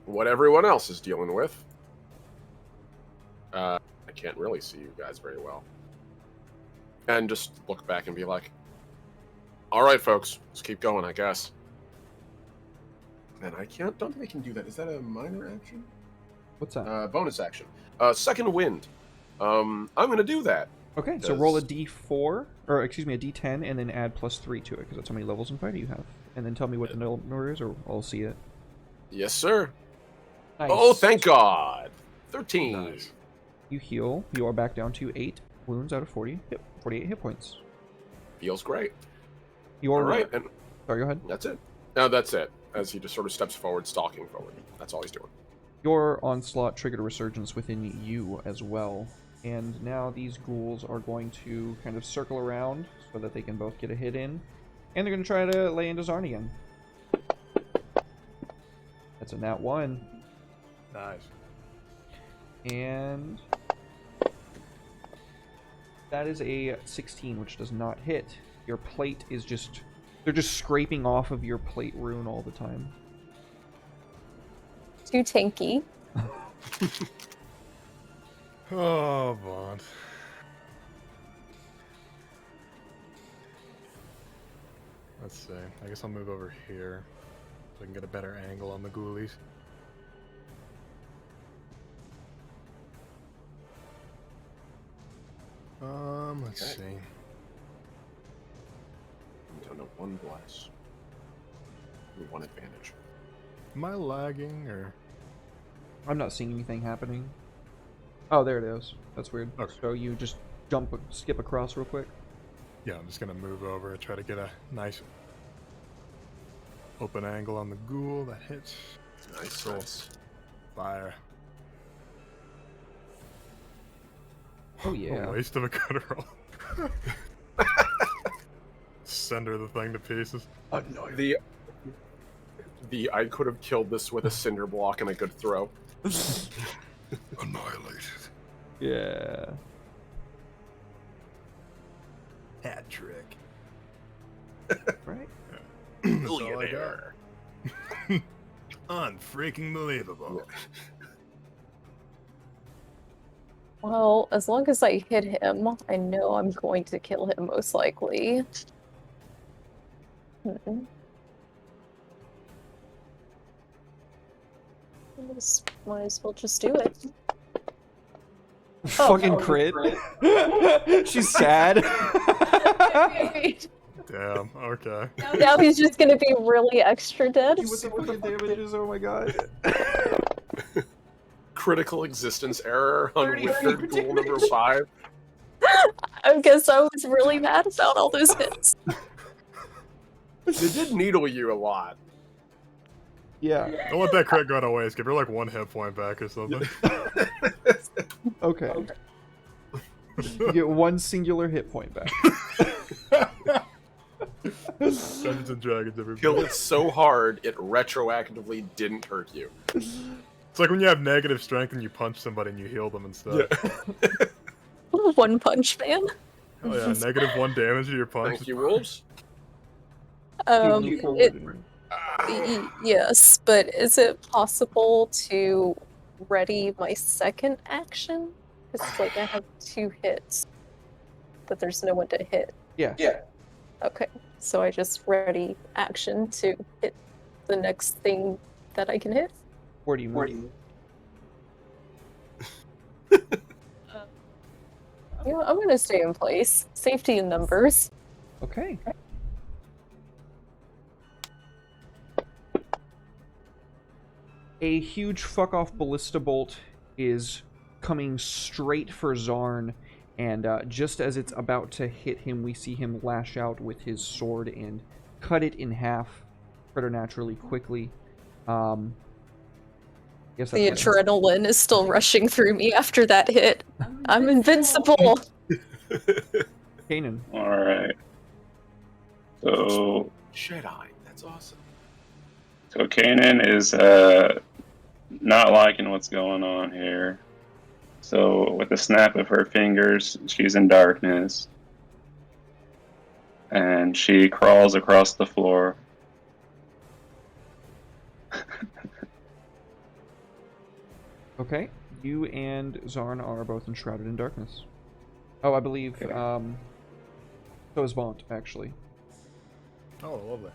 S3: what everyone else is dealing with. I can't really see you guys very well. And just look back and be like, alright, folks, let's keep going, I guess. And I don't think I can do that. Is that a minor action?
S1: What's that?
S3: Bonus action. Second wind. I'm gonna do that.
S1: Okay, so roll a d4, or excuse me, a d10, and then add +3 to it, because that's how many levels in fighter you have. And then tell me what the number is, or I'll see it.
S3: Yes, sir.
S1: Nice.
S3: Oh, thank God. 13.
S2: Nice.
S1: You heal. You are back down to 8 wounds out of 40. Yep, 48 hit points.
S3: Feels great.
S1: You're
S3: Alright, and
S1: Sorry, go ahead.
S3: that's it. No, that's it. As he just sort of steps forward, stalking forward. That's all he's doing.
S1: Your onslaught triggered a resurgence within you as well. And now these ghouls are going to kind of circle around so that they can both get a hit in. And they're going to try to lay into Zarn again. That's a nat 1.
S2: Nice.
S1: And that is a 16, which does not hit. Your plate is just... They're just scraping off of your plate rune all the time.
S6: Too tanky.
S2: Oh, Bond. Let's see. I guess I'll move over here so I can get a better angle on the ghoulies. Let's
S3: Okay.
S2: see.
S3: I'm down to 1 bless. And 1 advantage.
S2: Am I lagging or?
S1: I'm not seeing anything happening. Oh, there it is. That's weird.
S2: Okay.
S1: So you just skip across real quick.
S2: Yeah, I'm just gonna move over and try to get a nice open angle on the ghoul that hits.
S3: Nice.
S2: Cool.
S3: Nice.
S2: Fire.
S1: Oh yeah.
S2: A waste of a good roll. cinder the thing to pieces.
S3: The I could have killed this with a cinder block and a good throw.
S7: Annihilated.
S1: Yeah.
S2: Hat trick.
S1: Right.
S3: Millionaire.
S2: Unfreaking believable.
S6: Well, as long as I hit him, I know I'm going to kill him most likely. Might as well just do it.
S1: Fucking crit. She's sad.
S2: Damn, okay.
S6: Now he's just gonna be really extra dead.
S1: What the fucking damages? Oh my god.
S3: Critical existence error on
S1: 30
S3: withered ghoul number 5.
S6: I guess I was really mad about all those hits.
S3: They did needle you a lot.
S1: Yeah.
S2: Don't let that crit go to waste. Give her like 1 hit point back or something.
S1: Okay. You get 1 singular hit point back.
S2: Dungeons and Dragons, everybody.
S3: Kill it so hard, it retroactively didn't hurt you.
S2: It's like when you have negative strength and you punch somebody and you heal them instead.
S3: Yeah.
S6: One Punch Man.
S2: Oh yeah, negative 1 damage to your punch.
S3: Thank you, wolves.
S6: Yes, but is it possible to ready my second action? Because like I have 2 hits, but there's no one to hit.
S1: Yeah.
S6: Okay, so I just ready action to hit the next thing that I can hit.
S1: Where do you move?
S6: Yeah, I'm gonna stay in place. Safety in numbers.
S1: Okay. A huge fuck off ballista bolt is coming straight for Zarn, and just as it's about to hit him, we see him lash out with his sword and cut it in half preternaturally quickly. Yes,
S6: The adrenaline is still rushing through me after that hit. I'm invincible.
S1: Kanan.
S4: Alright. So
S3: Jedi, that's awesome.
S4: Kanan is not liking what's going on here. So with a snap of her fingers, she's in darkness. And she crawls across the floor.
S1: Okay. You and Zarn are both enshrouded in darkness. Oh, I believe, so is Vaunt, actually.
S2: Oh, lovely.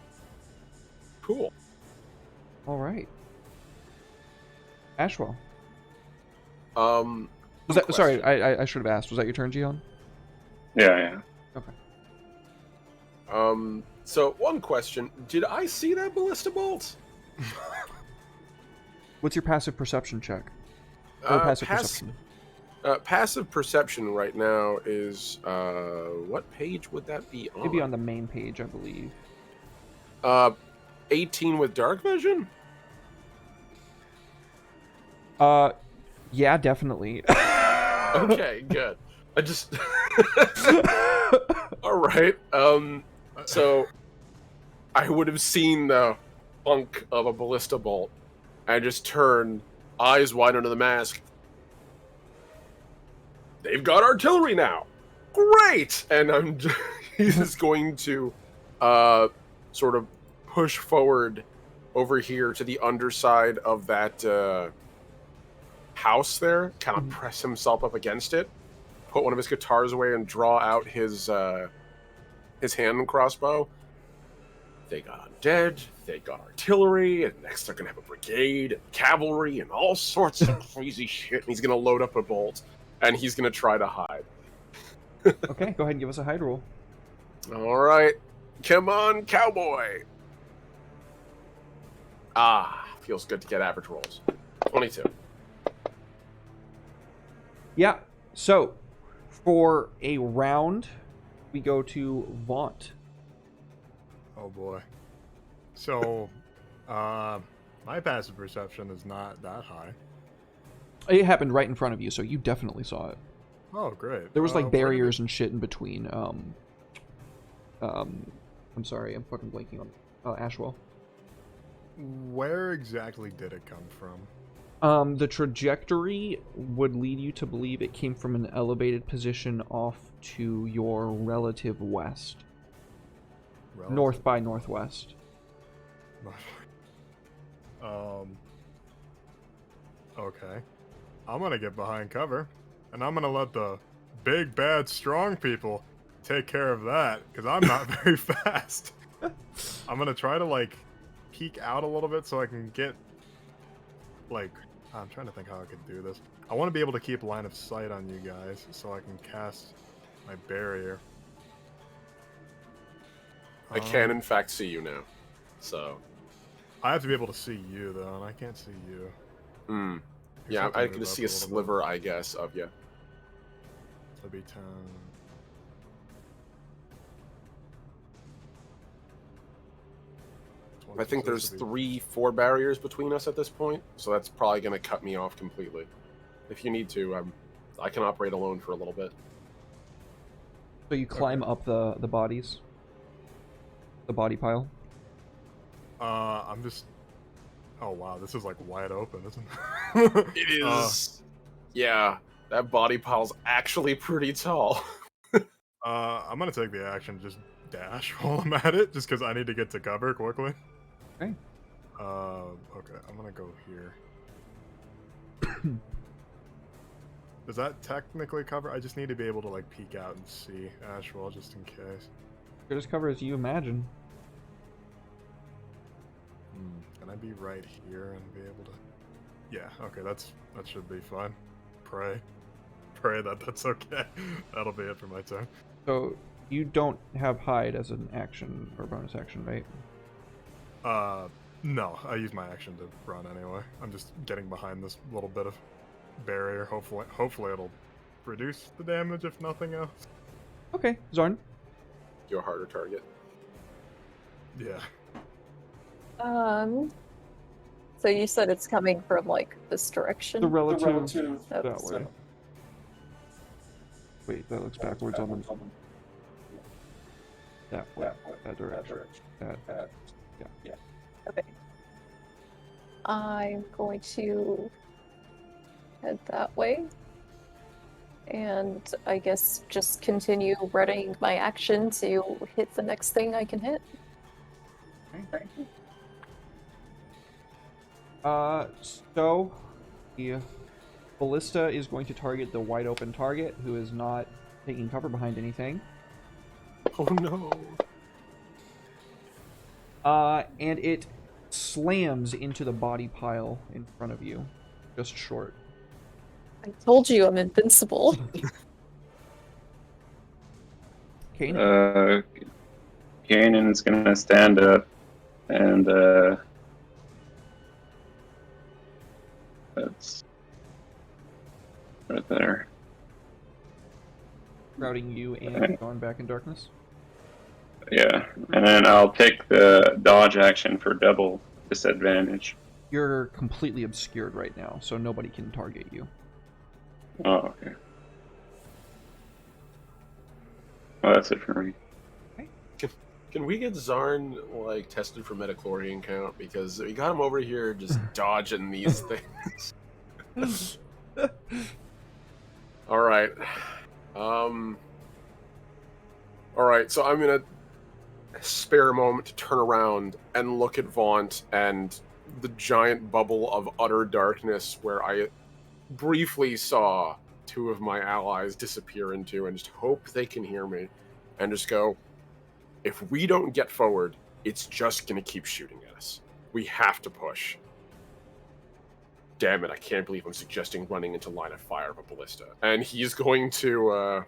S3: Cool.
S1: Alright. Ashwell.
S3: Was
S1: that, sorry, I should have asked. Was that your turn, Gion?
S4: Yeah.
S1: Okay.
S3: So one question: did I see that ballista bolt?
S1: What's your passive perception check? Or perception?
S3: Passive perception right now is what page would that be on?
S1: Maybe on the main page, I believe.
S3: 18 with dark vision.
S1: Yeah, definitely.
S3: Okay, good. I just. All right. So I would have seen the bunk of a ballista bolt. I just turn, eyes wide under the mask. They've got artillery now. Great! And he's going to sort of push forward over here to the underside of that house there, kind of press himself up against it, put one of his guitars away, and draw out his hand crossbow. They got undead, they got artillery, and next they're gonna have a brigade and cavalry and all sorts of crazy shit. And he's gonna load up a bolt, and he's gonna try to hide.
S1: Okay, go ahead and give us a hide roll.
S3: All right, come on, cowboy. Feels good to get average rolls. 22.
S1: Yeah, so for a round, we go to Vaunt.
S2: Oh boy. So, my passive perception is not that high.
S1: It happened right in front of you, so you definitely saw it.
S2: Oh, great.
S1: There was like barriers and shit in between. What I'm sorry, I'm fucking blanking on Ashwell.
S2: Where exactly did it come from?
S1: The trajectory would lead you to believe it came from an elevated position off to your relative west. North by northwest.
S2: Okay. I'm gonna get behind cover, and I'm gonna let the big, bad, strong people take care of that, because I'm not very fast. I'm gonna try to, like, peek out a little bit so I can get, like, I'm trying to think how I could do this. I want to be able to keep line of sight on you guys so I can cast my barrier.
S3: I can, in fact, see you now. So.
S2: I have to be able to see you, though, and I can't see you.
S3: Hmm.
S2: You're
S3: Yeah,
S2: something
S3: I
S2: move
S3: can
S2: up
S3: see
S2: a
S3: a
S2: little bit.
S3: sliver, I guess, of you.
S2: That'd be 10.
S3: I think there's 3-4 barriers between us at this point, so that's probably going to cut me off completely. If you need to, I can operate alone for a little bit.
S1: So you climb up the bodies? The body pile?
S2: I'm just... Oh, wow, this is, like, wide open, isn't it?
S3: It is... Yeah, that body pile's actually pretty tall.
S2: I'm gonna take the action, just dash while I'm at it, just because I need to get to cover quickly.
S1: Okay.
S2: Okay, I'm gonna go here. Does that technically cover? I just need to be able to, like, peek out and see Ashwell, just in case.
S1: Good as cover as you imagine.
S2: Can I be right here and be able to... Yeah, okay, that should be fine. Pray that that's okay. That'll be it for my turn.
S1: So, you don't have hide as an action or bonus action, right?
S2: No, I use my action to run anyway. I'm just getting behind this little bit of barrier. Hopefully it'll reduce the damage, if nothing else.
S1: Okay, Zarn.
S3: You're a harder target.
S2: Yeah.
S6: So you said it's coming from, like, this direction?
S1: The relative
S6: that
S1: that way. Wait, that looks backwards on the... That way. That direction. That. Yeah.
S6: Okay. I'm going to head that way. And I guess just continue readying my action to hit the next thing I can hit.
S1: Okay. So the ballista is going to target the wide open target who is not taking cover behind anything.
S3: Oh no.
S1: And it slams into the body pile in front of you, just short.
S6: I told you I'm invincible.
S1: Kanan.
S4: Kanan's gonna stand up and that's right there.
S1: Crowding you and going back in darkness.
S4: Yeah, and then I'll take the dodge action for double disadvantage.
S1: You're completely obscured right now, so nobody can target you.
S4: Oh, okay. Well, that's it for me.
S3: Can we get Zarn, like, tested for metachlorian count? Because we got him over here just dodging these things. Alright. Alright, so I'm gonna spare a moment to turn around and look at Vaunt and the giant bubble of utter darkness where I briefly saw two of my allies disappear into, and just hope they can hear me, and just go, if we don't get forward, it's just gonna keep shooting at us. We have to push. Damn it, I can't believe I'm suggesting running into line of fire of a ballista. And he's going to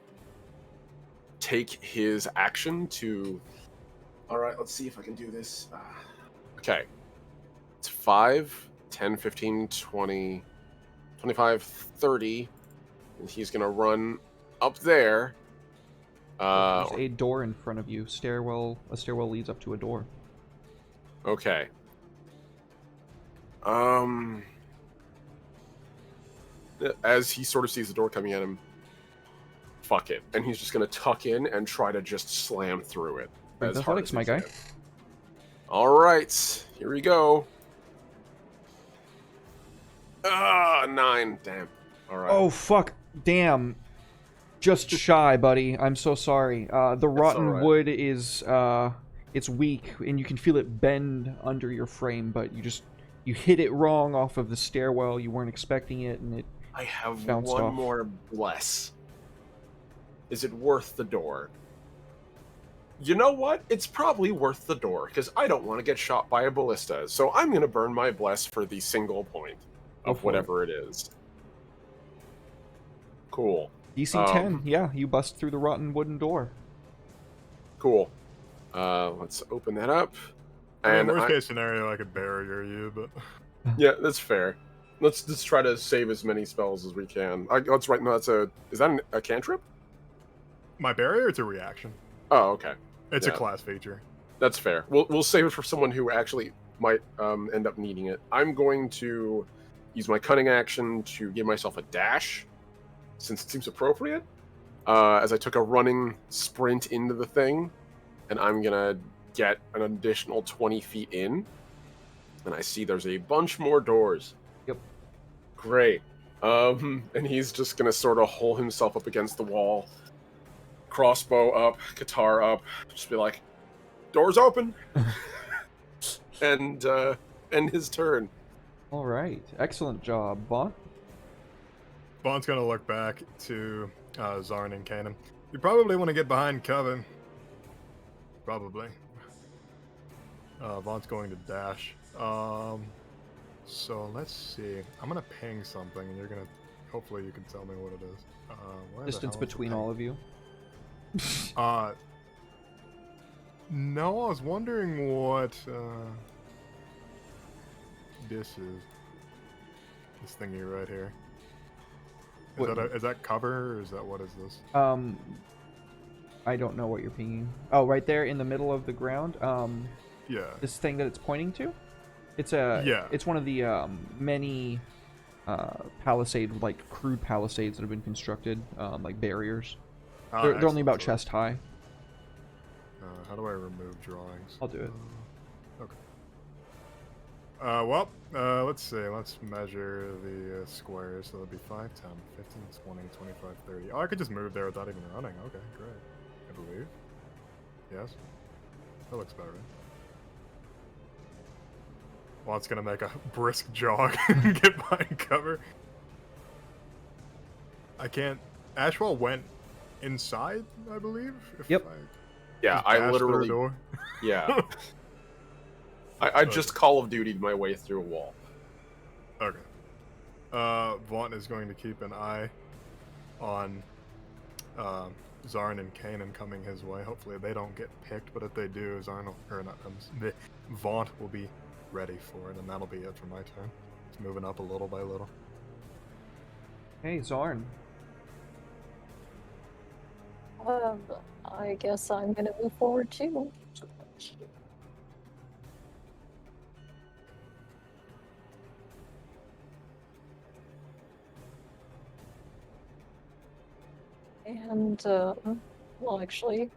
S3: take his action to... Alright, let's see if I can do this. Okay. It's 5, 10, 15, 20, 25, 30. And he's going to run up there.
S1: There's a door in front of you. A stairwell leads up to a door.
S3: Okay. As he sort of sees the door coming at him, fuck it. And he's just going to tuck in and try to just slam through it.
S1: Strength
S3: as hard
S1: athletics,
S3: as
S1: my
S3: you
S1: guy.
S3: can. All right, here we go. 9. Damn. All right.
S1: Oh, fuck. Damn. Just shy, buddy. I'm so sorry. The rotten
S3: alright.
S1: wood is, it's weak, and you can feel it bend under your frame, but you hit it wrong off of the stairwell. You weren't expecting it, and it
S3: I have
S1: bounced
S3: one
S1: off.
S3: more bless. Is it worth the door? You know what? It's probably worth the door, because I don't want to get shot by a ballista, so I'm going to burn my bless for the single point
S1: Go
S3: of
S1: for
S3: whatever it is. Cool.
S1: DC 10, yeah, you bust through the rotten wooden door.
S3: Cool. Let's open that up.
S2: I mean,
S3: And
S2: worst case scenario, I could barrier you, but
S3: yeah, that's fair. Let's just try to save as many spells as we can. That's right. No, is that a cantrip?
S2: my barrier, it's a reaction.
S3: Oh, okay.
S2: It's a
S3: Yeah.
S2: class feature.
S3: That's fair. We'll save it for someone who actually might end up needing it. I'm going to use my cunning action to give myself a dash, since it seems appropriate. As I took a running sprint into the thing, and I'm gonna get an additional 20 feet in, and I see there's a bunch more doors.
S1: Yep.
S3: Great. And he's just gonna sort of hole himself up against the wall, crossbow up, guitar up, just be like, "Doors open," and end his turn.
S1: All right, excellent job, Vaughn.
S2: Bond's gonna look back to Zarn and Kanan. You probably want to get behind Coven. Probably. Vaughn's going to dash. So let's see. I'm gonna ping something, and you're gonna. Hopefully, you can tell me what it is. Where the
S1: Distance
S2: hell is the
S1: between
S2: ping?
S1: all of you.
S2: No, I was wondering what this is. This thingy right here.
S1: What-
S2: Is that cover, or is that, what is this?
S1: I don't know what you're pinging. Oh, right there in the middle of the ground.
S2: Yeah.
S1: This thing that it's pointing to. It's a.
S2: Yeah.
S1: It's one of the many palisade, like crude palisades that have been constructed, like barriers.
S2: Ah,
S1: They're only
S2: excellent.
S1: about
S2: So,
S1: chest high.
S2: how do I remove drawings?
S1: I'll do it.
S2: Okay. Let's see. Let's measure the squares. So that'd be 5, 10, 15, 20, 25, 30. Oh, I could just move there without even running. Okay, great. I believe. Yes. That looks better. Well, it's gonna make a brisk jog and get behind cover. I can't. Ashwell went inside, I believe. If
S1: Yep.
S3: Yeah,
S2: just
S3: I
S2: dashed through a
S3: literally.
S2: door.
S3: Yeah. I just Call of Duty'd my way through a wall.
S2: Okay. Vaughn is going to keep an eye on Zarn and Kanan coming his way. Hopefully they don't get picked, but if they do, Vaughn will be ready for it, and that'll be it for my turn. It's moving up a little by little.
S1: Hey, Zarn.
S6: I guess I'm gonna move forward too. And, well, actually,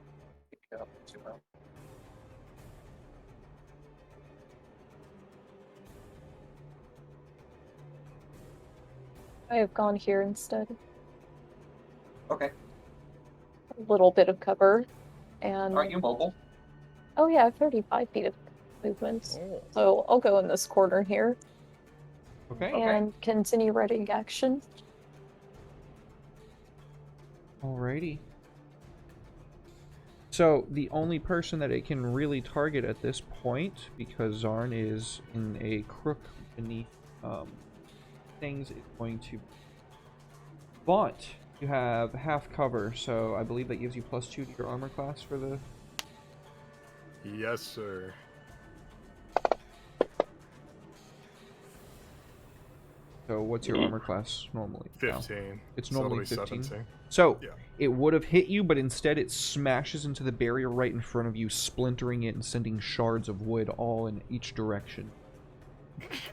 S6: I have gone here instead.
S5: Okay.
S6: A little bit of cover, and
S5: Aren't you mobile?
S6: oh yeah, 35 feet of movement. So I'll go in this corner here
S1: Okay.
S6: and continue readying action.
S1: Alrighty. So the only person that it can really target at this point, because Zarn is in a crook beneath things, is going to Vaunt. You have half cover, so I believe that gives you +2 to your armor class for the.
S2: Yes, sir.
S1: So what's your armor class normally? now?
S2: 15.
S1: It's
S2: So it'll
S1: normally
S2: be
S1: 15.
S2: 17.
S1: So
S2: Yeah.
S1: it would have hit you, but instead it smashes into the barrier right in front of you, splintering it and sending shards of wood all in each direction.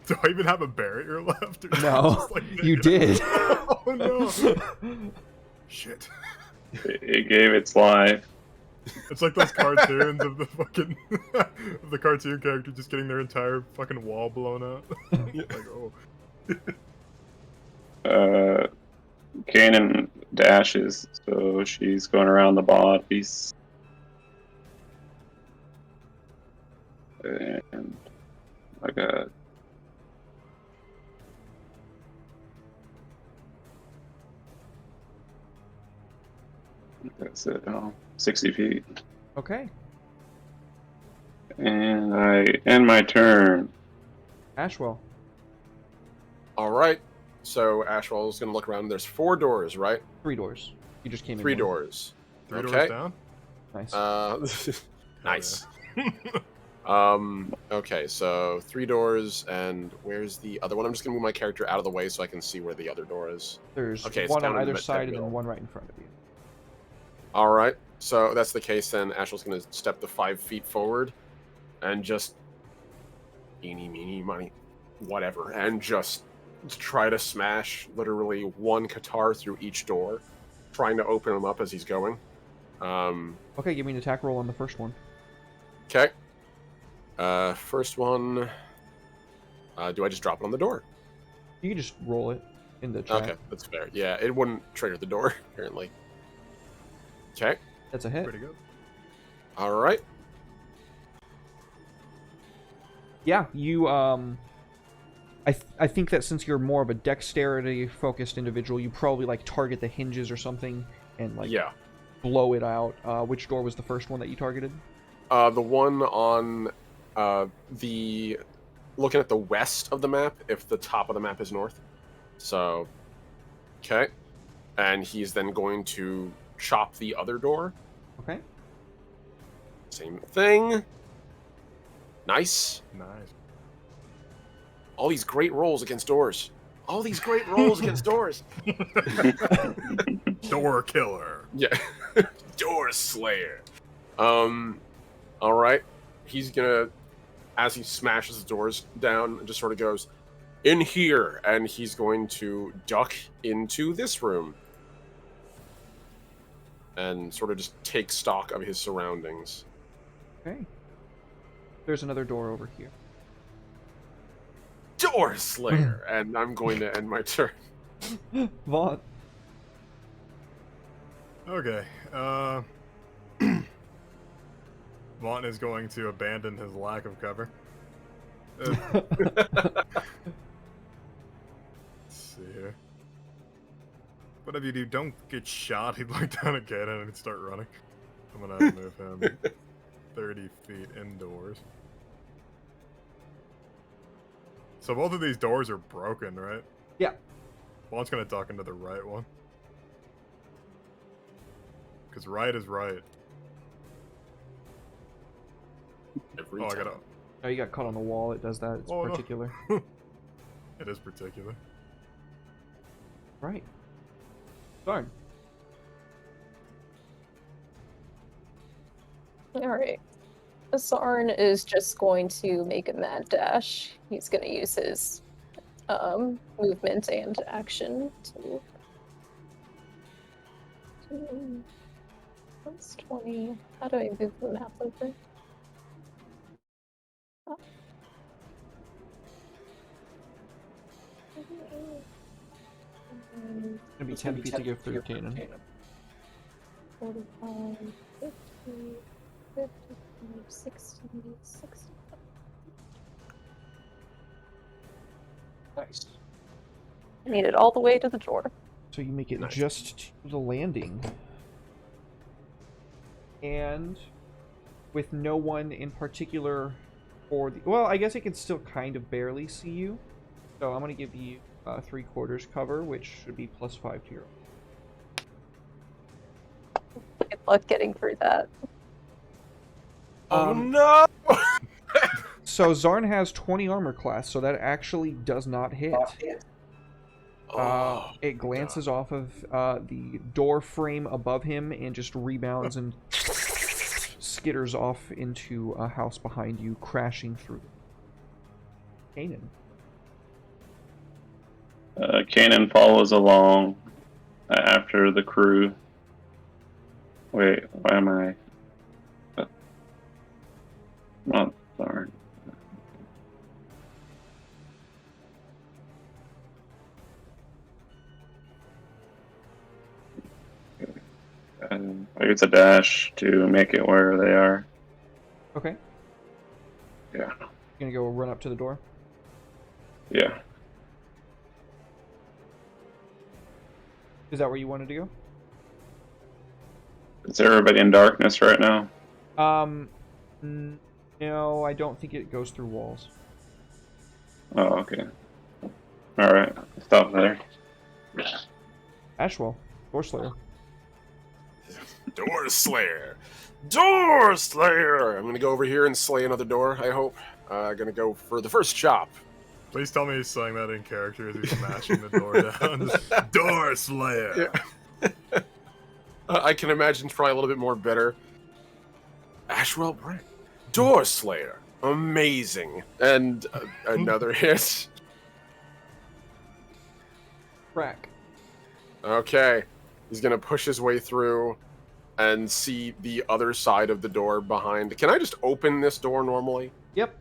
S2: Do I even have a barrier left? Or
S1: No,
S2: just like
S1: you did.
S2: Oh no! Shit.
S4: It gave its life.
S2: It's like those cartoons of the fucking of the cartoon character just getting their entire fucking wall blown up. Like, oh.
S4: Kanan dashes, so she's going around the bodies. And like a that's it. 60 feet.
S1: Okay.
S4: And I end my turn.
S1: Ashwell.
S3: All right. So Ashwell's going to look around. There's 4 doors, right?
S1: 3 doors. You just came in.
S3: 3
S1: one.
S3: doors.
S2: 3
S3: Okay.
S2: doors down?
S1: Nice.
S3: Nice. Okay, so 3 doors, and where's the other one? I'm just gonna move my character out of the way so I can see where the other door is.
S1: There's
S3: Okay, it's
S1: one
S3: down
S1: on
S3: in the
S1: either side and
S3: middle.
S1: then one right in front of you.
S3: All right, so that's the case. Then Ashel's gonna step the 5 feet forward, and just eeny, meeny, miny, whatever, and just try to smash literally 1 Qatar through each door, trying to open them up as he's going.
S1: Okay, give me an attack roll on the first one.
S3: Okay. First one. Do I just drop it on the door?
S1: You can just roll it in the chat.
S3: Okay, that's fair. Yeah, it wouldn't trigger the door, apparently. Okay.
S1: That's a hit.
S2: Pretty good.
S3: All right.
S1: Yeah, you I think that since you're more of a dexterity focused individual, you probably like target the hinges or something and like
S3: Yeah.
S1: blow it out. Which door was the first one that you targeted?
S3: The one on the looking at the west of the map, if the top of the map is north. So, okay. And he's then going to chop the other door.
S1: Okay.
S3: Same thing. Nice.
S2: Nice.
S3: All these great rolls against doors. All these great rolls against doors.
S2: Door killer.
S3: Yeah. Door slayer. All right. He's gonna, as he smashes the doors down, just sort of goes, in here, and he's going to duck into this room. And sort of just take stock of his surroundings.
S1: Okay. There's another door over here.
S3: Door slayer! And I'm going to end my turn.
S1: Vaughn.
S2: Okay. Vaughn is going to abandon his lack of cover. Let's see here. Whatever you do, don't get shot. He'd look down at Ganon and start running. I'm gonna have to move him 30 feet indoors. So both of these doors are broken, right?
S1: Yeah.
S2: Vaughn's gonna duck into the right one. Because right is right.
S3: Every
S2: Oh, I
S3: time.
S2: gotta...
S1: Oh, you got caught on the wall. It does that. It's
S2: Oh, no.
S1: particular.
S2: It is particular.
S1: Right. Darn.
S6: Alright. Sarn is just going to make a mad dash. He's going to use his movement and action to. That's 20. How do I move the map over? Oh.
S1: It's gonna be 10 feet to give through Kanan.
S6: 45, 50, 55, 60, 60.
S5: Nice.
S6: I need it all the way to the door.
S1: So you make it
S3: Nice.
S1: just to the landing. And with no one in particular for the... Well, I guess it can still kind of barely see you. So I'm going to give you 3/4 cover, which should be +5 to your...
S6: Good luck getting through that.
S3: Oh no!
S1: So Zarn has 20 armor class, so that actually does not hit.
S3: Oh,
S1: It glances off of the door frame above him and just rebounds and skitters off into a house behind you, crashing through. Kanan.
S4: Kanan follows along after the crew. Wait, why am I? it's a dash to make it where they are.
S1: Okay.
S4: Yeah.
S1: Gonna go run up to the door.
S4: Yeah.
S1: Is that where you wanted to go?
S4: Is everybody in darkness right now?
S1: No, I don't think it goes through walls.
S4: Oh, okay. Alright, stop there.
S1: Ashwell, Door Slayer.
S3: Door Slayer! Door Slayer! I'm gonna go over here and slay another door, I hope. Gonna go for the first chop.
S2: Please tell me he's saying that in character as he's smashing the door down. Just, Door Slayer!
S3: Yeah. I can imagine it's probably a little bit more bitter. Ashwell Brent. Door Slayer. Amazing. And another hit.
S1: Crack.
S3: Okay. He's gonna push his way through and see the other side of the door behind. Can I just open this door normally?
S1: Yep.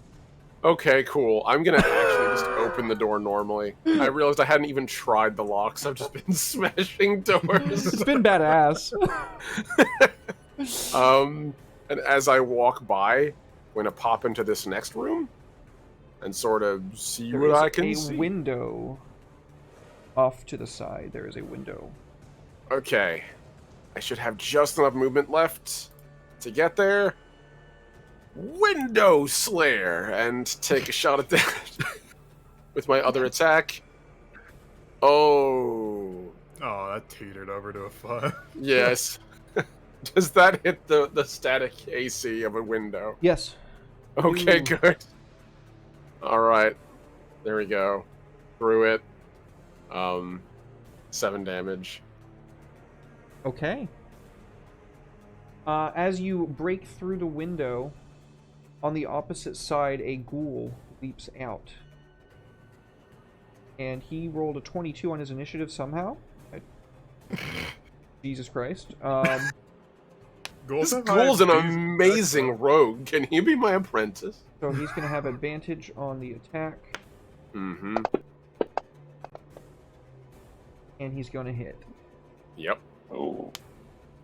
S3: Okay, cool. I'm gonna actually just open the door normally. I realized I hadn't even tried the locks. I've just been smashing doors.
S1: It's been badass.
S3: And as I walk by, I'm gonna pop into this next room and sort of see
S1: There
S3: what
S1: is
S3: I can
S1: a
S3: see.
S1: window off to the side. There is a window.
S3: Okay. I should have just enough movement left to get there. Window Slayer! And take a shot at that with my other attack. Oh.
S2: Oh, that teetered over to a 5.
S3: Yes. Does that hit the static AC of a window?
S1: Yes.
S3: Okay,
S1: Ooh.
S3: good. Alright. There we go. Through it. 7 damage.
S1: Okay. As you break through the window, on the opposite side, a ghoul leaps out. And he rolled a 22 on his initiative somehow. Jesus Christ.
S3: This ghoul's an amazing rogue. Can he be my apprentice?
S1: So he's going to have advantage on the attack.
S3: Mm-hmm.
S1: And he's going to hit.
S3: Yep.
S4: Oh.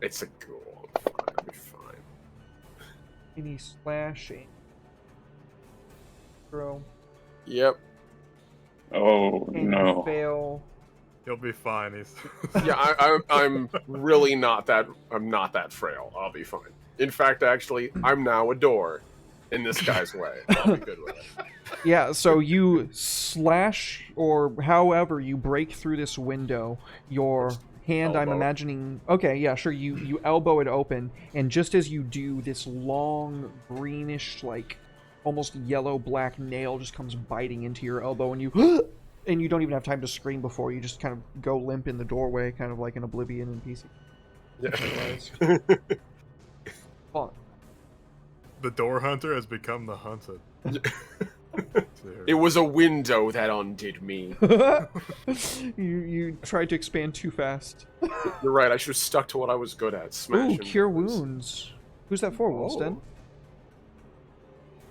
S3: It's a ghoul. I'll be fine.
S1: Any slashing. Throw.
S3: Yep.
S4: Oh,
S1: And
S4: no.
S1: fail.
S2: He'll be fine. He's
S3: Yeah, I'm really not that. I'm not that frail. I'll be fine. In fact, actually, I'm now a door in this guy's way. I'll be good with it.
S1: Yeah, so you slash, or however you break through this window, your hand, I'm
S3: Elbow.
S1: imagining... Okay, yeah, sure, you elbow it open, and just as you do, this long, greenish, like, almost yellow-black nail just comes biting into your elbow, and you... and you don't even have time to scream before, you just kind of go limp in the doorway, kind of like an Oblivion in PC.
S3: Yeah.
S1: Fun.
S2: the door hunter has become the hunted.
S3: It was a window that undid me.
S1: you tried to expand too fast.
S3: You're right. I should have stuck to what I was good at. Smashing
S1: Ooh, cure
S3: doors.
S1: wounds. Who's that for, Wilston?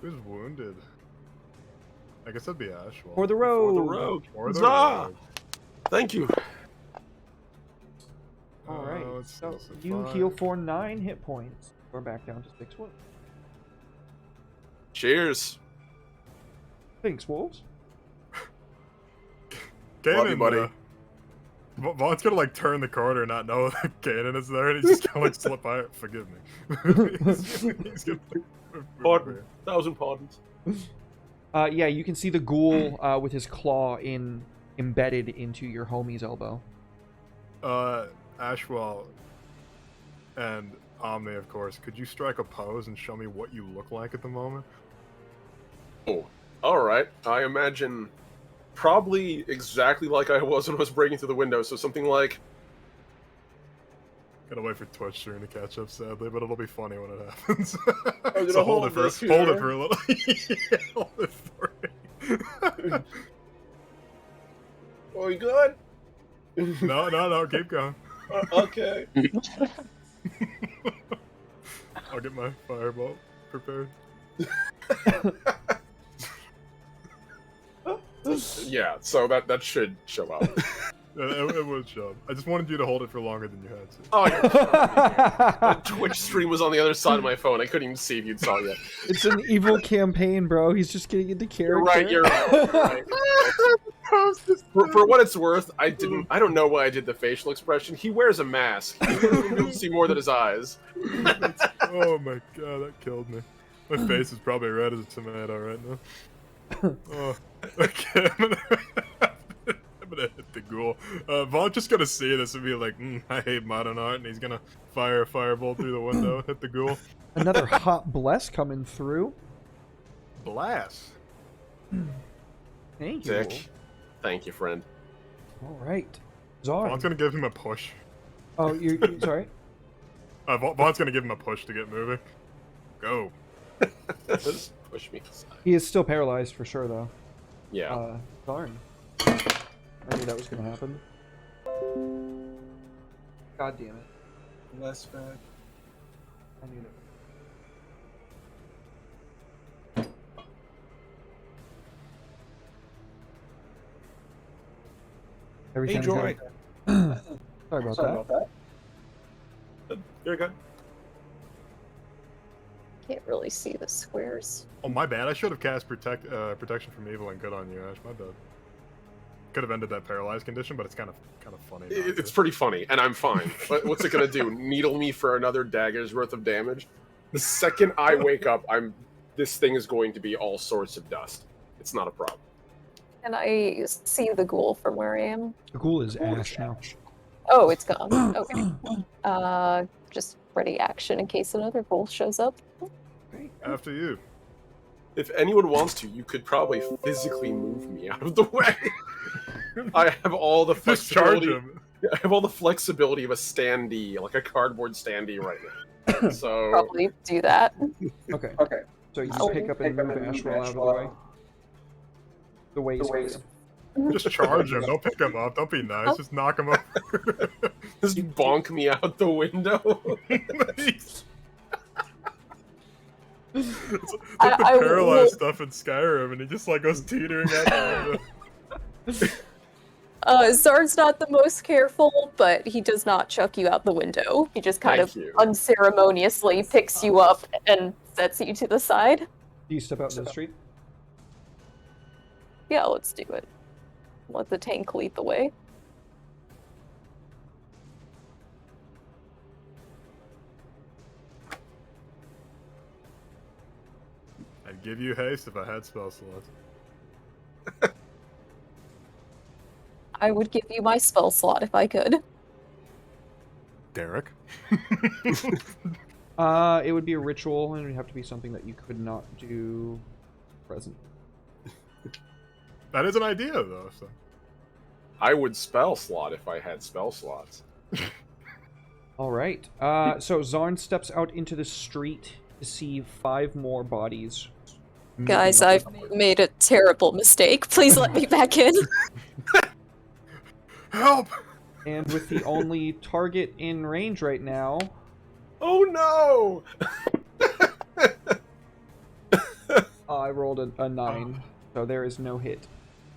S2: Who's wounded? I guess that'd be Ashwell.
S1: For the
S3: For
S1: road.
S3: the rogue.
S2: Or the
S3: Huzzah!
S2: rogue.
S3: Thank you.
S1: All right.
S2: let's see,
S1: So
S2: let's see,
S1: you
S2: 5.
S1: heal for 9 hit points. We're back down to 6 wounds.
S3: Cheers.
S1: Thanks, wolves.
S3: Love you, buddy.
S2: Vaughn's gonna like turn the corner and not know that Ganon is there, and he's just gonna like slip by it. Forgive me. he's gonna,
S3: Pardon. 1,000 pardons.
S1: Yeah, you can see the ghoul with his claw embedded into your homie's elbow.
S2: Ashwell and Omni, of course. Could you strike a pose and show me what you look like at the moment?
S3: Oh, all right. I imagine probably exactly like I was when I was breaking through the window. So something like.
S2: Gotta wait for Twitch stream to catch up, sadly, but it'll be funny when it happens.
S3: gonna
S2: So
S3: hold
S2: hold it for
S3: this
S2: a
S3: here.
S2: little. Yeah, hold it for me.
S3: Are we good?
S2: No, keep going.
S3: Okay.
S2: I'll get my firebolt prepared.
S3: Yeah. So that should show up.
S2: It was shoved. I just wanted you to hold it for longer than you had to.
S3: Oh, you're my Twitch stream was on the other side of my phone. I couldn't even see if you saw it yet.
S1: It's an evil campaign, bro. He's just getting into character.
S3: You're right. For what it's worth, I don't know why I did the facial expression. He wears a mask. You don't see more than his eyes.
S2: Oh my god, that killed me. My face is probably red as a tomato right now. Oh, okay. I'm gonna hit the ghoul. Vaughn's just gonna see this and be like, I hate modern art, and he's gonna fire a firebolt through the window, hit the ghoul.
S1: Another hot bless coming through.
S2: Blast.
S1: Thank you.
S3: Dick. Thank you, friend.
S1: All right. Zara.
S2: Vaughn's gonna give him a push.
S1: Oh, you're sorry?
S2: Vaughn's gonna give him a push to get moving. Go.
S3: Just push me aside.
S1: He is still paralyzed for sure, though.
S3: Yeah.
S1: Darn. I knew that was going to happen. God damn it.
S5: Less back.
S1: I knew that. Everything
S5: Hey, Joy.
S1: Sorry about that.
S2: You're good.
S6: Can't really see the squares.
S2: Oh, my bad. I should have cast protection from evil and good on you, Ash. My bad. Could have ended that paralyzed condition, but it's kind of funny.
S3: It's pretty funny, and I'm fine. But what's it gonna do? Needle me for another dagger's worth of damage? The second I wake up, this thing is going to be all sorts of dust. It's not a problem.
S6: Can I see the ghoul from where I am?
S1: The ghoul is Ash now.
S6: Oh, it's gone. Okay. Just ready action in case another ghoul shows up.
S1: Great.
S2: After you.
S3: If anyone wants to, you could probably physically move me out of the way. I have all the
S2: Just charge
S3: flexibility.
S2: him.
S3: I have all the flexibility of a standee, like a cardboard standee right now. So
S6: Probably do that.
S1: Okay.
S5: Okay.
S1: So you
S6: I'll
S1: pick up and move Ash roll out of the way. The way is clear.
S2: Just charge him. Don't pick him up. Don't be nice. Just knock him over.
S3: just bonk me out the window.
S2: It's like the
S6: I
S2: paralyzed stuff in Skyrim, and he just like goes teetering out the window.
S6: Zard's not the most careful, but he does not chuck you out the window. He just kind
S3: Thank
S6: of
S3: you.
S6: unceremoniously picks you up and sets you to the side.
S1: Do you step out into the street?
S6: Yeah, let's do it. Let the tank lead the way.
S2: I'd give you haste if I had spell slots.
S6: I would give you my spell slot if I could.
S2: Derek?
S1: It would be a ritual, and it would have to be something that you could not do present.
S2: That is an idea, though. So.
S3: I would spell slot if I had spell slots.
S1: All right. So Zarn steps out into the street to see 5 more bodies.
S6: Guys,
S1: moving
S6: I've
S1: up.
S6: made a terrible mistake. Please let me back in.
S2: Help!
S1: And with the only target in range right now,
S3: Oh no!
S1: I rolled a 9, so there is no hit.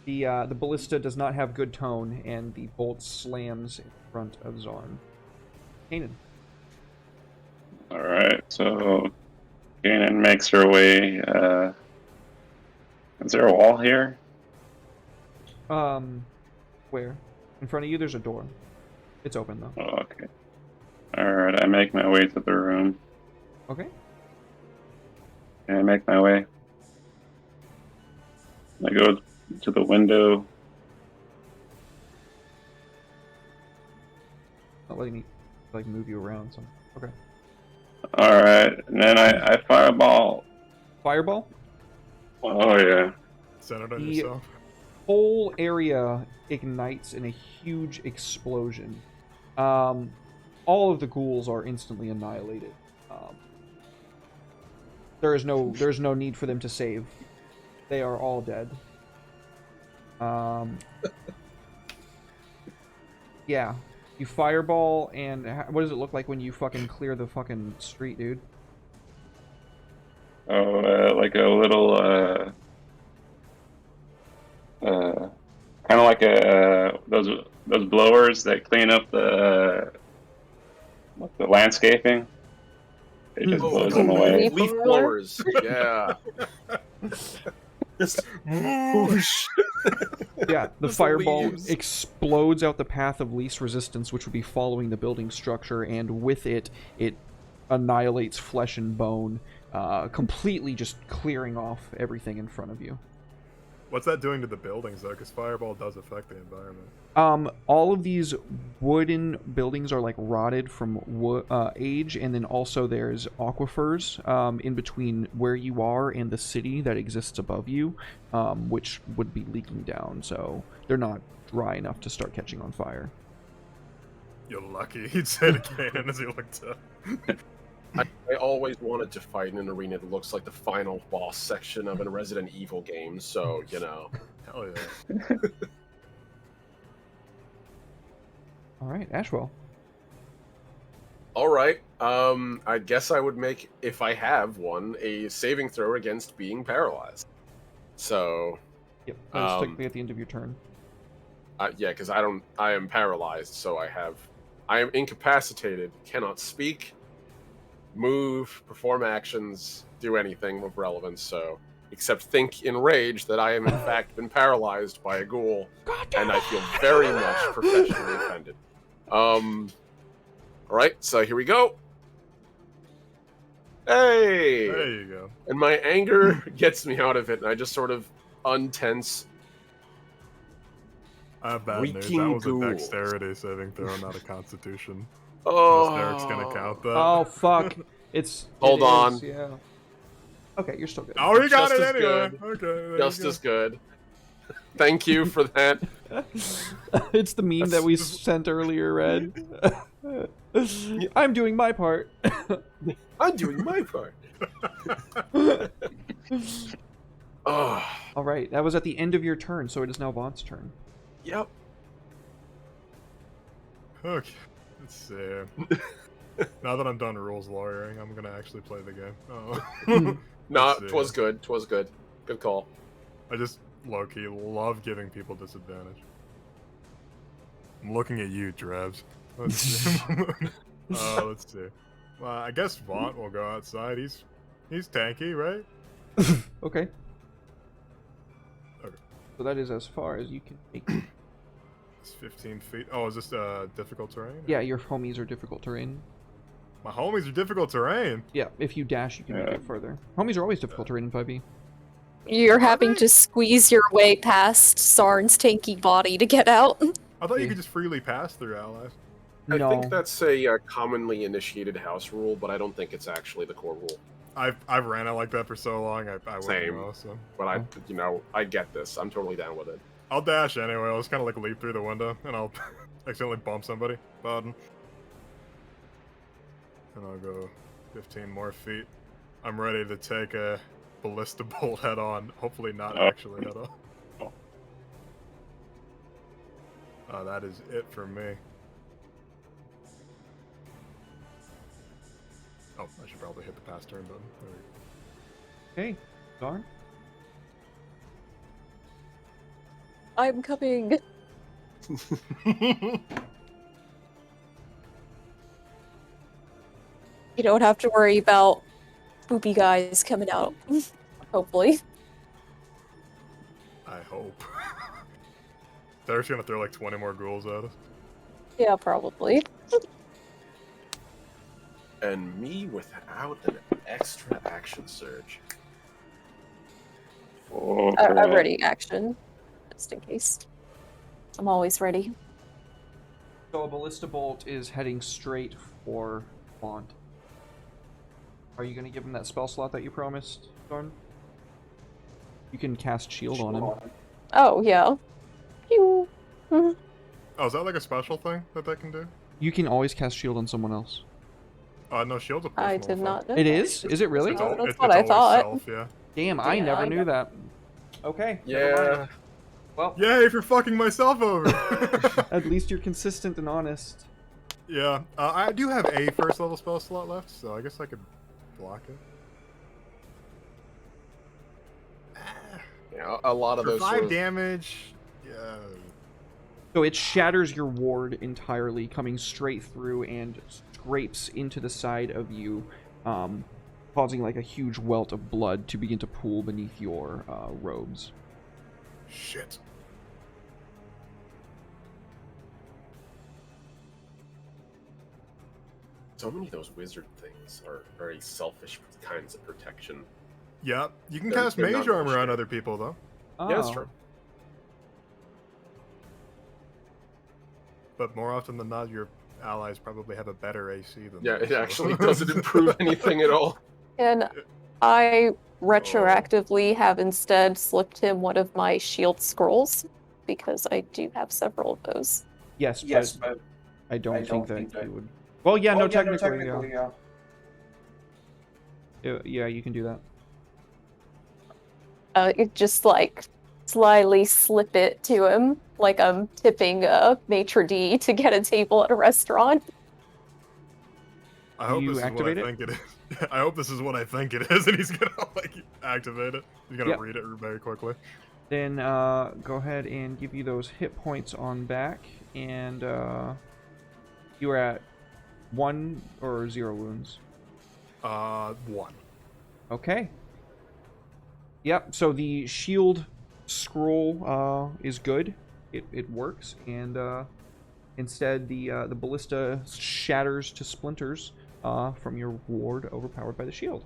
S1: The ballista does not have good tone, and the bolt slams in front of Zarn. Kanan.
S4: Alright, so Kanan makes her way. Is there a wall here?
S1: Where? In front of you, there's a door. It's open, though.
S4: Oh, okay. Alright, I make my way to the room.
S1: Okay.
S4: And I make my way. I go to the window.
S1: Not letting me, like, move you around, so... Okay.
S4: Alright, and then I fireball.
S1: Fireball?
S4: Oh, yeah.
S2: Send it on
S1: The-
S2: yourself.
S1: Whole area ignites in a huge explosion. All of the ghouls are instantly annihilated. There's no need for them to save. They are all dead. Yeah. You fireball, and what does it look like when you fucking clear the fucking street, dude?
S4: Oh, like a little, kind of like those those blowers that clean up the landscaping. It just blows them away.
S3: Leaf blowers. Yeah. Just whoosh.
S1: Yeah, the
S3: Just
S1: fireball
S3: leaves.
S1: explodes out the path of least resistance, which would be following the building structure, and with it, it annihilates flesh and bone, completely just clearing off everything in front of you.
S2: What's that doing to the buildings, though? Because fireball does affect the environment.
S1: All of these wooden buildings are like rotted from age, and then also there's aquifers in between where you are and the city that exists above you, which would be leaking down, so they're not dry enough to start catching on fire.
S2: You're lucky, he'd say to Kanan as he looked up.
S3: I always wanted to fight in an arena that looks like the final boss section of a Resident Evil game, so, you know.
S2: Hell yeah.
S1: Alright, Ashwell.
S3: Alright, I guess I would make, if I have one, a saving throw against being paralyzed. So...
S1: Yep, that's technically at the end of your turn.
S3: Yeah, because I am paralyzed, so I am incapacitated, cannot speak, move, perform actions, do anything of relevance, so except think in rage that I am in fact been paralyzed by a ghoul, and I feel very much professionally offended. Alright, so here we go. Hey!
S2: There you go.
S3: And my anger gets me out of it, and I just sort of untense.
S2: I have bad news.
S3: Reeking
S2: That was a
S3: ghouls.
S2: dexterity saving throw, not a constitution.
S3: Oh,
S2: Unless Derek's gonna count that.
S1: Oh, fuck. It's...
S3: Hold
S1: it is,
S3: on.
S1: Yeah. Okay, you're still good.
S2: Oh, he got
S3: Just
S2: it
S3: as
S2: anyway.
S3: good.
S2: Okay, there
S3: just
S2: you go.
S3: as good. Thank you for that.
S1: It's the meme that we sent earlier, Red. I'm doing my part.
S3: I'm doing my part. Oh,
S1: Alright, that was at the end of your turn, so it is now Vaughn's turn.
S3: yep.
S2: Okay, let's see. Now that I'm done rules lawyering, I'm gonna actually play the game. Oh.
S3: No,
S2: Let's see.
S3: 'twas good. 'Twas good. Good call.
S2: I just low-key love giving people disadvantage. I'm looking at you, Drebs. Let's see. Let's see. Well, I guess Vaughn will go outside. He's tanky, right?
S1: Okay.
S2: Okay.
S1: So that is as far as you can make.
S2: It's 15 feet. Oh, is this difficult terrain?
S1: Yeah, your homies are difficult terrain.
S2: My homies are difficult terrain.
S1: Yeah, if you dash, you can make
S4: Yeah.
S1: it further. Homies are always difficult terrain in 5e.
S6: You're having
S2: they?
S6: to squeeze your way past Sarn's tanky body to get out.
S2: I thought you
S1: Yeah.
S2: could just freely pass through allies.
S3: I
S1: No.
S3: think that's a commonly initiated house rule, but I don't think it's actually the core rule.
S2: I've ran it like that for so long. I wouldn't
S3: Same.
S2: know. So
S3: But I get this. I'm totally down with it.
S2: I'll dash anyway. I'll just kind of like leap through the window, and I'll accidentally bump somebody. Pardon. And I'll go 15 more feet. I'm ready to take a ballista bolt head on. Hopefully not
S4: Oh.
S2: actually head on. That is it for me. Oh, I should probably hit the pass turn button. There we go.
S1: Okay, Darn.
S6: I'm coming. You don't have to worry about poopy guys coming out. Hopefully.
S2: I hope. Derek's gonna throw like 20 more ghouls at us.
S6: Yeah, probably.
S3: And me without an extra action surge.
S4: Oh,
S6: I'm
S4: crap.
S6: ready, action. Just in case. I'm always ready.
S1: So a ballista bolt is heading straight for Bond. Are you going to give him that spell slot that you promised, Darn? You can cast shield on him.
S6: Oh, yeah. Pew. Mhm.
S2: Oh, is that like a special thing that they can do?
S1: You can always cast shield on someone else.
S2: No, shield's a personal
S6: I did not
S2: effect.
S6: know
S1: It
S6: that.
S1: is? Is it really?
S2: It's all,
S6: That's
S2: it's
S6: what I
S2: always
S6: thought.
S2: Self, yeah.
S1: Damn, I
S6: Yeah,
S1: never
S6: I
S1: knew
S6: know.
S1: that. Okay. never mind.
S3: Yeah.
S1: Well,
S2: Yay for fucking myself over!
S1: at least you're consistent and honest.
S2: Yeah, I do have a first level spell slot left, so I guess I could block it.
S3: Yeah, a lot of
S2: For
S3: those
S2: 5
S3: sort of,
S2: damage, yeah.
S1: So it shatters your ward entirely, coming straight through and scrapes into the side of you, causing like a huge welt of blood to begin to pool beneath your robes.
S2: Shit.
S3: So many of those wizard things are very selfish kinds of protection.
S2: Yeah, you can
S3: They're-
S2: cast
S3: they're
S2: mage
S3: not
S2: armor on
S3: shared.
S2: other people, though.
S1: Oh.
S3: Yeah, that's true.
S2: But more often than not, your allies probably have a better AC than
S3: Yeah,
S2: them,
S3: it
S2: so-
S3: actually doesn't improve anything at all.
S6: And I retroactively have instead slipped him one of my shield scrolls because I do have several of those.
S1: Yes,
S5: Yes,
S1: but
S5: but
S1: I don't,
S5: I
S1: think
S5: don't
S1: that
S5: think
S1: you
S5: that-
S1: would. Well, yeah,
S5: Oh,
S1: no, technically,
S5: yeah.
S1: yeah, you can do that.
S6: It just like slyly slip it to him like I'm tipping a maitre d' to get a table at a restaurant.
S2: I hope
S1: You
S2: this is what I
S1: activate it?
S2: think it is. I hope this is what I think it is, and he's gonna like activate it. He's gonna
S1: Yep.
S2: read it very quickly.
S1: Then go ahead and give you those hit points on back, and you are at 1 or 0 wounds.
S2: 1.
S1: Okay. Yep. So the shield scroll is good. It works, and instead the ballista shatters to splinters from your ward, overpowered by the shield.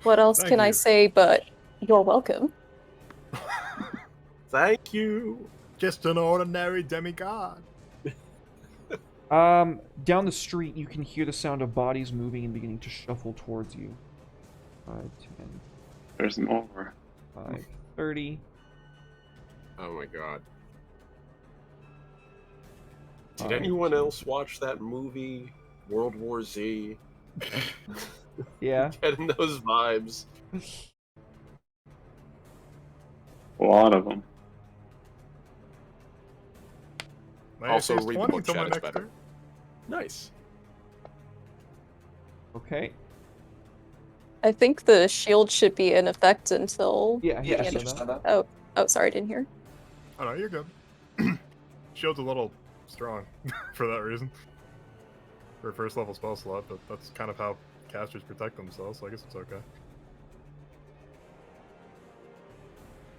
S6: What else
S2: Thank
S6: can I
S2: you.
S6: say but you're welcome?
S3: Thank you.
S2: Just an ordinary demigod.
S1: Down the street, you can hear the sound of bodies moving and beginning to shuffle towards you. 5, 10,
S4: There's more.
S1: 5, 30.
S3: Oh my god. Did
S1: 5,
S3: anyone
S1: 10.
S3: else watch that movie, World War Z?
S1: Yeah.
S3: Getting those vibes.
S4: A lot of them.
S2: My
S3: Also,
S2: AC is
S3: read the
S2: 20
S3: book
S2: till my
S3: chat is
S2: next
S3: better.
S2: turn.
S3: Nice.
S1: Okay.
S6: I think the shield should be in effect until
S1: Yeah, he
S5: Yeah,
S1: just
S5: he
S1: said
S5: just
S1: that.
S5: said that.
S6: Oh, sorry, I didn't hear.
S2: Oh no, you're good. Shield's a little strong for that reason. For a first level spell slot, but that's kind of how casters protect themselves, so I guess it's okay.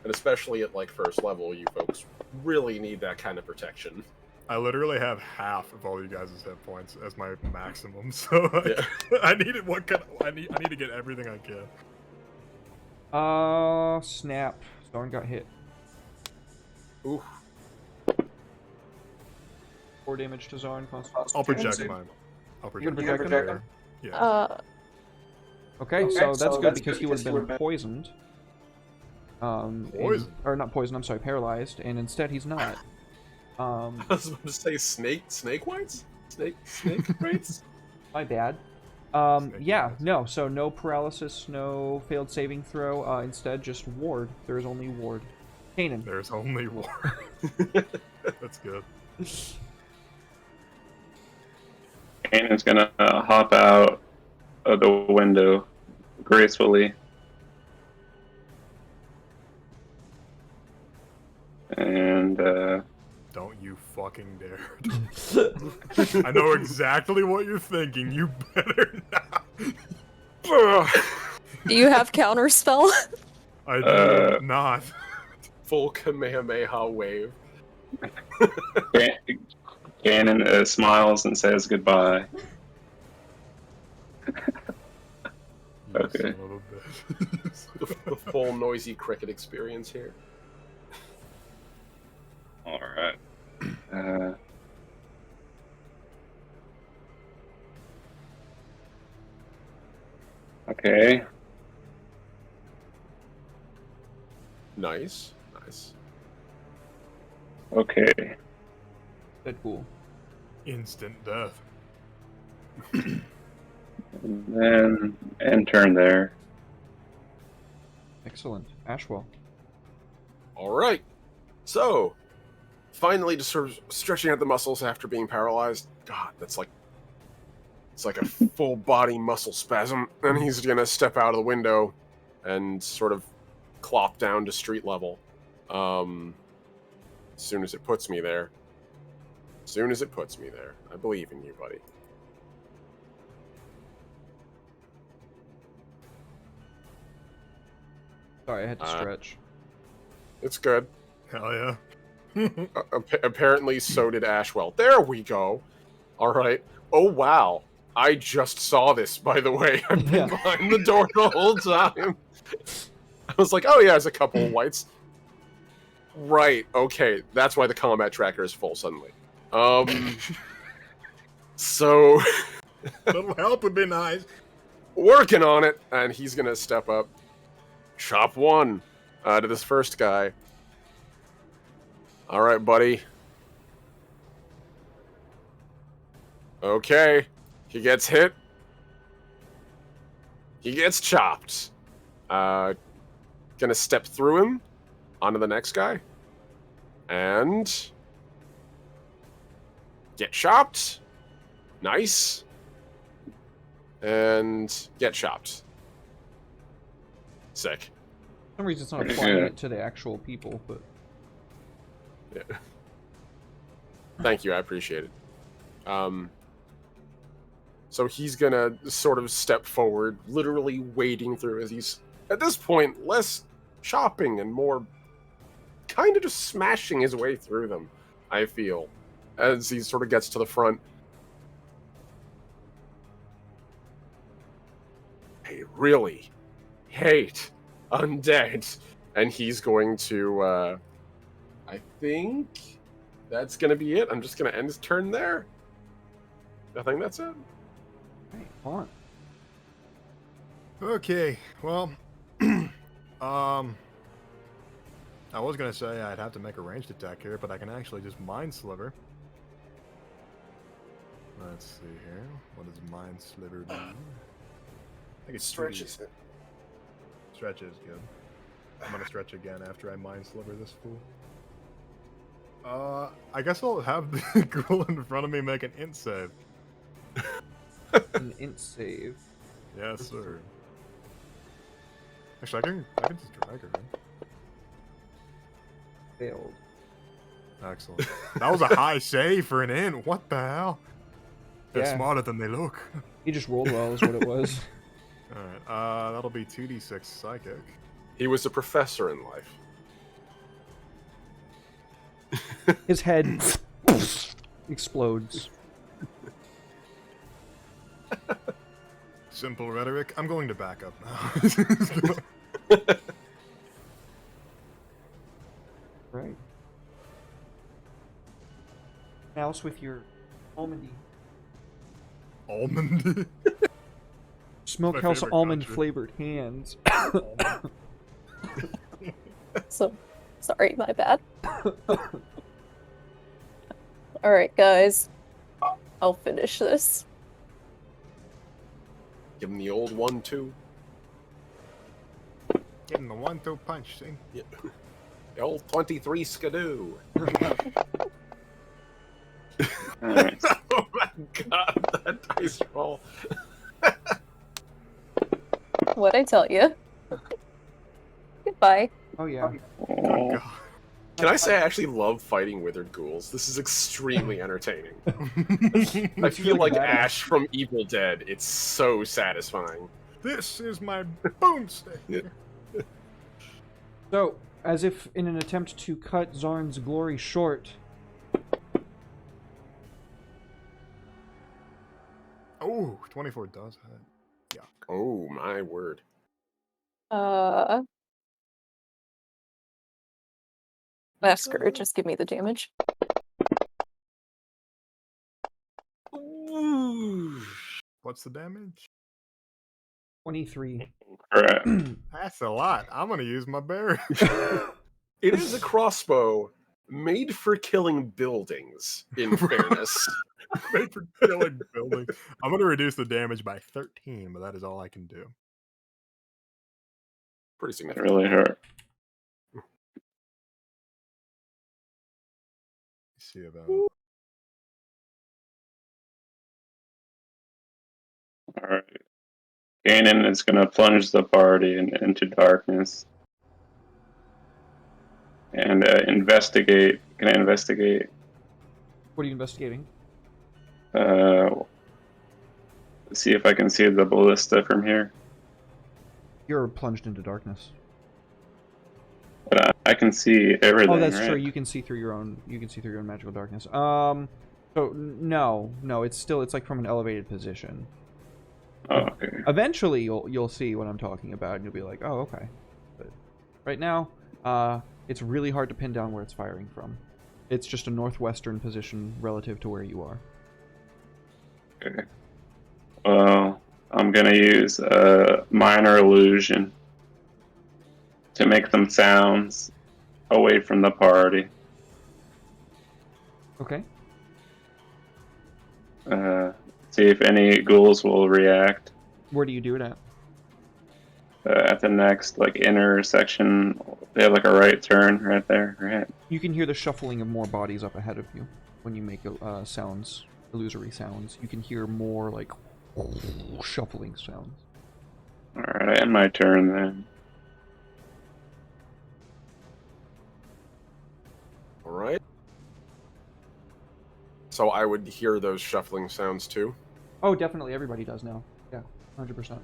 S3: And especially at like first level, you folks really need that kind of protection.
S2: I literally have half of all you guys' hit points as my maximum, so
S3: Yeah.
S2: I needed I need to get everything I can.
S1: Snap. Zorn got hit.
S3: Ooh.
S1: 4 damage to Zorn.
S2: I'll project
S5: save.
S2: mine. I'll
S1: You're
S2: project
S1: gonna
S2: mine.
S1: project him?
S2: Yeah.
S1: Okay,
S5: Okay,
S1: so that's
S5: so
S1: good
S5: that's
S1: because
S5: good
S1: he would
S5: because
S1: have
S5: he
S1: been
S5: would've
S1: poisoned.
S2: Poisoned?
S1: Or not poisoned, I'm sorry, paralyzed, and instead he's not.
S3: I was about to say snake whites? Snake bites?
S1: My bad.
S2: Snake
S1: Yeah,
S2: bites.
S1: no, so no paralysis, no failed saving throw, instead just ward. There is only ward. Kanan.
S2: There's only one. That's good.
S4: Kanan's gonna hop out of the window gracefully. And
S2: Don't you fucking dare. I know exactly what you're thinking. You better not.
S6: Do you have counterspell?
S2: I do not.
S3: Full Kamehameha wave.
S4: Kanan smiles and says goodbye.
S2: You
S4: Okay.
S2: son of a bitch.
S3: The full noisy cricket experience here.
S4: Alright. Okay.
S3: Nice.
S4: Okay.
S1: Deadpool.
S2: Instant death.
S4: And then end turn there.
S1: Excellent. Ashwell.
S3: Alright. So, finally just sort of stretching out the muscles after being paralyzed. God, it's like a full body muscle spasm. And he's gonna step out of the window and sort of clop down to street level. As soon as it puts me there. As soon as it puts me there. I believe in you, buddy.
S1: Sorry, I had to stretch.
S3: It's good.
S2: Hell yeah.
S3: Apparently, so did Ashwell. There we go. All right. Oh, wow. I just saw this, by the way. I've been behind the door the whole time. I was like, oh, yeah, there's a couple of whites. Right. Okay. That's why the combat tracker is full suddenly. So...
S2: A little help would be nice.
S3: Working on it. And he's going to step up. Chop one to this first guy. All right, buddy. Okay. He gets hit. He gets chopped. Gonna step through him onto the next guy. And get chopped. Nice. And get chopped. Sick.
S1: For some reason, it's not applying it to the actual people, but...
S3: Yeah. Thank you, I appreciate it. So he's gonna sort of step forward, literally wading through as he's, at this point, less chopping and more kind of just smashing his way through them, I feel, as he sort of gets to the front. I really hate undead. And he's going to, I think that's going to be it. I'm just going to end his turn there. I think that's it.
S1: Hey, on.
S2: Okay, well, I was gonna say I'd have to make a ranged attack here, but I can actually just Mind Sliver. Let's see here. What does Mind Sliver do? I think it
S3: Stretches it.
S2: Stretch is good. I'm gonna stretch again after I Mind Sliver this fool. I guess I'll have the ghoul in front of me make an int save.
S1: An int save.
S2: Yes, sir. Actually, I can just drag her in.
S1: Failed.
S2: Excellent. That was a high save for an int. What the hell? They're
S1: Yeah.
S2: smarter than they look.
S1: He just rolled well, is what it was.
S2: Alright, that'll be 2d6 psychic.
S3: He was a professor in life.
S1: His head explodes.
S2: Simple rhetoric. I'm going to back up now.
S1: Right. Mouse with your almondy.
S2: Almond.
S1: Smokehouse
S2: favorite
S1: almond
S2: country.
S1: flavored hands.
S6: So, sorry, my bad. Alright, guys. I'll finish this.
S3: Give him the old 1-2.
S2: Getting the 1-2 punch, see?
S3: Yeah. The old 23 skidoo.
S4: Alright.
S3: Oh my god, that dice roll.
S6: What'd I tell you? Goodbye.
S1: Oh yeah.
S4: Oh,
S2: God.
S3: Can I say I actually love fighting withered ghouls? This is extremely entertaining. I feel like
S1: badass.
S3: Ash from Evil Dead. It's so satisfying.
S2: This is my boomstick.
S3: Yeah.
S1: So, as if in an attempt to cut Zarn's glory short,
S2: Oh, 24 does hit.
S3: Oh my word.
S6: Masker, just give me the damage.
S3: Ooh.
S2: What's the damage?
S1: 23.
S4: crap.
S2: That's a lot. I'm gonna use my berry.
S3: It is a crossbow made for killing buildings, in fairness.
S2: Made for killing buildings. I'm gonna reduce the damage by 13, but that is all I can do.
S3: Pretty
S4: It
S3: significant.
S4: really hurt.
S2: Let's see about
S4: Alright. Kanan is gonna plunge the party into darkness and investigate Can I investigate?
S1: What are you investigating?
S4: See if I can see the ballista from here.
S1: You're plunged into darkness.
S4: But I can see everything.
S1: Oh, that's
S4: right?
S1: true. You can see through your own. You can see through your own magical darkness. So no, it's like from an elevated position.
S4: Oh, okay.
S1: Eventually, you'll see what I'm talking about, and you'll be like, oh, okay. But right now, it's really hard to pin down where it's firing from. It's just a northwestern position relative to where you are.
S4: Okay. Well, I'm gonna use a minor illusion to make some sounds away from the party.
S1: Okay.
S4: See if any ghouls will react.
S1: Where do you do it at?
S4: At the next intersection, they have a right turn right there, right?
S1: You can hear the shuffling of more bodies up ahead of you when you make sounds, illusory sounds. You can hear more shuffling sounds.
S4: All right, I end my turn then.
S3: All right. So I would hear those shuffling sounds too.
S1: Oh, definitely. Everybody does now. Yeah, 100%.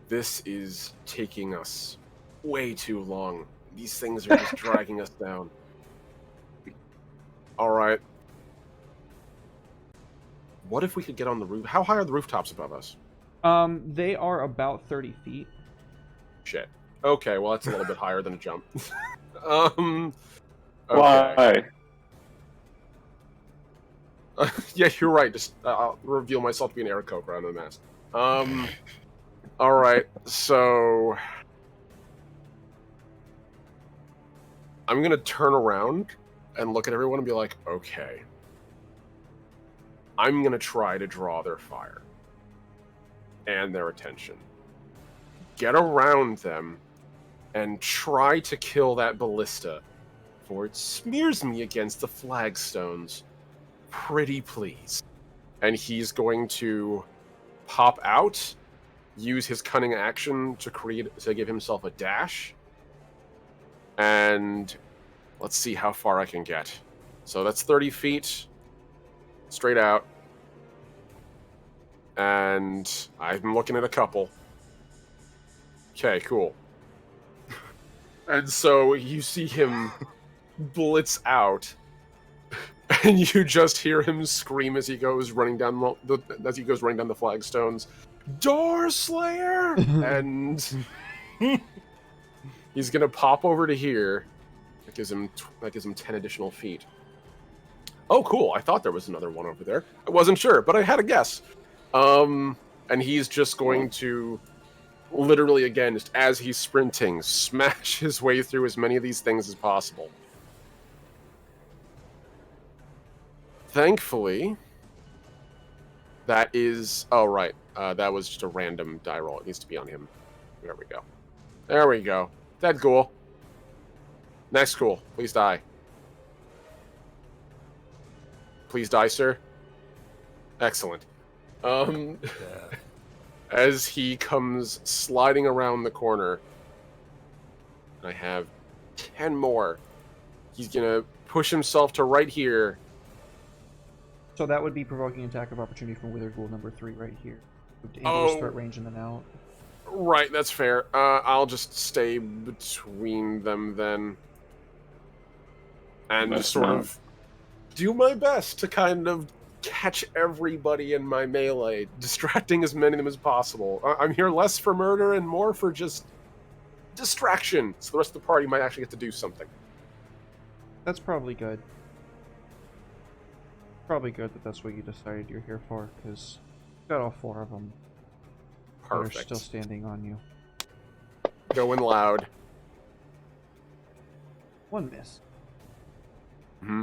S3: This is taking us way too long. These things are just dragging us down. All right. What if we could get on the roof? How high are the rooftops above us?
S1: They are about 30 feet.
S3: Shit. Okay, well that's a little bit higher than a jump. Okay.
S4: Why?
S3: Yeah, you're right. Just I'll reveal myself to be an Aarakocra rather than a mask. All right. So I'm gonna turn around and look at everyone and be like, okay, I'm gonna try to draw their fire and their attention. Get around them and try to kill that ballista, for it smears me against the flagstones. Pretty please. And he's going to pop out, use his cunning action to give himself a dash, and let's see how far I can get. So that's 30 feet straight out, and I'm looking at a couple. Okay, cool. And so you see him blitz out, and you just hear him scream as he goes running down the flagstones, "Door Slayer!" And he's gonna pop over to here. That gives him 10 additional feet. Oh, cool! I thought there was another one over there. I wasn't sure, but I had a guess. And he's just going to literally, again, just as he's sprinting, smash his way through as many of these things as possible. Thankfully, that is... Oh, right. That was just a random die roll. It needs to be on him. There we go. There we go. Dead ghoul. Next ghoul. Please die. Please die, sir. Excellent. As he comes sliding around the corner, I have 10 more. He's gonna push himself to right here.
S1: So that would be provoking attack of opportunity from Withered Ghoul number 3 right here. Into start range and then out.
S3: Right, that's fair. I'll just stay between them then. And just sort of do my best to kind of catch everybody in my melee, distracting as many of them as possible. I'm here less for murder and more for just distraction, so the rest of the party might actually get to do something.
S1: That's probably good. Probably good that that's what you decided you're here for, because you've got all 4 of them.
S3: Perfect.
S1: That are still standing on you.
S3: Going loud.
S1: 1 miss.
S3: Mm-hmm.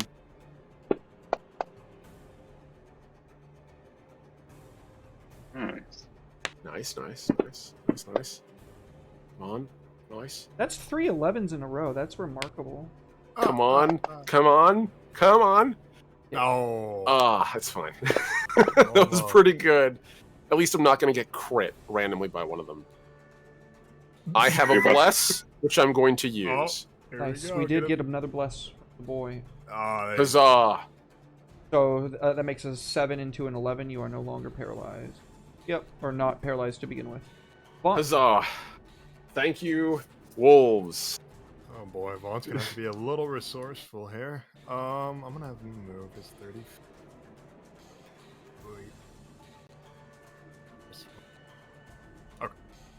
S3: Nice. Nice. Come on. Nice.
S1: That's 3 11s in a row. That's remarkable.
S3: Come on.
S2: No.
S3: That's fine. That was pretty good. At least I'm not going to get crit randomly by one of them. I have a bless, which I'm going to use.
S2: Here
S1: Nice.
S2: we go.
S1: We did get
S2: him.
S1: another bless for the boy.
S2: Ah,
S3: Huzzah!
S1: So that makes us 7 into an 11. You are no longer paralyzed. Yep, or not paralyzed to begin with. Vaughn.
S3: Huzzah! Thank you, wolves.
S2: Oh boy, Vaughn's gonna have to be a little resourceful here. I'm gonna have him move his 30. Wait. Okay,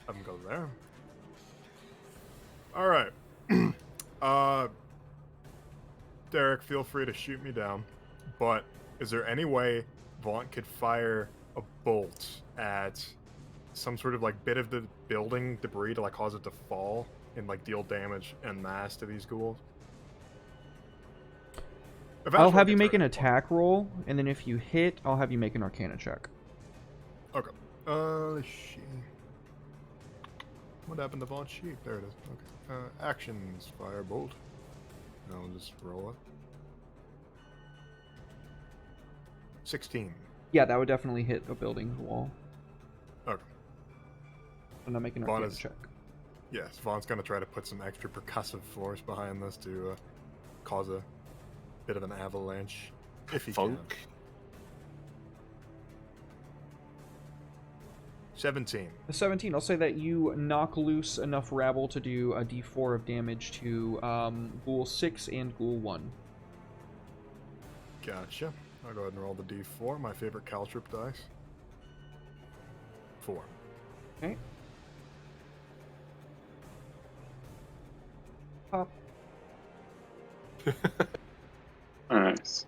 S2: have him go there. All right. Derek, feel free to shoot me down. But is there any way Vaughn could fire a bolt at some sort of like bit of the building debris to like cause it to fall and like deal damage en masse to these ghouls?
S1: I'll have you make an attack roll, and then if you hit, I'll have you make an Arcana check.
S2: Okay. Let's see. What happened to Vaughn's sheet? There it is. Okay. Actions, firebolt. I'll just roll it. 16.
S1: Yeah, that would definitely hit a building wall.
S2: Okay.
S1: And I'm making an
S2: Vaughn
S1: Arcana
S2: is-
S1: check.
S2: Yes, Vaughn's gonna try to put some extra percussive force behind this to cause a bit of an avalanche, if he can.
S3: Funk.
S2: 17.
S1: The 17, I'll say that you knock loose enough rabble to do a d4 of damage to Ghoul 6 and Ghoul 1.
S2: Gotcha. I'll go ahead and roll the d4, my favorite caltrip dice. 4.
S1: Okay. Pop.
S4: Nice.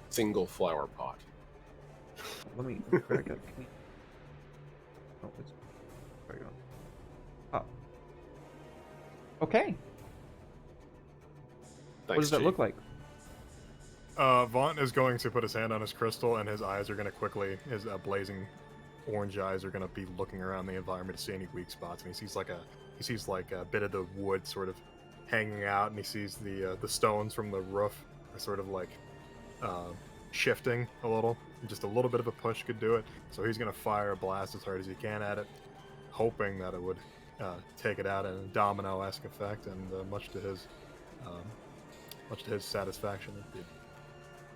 S3: Single flower pot.
S1: Let me back up. Oh, it's there you go. Pop. Okay.
S3: Thanks,
S1: What does that
S3: Chief.
S1: look like?
S2: Vaughn is going to put his hand on his crystal, and his eyes are going to quickly, his blazing orange eyes are going to be looking around the environment to see any weak spots, and he sees like a bit of the wood sort of hanging out, and he sees the stones from the roof are sort of like shifting a little. Just a little bit of a push could do it, so he's going to fire a blast as hard as he can at it, hoping that it would take it out in a domino-esque effect, and much to his satisfaction, it did.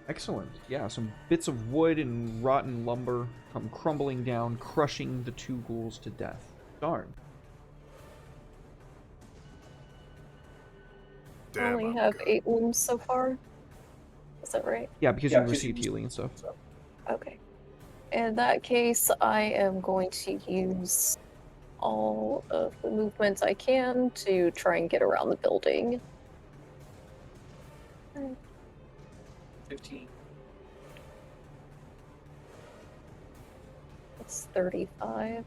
S1: Excellent. Yeah, some bits of wood and rotten lumber come crumbling down, crushing the two ghouls to death. Darn.
S6: I
S2: Damn,
S6: only
S2: I'm
S6: have
S2: good.
S6: 8 wounds so far. Is that right?
S1: Yeah, because you received healing and stuff.
S6: Okay. In that case, I am going to use all of the movements I can to try and get around the building.
S5: 15.
S6: It's 35.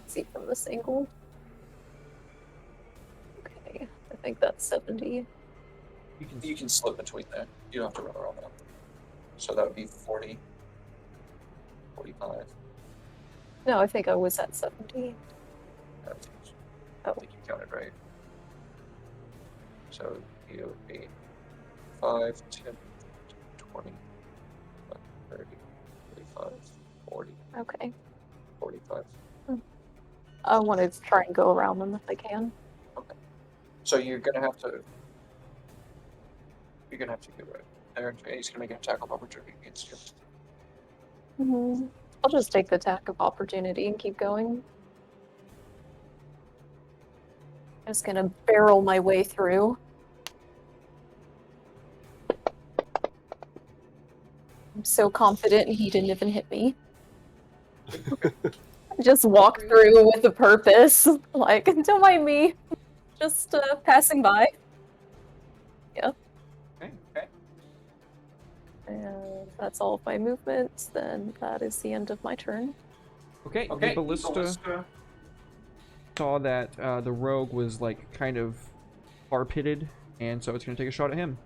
S6: See from this angle. Okay, I think that's 70.
S5: You can slip between there. You don't have to run around that. So that would be 40. 45.
S6: No, I think I was at 70.
S5: I
S6: Oh,
S5: think you counted right. So it would be 5, 10, 20, 30, 35, 40,
S6: okay.
S5: 45.
S6: I want to try and go around them if I can.
S5: So you're gonna have to do it. Aaron, he's gonna make an attack of opportunity against you.
S6: Mhm. I'll just take the attack of opportunity and keep going. I'm just gonna barrel my way through. I'm so confident he didn't even hit me. I just walk through with a purpose. Like, don't mind me. Just passing by. Yeah.
S1: Okay.
S6: And that's all of my movements. Then that is the end of my turn.
S1: Okay, the ballista saw that the rogue was like kind of far pitted, and so it's going to take a shot at him.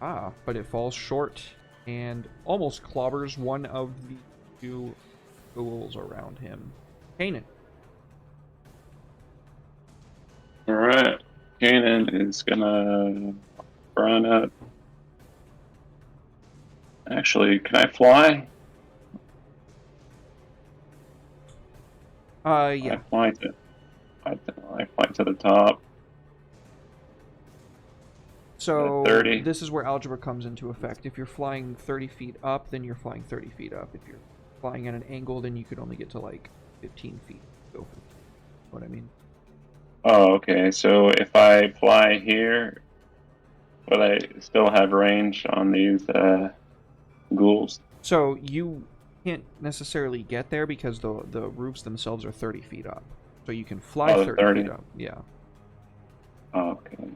S1: Ah, but it falls short and almost clobbers one of the two ghouls around him. Kanan.
S4: Alright. Kanan is gonna run up Actually, can I fly?
S1: Yeah.
S4: I fly to the top.
S1: So
S4: 30.
S1: this is where algebra comes into effect. If you're flying 30 feet up, then you're flying 30 feet up. If you're flying at an angle, then you could only get to like 15 feet. Go for what I mean.
S4: Oh, okay. So if I fly here, will I still have range on these ghouls?
S1: So you can't necessarily get there because the roofs themselves are 30 feet up. So you can fly
S4: Oh,
S1: 30
S4: 30.
S1: feet up. Yeah.
S4: Oh, okay.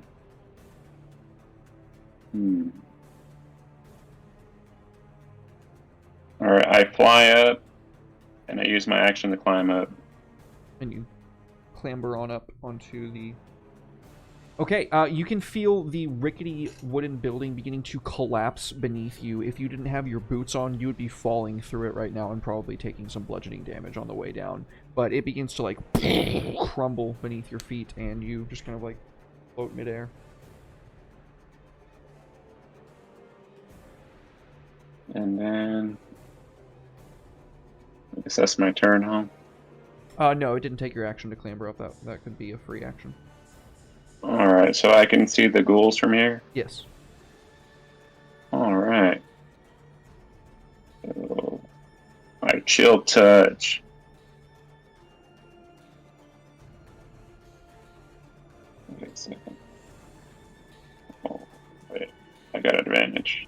S4: Hmm. Alright, I fly up, and I use my action to climb up.
S1: And you clamber on up onto the... Okay, you can feel the rickety wooden building beginning to collapse beneath you. If you didn't have your boots on, you would be falling through it right now and probably taking some bludgeoning damage on the way down. But it begins to, like, crumble beneath your feet, and you just kind of, like, float midair.
S4: And then... I guess that's my turn, huh?
S1: No, it didn't take your action to clamber up. That could be a free action.
S4: Alright, so I can see the ghouls from here?
S1: Yes.
S4: Alright. So, I chill touch. Wait a second. Oh, wait. I got advantage.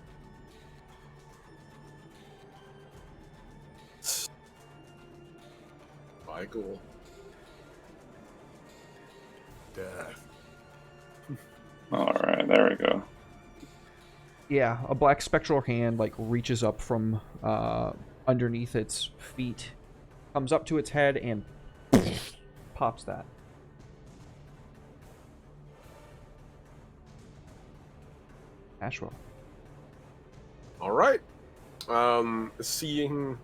S3: Bye, ghoul.
S2: Death.
S4: Alright, there we go.
S1: Yeah, a black spectral hand, like, reaches up from underneath its feet, comes up to its head, and pops that. Ashwell.
S3: All right. Seeing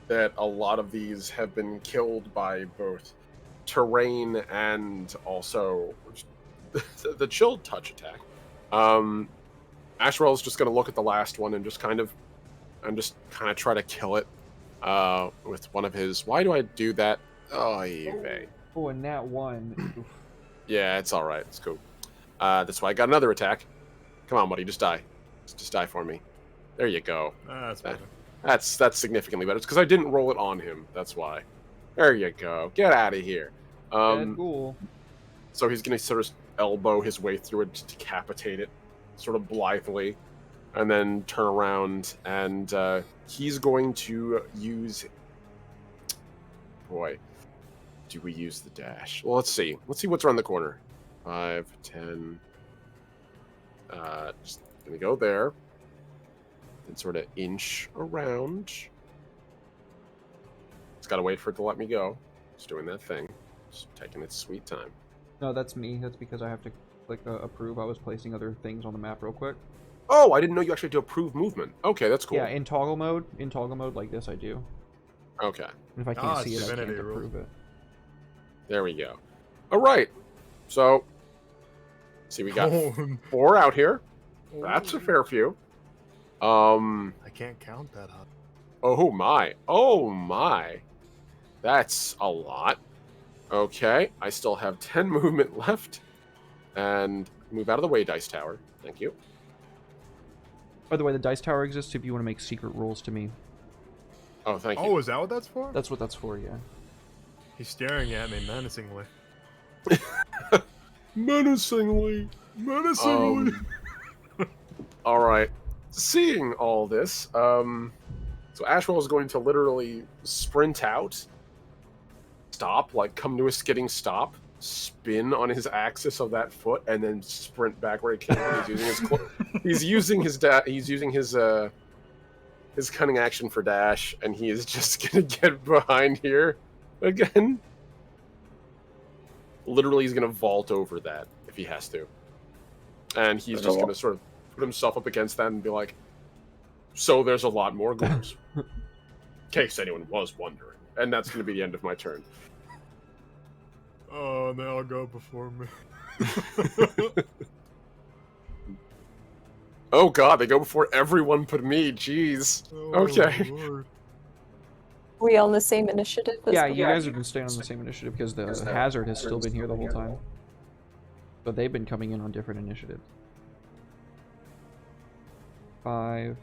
S3: that a lot of these have been killed by both terrain and also the chilled touch attack, Ashwell's just going to look at the last one and just kind of try to kill it with one of his. Why do I do that? Oh, Eve.
S1: Oh, and that one. Oof.
S3: Yeah, it's all right. It's cool. That's why I got another attack. Come on, buddy, just die. Just die for me. There you go.
S2: That's better.
S3: That's significantly better. It's because I didn't roll it on him. That's why. There you go. Get out of here.
S1: Dead ghoul.
S3: So he's going to sort of elbow his way through it to decapitate it, sort of blithely, and then turn around and he's going to use... Boy, do we use the dash? Well, let's see. Let's see what's around the corner. 5, 10... just going to go there. And sort of inch around. It's got to wait for it to let me go. It's doing that thing. It's taking its sweet time.
S1: No, that's me. That's because I have to click approve. I was placing other things on the map real quick.
S3: Oh, I didn't know you actually had to approve movement. Okay, that's cool.
S1: Yeah, in toggle mode like this, I do.
S3: Okay.
S1: And if I can't see it, I can't
S2: Divinity rules.
S1: approve it.
S3: There we go. All right. So, see, we got
S2: Oh,
S3: 4 out here. That's a fair few.
S2: I can't count that high.
S3: Oh my. Oh my. That's a lot. Okay, I still have 10 movement left. And move out of the way, Dice Tower. Thank you.
S1: By the way, the dice tower exists if you want to make secret rolls to me.
S3: Oh, thank you.
S2: Oh, is that what that's for?
S1: That's what that's for, yeah.
S2: He's staring at me menacingly.
S3: Menacingly. All right. Seeing all this, so Ashwell is going to literally sprint out, stop, like come to a skidding stop, spin on his axis of that foot, and then sprint back where he came from. He's using his cunning action for dash, and he is just gonna get behind here again. Literally, he's gonna vault over that if he has to, and he's just gonna sort of put himself up against that and be like, so there's a lot more ghouls. In case anyone was wondering. And that's going to be the end of my turn.
S2: Oh, they all go before me.
S3: Oh god, they go before everyone but me. Jeez. Okay.
S2: Lord.
S6: We on the same initiative as
S1: Yeah,
S6: the
S1: you guys have been staying on the same initiative because the hazard has still been here the whole time. But they've been coming in on different initiatives. 5,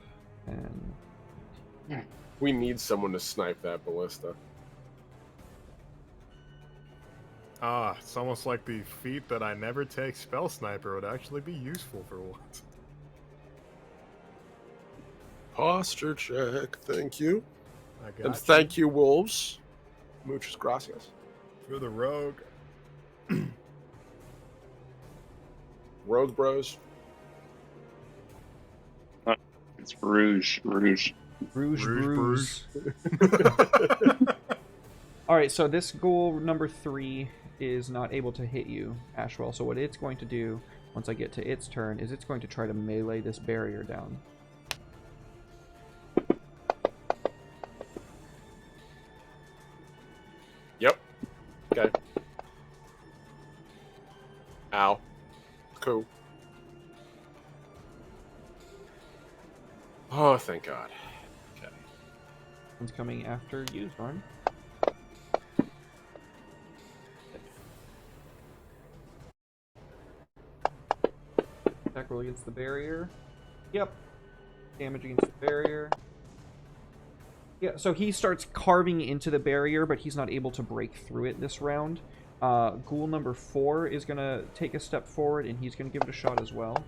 S1: 10.
S3: We need someone to snipe that ballista.
S2: Ah, it's almost like the feat that I never take Spell Sniper would actually be useful for once.
S3: Posture check, thank you.
S2: I got
S3: And thank you, wolves. Muchas gracias.
S2: for the rogue.
S3: Rogue bros.
S4: It's Rouge.
S1: Rouge Bruise. Alright, so this ghoul number 3 is not able to hit you, Ashwell. So what it's going to do, once I get to its turn, is it's going to try to melee this barrier down.
S3: Yep. Okay. Ow. Cool. Oh, thank God. Okay.
S1: One's coming after you, Zorn. Attack roll against the barrier. Yep. Damage against the barrier. Yeah, so he starts carving into the barrier, but he's not able to break through it this round. Ghoul number 4 is going to take a step forward, and he's going to give it a shot as well.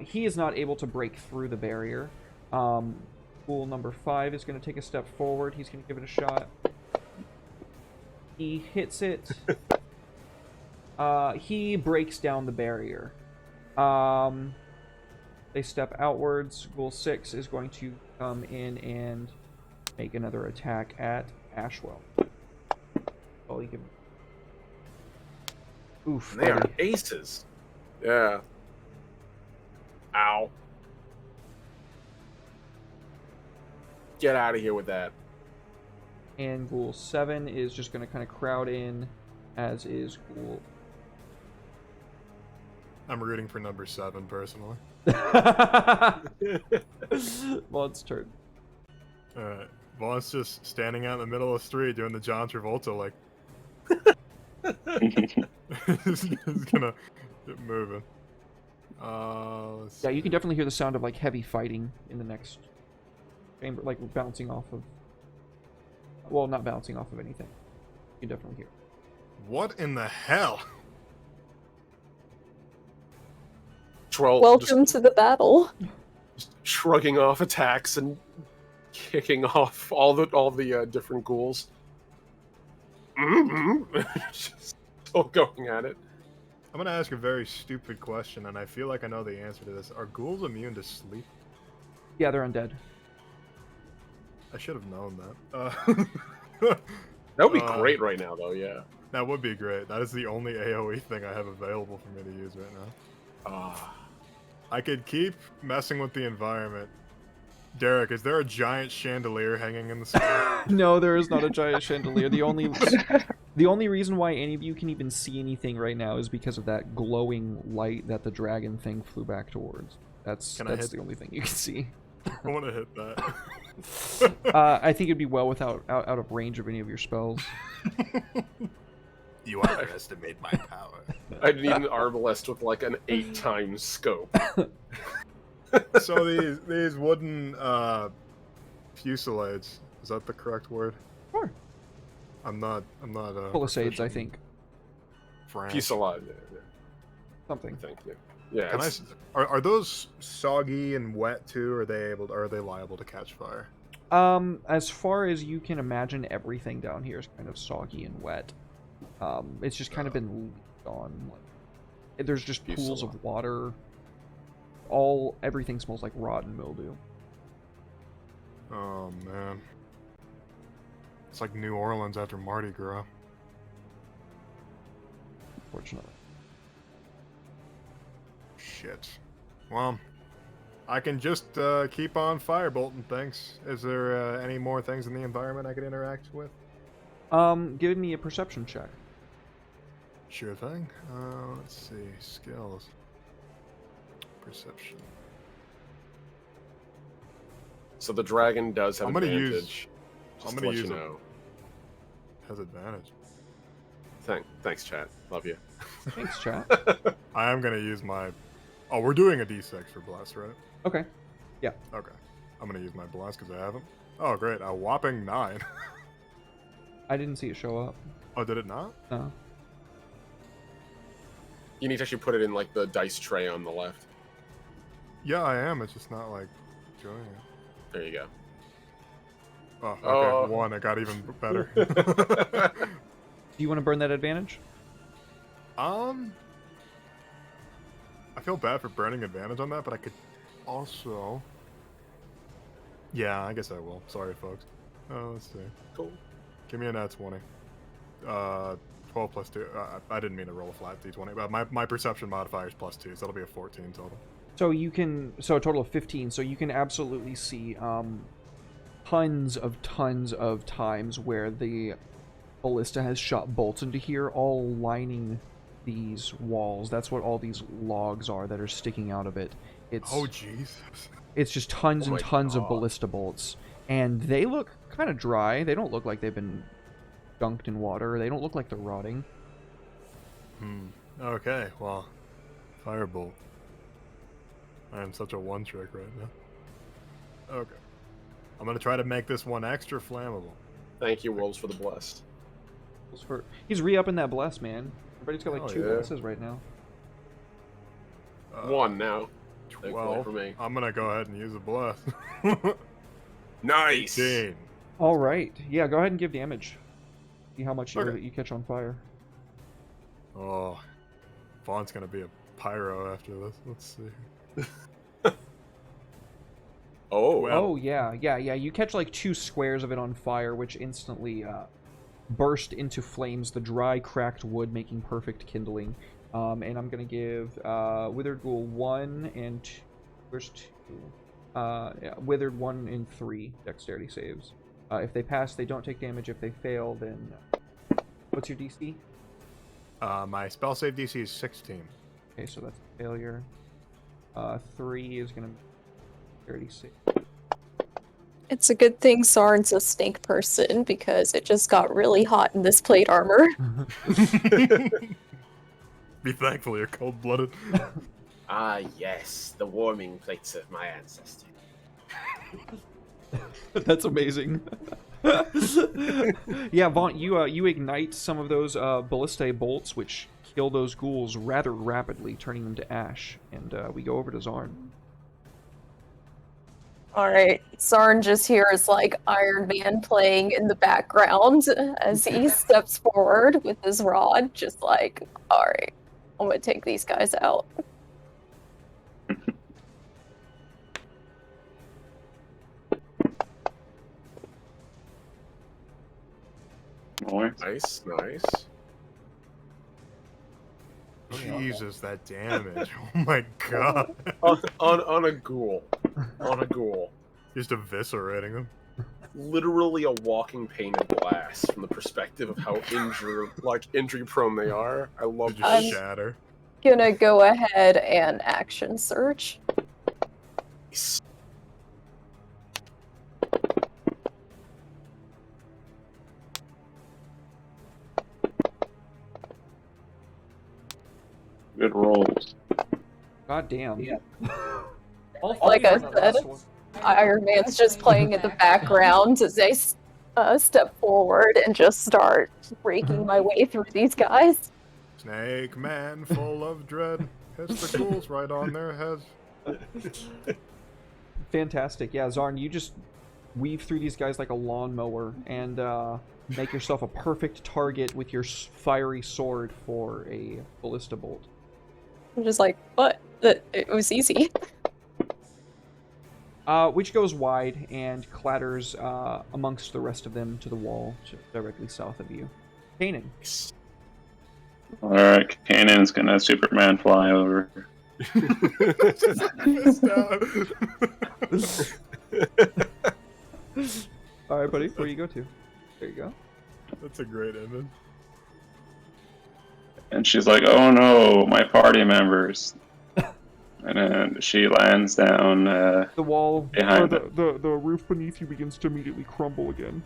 S1: He is not able to break through the barrier. Ghoul number 5 is going to take a step forward. He's going to give it a shot. He hits it. He breaks down the barrier. They step outwards. Ghoul 6 is going to come in and make another attack at Ashwell. Oh, you can... Oof.
S3: They are
S1: buddy.
S3: aces. Yeah. Ow. Get out of here with that.
S1: And Ghoul 7 is just going to kind of crowd in, as is Ghoul...
S2: I'm rooting for number 7 personally.
S1: Vaughn's turn.
S2: Alright. Vaughn's just standing out in the middle of the street doing the John Travolta, like... He's gonna get moving.
S1: Yeah, you can definitely hear the sound of like heavy fighting in the next chamber, like bouncing off of... Well, not bouncing off of anything. You can definitely hear.
S2: What in the hell?
S3: Troll
S6: Welcome to the battle.
S3: just shrugging off attacks and kicking off all the different ghouls. Just still going at it.
S2: I'm gonna ask a very stupid question, and I feel like I know the answer to this. Are ghouls immune to sleep?
S1: Yeah, they're undead.
S2: I should have known that.
S3: That would be great right now, though. Yeah.
S2: That would be great. That is the only AoE thing I have available for me to use right now. I could keep messing with the environment. Derek, is there a giant chandelier hanging in the sky?
S1: No, there is not a giant chandelier. The only reason why any of you can even see anything right now is because of that glowing light that the dragon thing flew back towards. That's the only thing you can see.
S2: I want to hit that.
S1: I think it'd be well without out of range of any of your spells.
S2: You underestimate my power.
S3: I'd need an arbalest with like an 8x scope.
S2: So these wooden fusillades, is that the correct word?
S1: Sure.
S2: I'm not
S1: Palisades, I think.
S2: French.
S3: Fusillade. Yeah.
S1: Something.
S3: I think. Yeah.
S2: Can
S3: It's,
S2: are those soggy and wet too? Or are they liable to catch fire?
S1: As far as you can imagine, everything down here is kind of soggy and wet. It's just kind of been leaked on. Like, there's just pools of water. Everything smells like rotten mildew.
S2: Oh man, it's like New Orleans after Mardi Gras.
S1: Fortunately.
S2: Shit. Well, I can just keep on firebolting things. Is there any more things in the environment I could interact with?
S1: Give me a perception check.
S2: Sure thing. Let's see. Skills. Perception.
S3: So the dragon does have
S2: I'm gonna
S3: advantage.
S2: use.
S3: Just
S2: I'm
S3: to
S2: gonna
S3: let
S2: use
S3: you
S2: a-
S3: know.
S2: Has advantage.
S3: Thanks, chat. Love you.
S1: Thanks, chat.
S2: I am gonna use my. Oh, we're doing a d6 for bless, right?
S1: Okay.
S2: Okay. I'm gonna use my bless because I haven't. Oh, great! A whopping 9.
S1: I didn't see it show up.
S2: Oh, did it not?
S1: No.
S3: You need to actually put it in like the dice tray on the left.
S2: Yeah, I am. It's just not like doing it.
S3: There you go.
S2: Oh, okay.
S3: Oh.
S2: 1. It got even better.
S1: Do you want to burn that advantage?
S2: I feel bad for burning advantage on that, but I could also. Yeah, I guess I will. Sorry, folks. Let's see.
S3: Cool.
S2: Give me a nat 20. 12 plus 2. I didn't mean to roll a flat d20, but my perception modifier is plus 2, so that'll be a 14 total.
S1: So you can, so a total of 15. So you can absolutely see tons of times where the ballista has shot bolts into here, all lining these walls. That's what all these logs are that are sticking out of it. It's
S2: Oh, Jesus.
S1: it's just tons
S3: Oh
S1: and
S3: my
S1: tons of
S3: God.
S1: ballista bolts, and they look kind of dry. They don't look like they've been dunked in water. They don't look like they're rotting.
S2: Okay, well, firebolt. I am such a one-trick right now. Okay. I'm gonna try to make this one extra flammable.
S3: Thank you, Wolves, for the blessed.
S1: He's re-upping that bless, man. Everybody's got like
S2: Oh,
S1: 2
S2: yeah.
S1: blesses right now.
S3: 1 now. Thankfully
S2: 12.
S3: for me.
S2: I'm gonna go ahead and use a bless.
S3: Nice!
S2: 18.
S1: All right, yeah, go ahead and give damage. See how much
S2: Okay.
S1: you catch on fire.
S2: Oh, Vaughn's gonna be a pyro after this. Let's see.
S3: Oh,
S2: Well-
S1: Oh yeah. You catch like 2 squares of it on fire, which instantly burst into flames. The dry, cracked wood making perfect kindling. And I'm gonna give Withered Ghoul 1 and 2. Where's 2? Yeah, Withered 1 and 3 dexterity saves. If they pass, they don't take damage. If they fail, then what's your DC?
S2: My spell save DC is 16.
S1: Okay, so that's a failure. 3 is gonna be 36.
S6: It's a good thing Sarn's a snake person because it just got really hot in this plate armor.
S2: Be thankful you're cold-blooded.
S3: Ah, yes, the warming plates of my ancestor.
S1: That's amazing. Yeah, Vaughn, you ignite some of those ballistae bolts, which kill those ghouls rather rapidly, turning them to ash. And we go over to Zarn.
S6: Alright, Sarn just hears like Iron Man playing in the background as he steps forward with his rod, just like, alright, I'm gonna take these guys out.
S3: Nice, nice.
S2: Jesus, that damage. Oh my god.
S3: on a ghoul. On a ghoul.
S2: Just eviscerating them.
S3: Literally a walking pane of glass from the perspective of how injury prone they are. I love
S2: They just
S3: this.
S2: shatter.
S6: Gonna go ahead and action search.
S4: Good rolls.
S1: God damn. Yeah.
S6: Like I said, Iron Man's just playing in the background as I step forward and just start breaking my way through these guys.
S2: Snake man full of dread. Hits the ghouls right on their heads.
S1: Fantastic. Yeah, Zarn, you just weave through these guys like a lawnmower and make yourself a perfect target with your fiery sword for a ballista bolt.
S6: I'm just like, what? It was easy.
S1: Which goes wide and clatters amongst the rest of them to the wall directly south of you. Kanan.
S4: Alright, Kanan's gonna Superman fly over.
S1: Alright, buddy, where do you go to? There you go.
S2: That's a great image.
S4: And she's like, oh no, my party members. And then she lands down
S1: The wall,
S4: behind
S1: or the roof beneath you begins to immediately crumble again.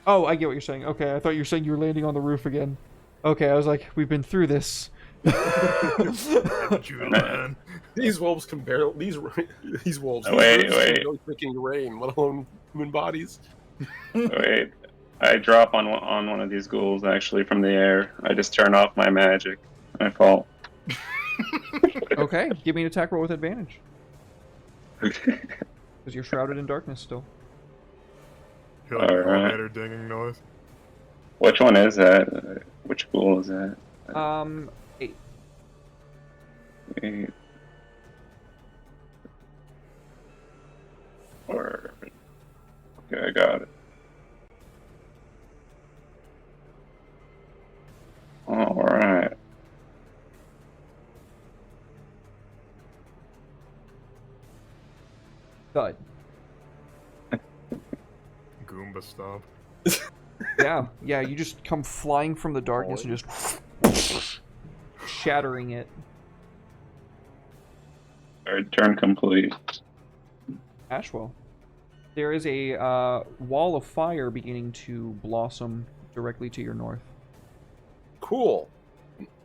S1: Oh, I get what you're saying. Okay, I thought you were saying you were landing on the roof again. Okay, I was like, we've been through this.
S2: Man.
S3: These wolves can barely. These wolves.
S4: Oh,
S3: these
S4: wait,
S3: roofs
S4: wait.
S3: can barely freaking rain, let alone human bodies.
S4: Wait, I drop on one of these ghouls actually from the air. I just turn off my magic. I fall.
S1: Okay, give me an attack roll with advantage.
S4: Okay.
S1: Because you're shrouded in darkness still.
S2: Hear like an
S4: Alright.
S2: elevator dinging noise.
S4: Which one is that? Which ghoul is that?
S1: 8.
S4: Wait. Or... Okay, I got it. Alright.
S1: Thud.
S2: Goomba stomp.
S1: Yeah, you just come flying from the darkness and just shattering it.
S4: Alright, turn complete.
S1: Ashwell. There is a wall of fire beginning to blossom directly to your north.
S3: Cool.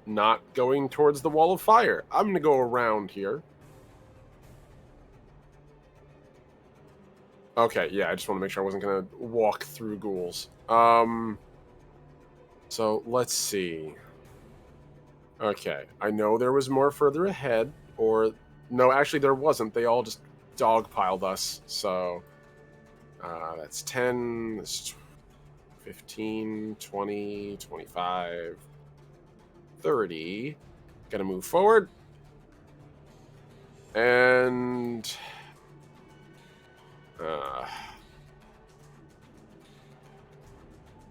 S3: Not going towards the wall of fire. I'm gonna go around here. Okay, yeah, I just want to make sure I wasn't gonna walk through ghouls. So let's see. Okay, I know there was more further ahead, or no, actually there wasn't. They all just dogpiled us. So that's 10, that's 15, 20, 25, 30. Gonna move forward. And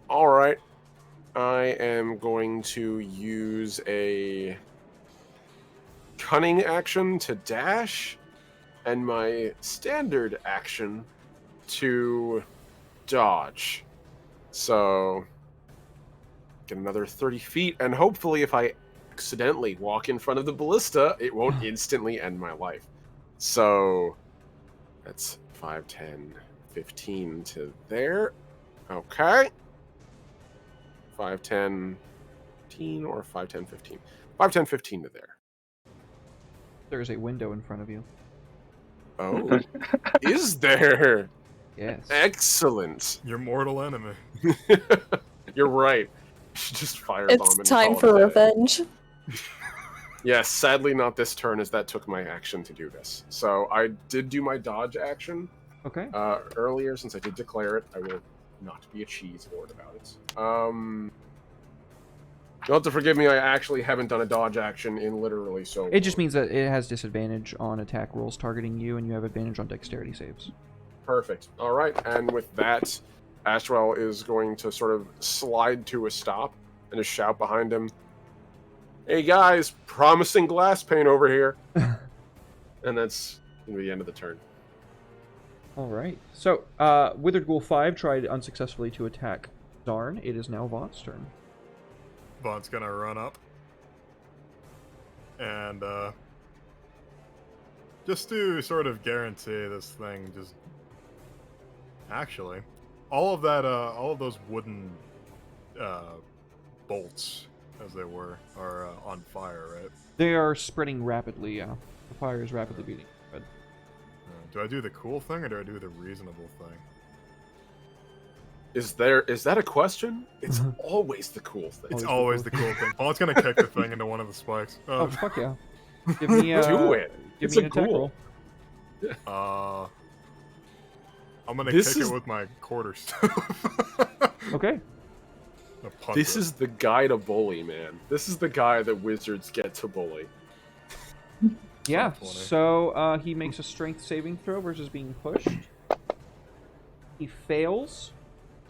S3: all right. I am going to use a cunning action to dash and my standard action to dodge. So get another 30 feet, and hopefully if I accidentally walk in front of the ballista, it won't instantly end my life. So that's 5, 10, 15 to there. Okay. 5, 10, 15, or 5, 10, 15. 5, 10, 15 to there.
S1: There's a window in front of you.
S3: Oh. Is there?
S1: Yes.
S3: Excellent.
S2: Your mortal enemy.
S3: You're right. Just firebomb.
S6: It's
S3: and
S6: time
S3: call
S6: for
S3: it a day.
S6: revenge.
S3: Yes, sadly not this turn, as that took my action to do this. So I did do my dodge action
S1: Okay.
S3: earlier, since I did declare it. I will not be a cheese lord about it. You'll have to forgive me, I actually haven't done a dodge action in literally so long.
S1: It just means that it has disadvantage on attack rolls targeting you, and you have advantage on dexterity saves.
S3: Perfect. All right, and with that, Ashwell is going to sort of slide to a stop and just shout behind him, "Hey guys, promising glass pane over here." And that's going to be the end of the turn.
S1: All right. So, Withered Ghoul 5 tried unsuccessfully to attack Zarn. It is now Vaught's turn.
S2: Vaught's gonna run up. And, just to sort of guarantee this thing just... Actually, all of those wooden, bolts, as they were, are on fire, right?
S1: They are spreading rapidly, yeah. The fire is rapidly beating. But
S2: Do I do the cool thing, or do I do the reasonable thing?
S3: Is that a question? It's always the cool thing.
S2: It's always the cool thing. Paul's gonna kick the thing into one of the spikes.
S1: oh, fuck yeah. Give me,
S3: Do it.
S1: Give
S3: It's
S1: me
S3: a
S1: an attack
S3: ghoul.
S1: roll.
S2: I'm gonna
S3: This
S2: kick
S3: is-
S2: it with my quarterstaff.
S1: Okay.
S3: This is the guy to bully, man. This is the guy that wizards get to bully.
S1: Yeah,
S2: 20.
S1: so he makes a strength saving throw versus being pushed. He fails,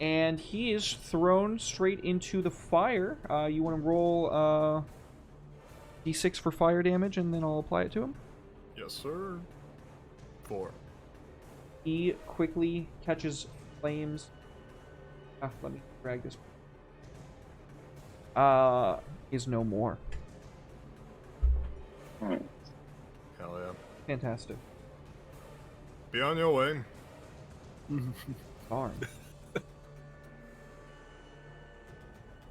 S1: and he is thrown straight into the fire. You want to roll d6 for fire damage, and then I'll apply it to him?
S2: Yes, sir. 4.
S1: He quickly catches flames. Let me drag this. Is no more.
S2: Hell
S1: Fantastic.
S2: Be on your way.
S1: Darn.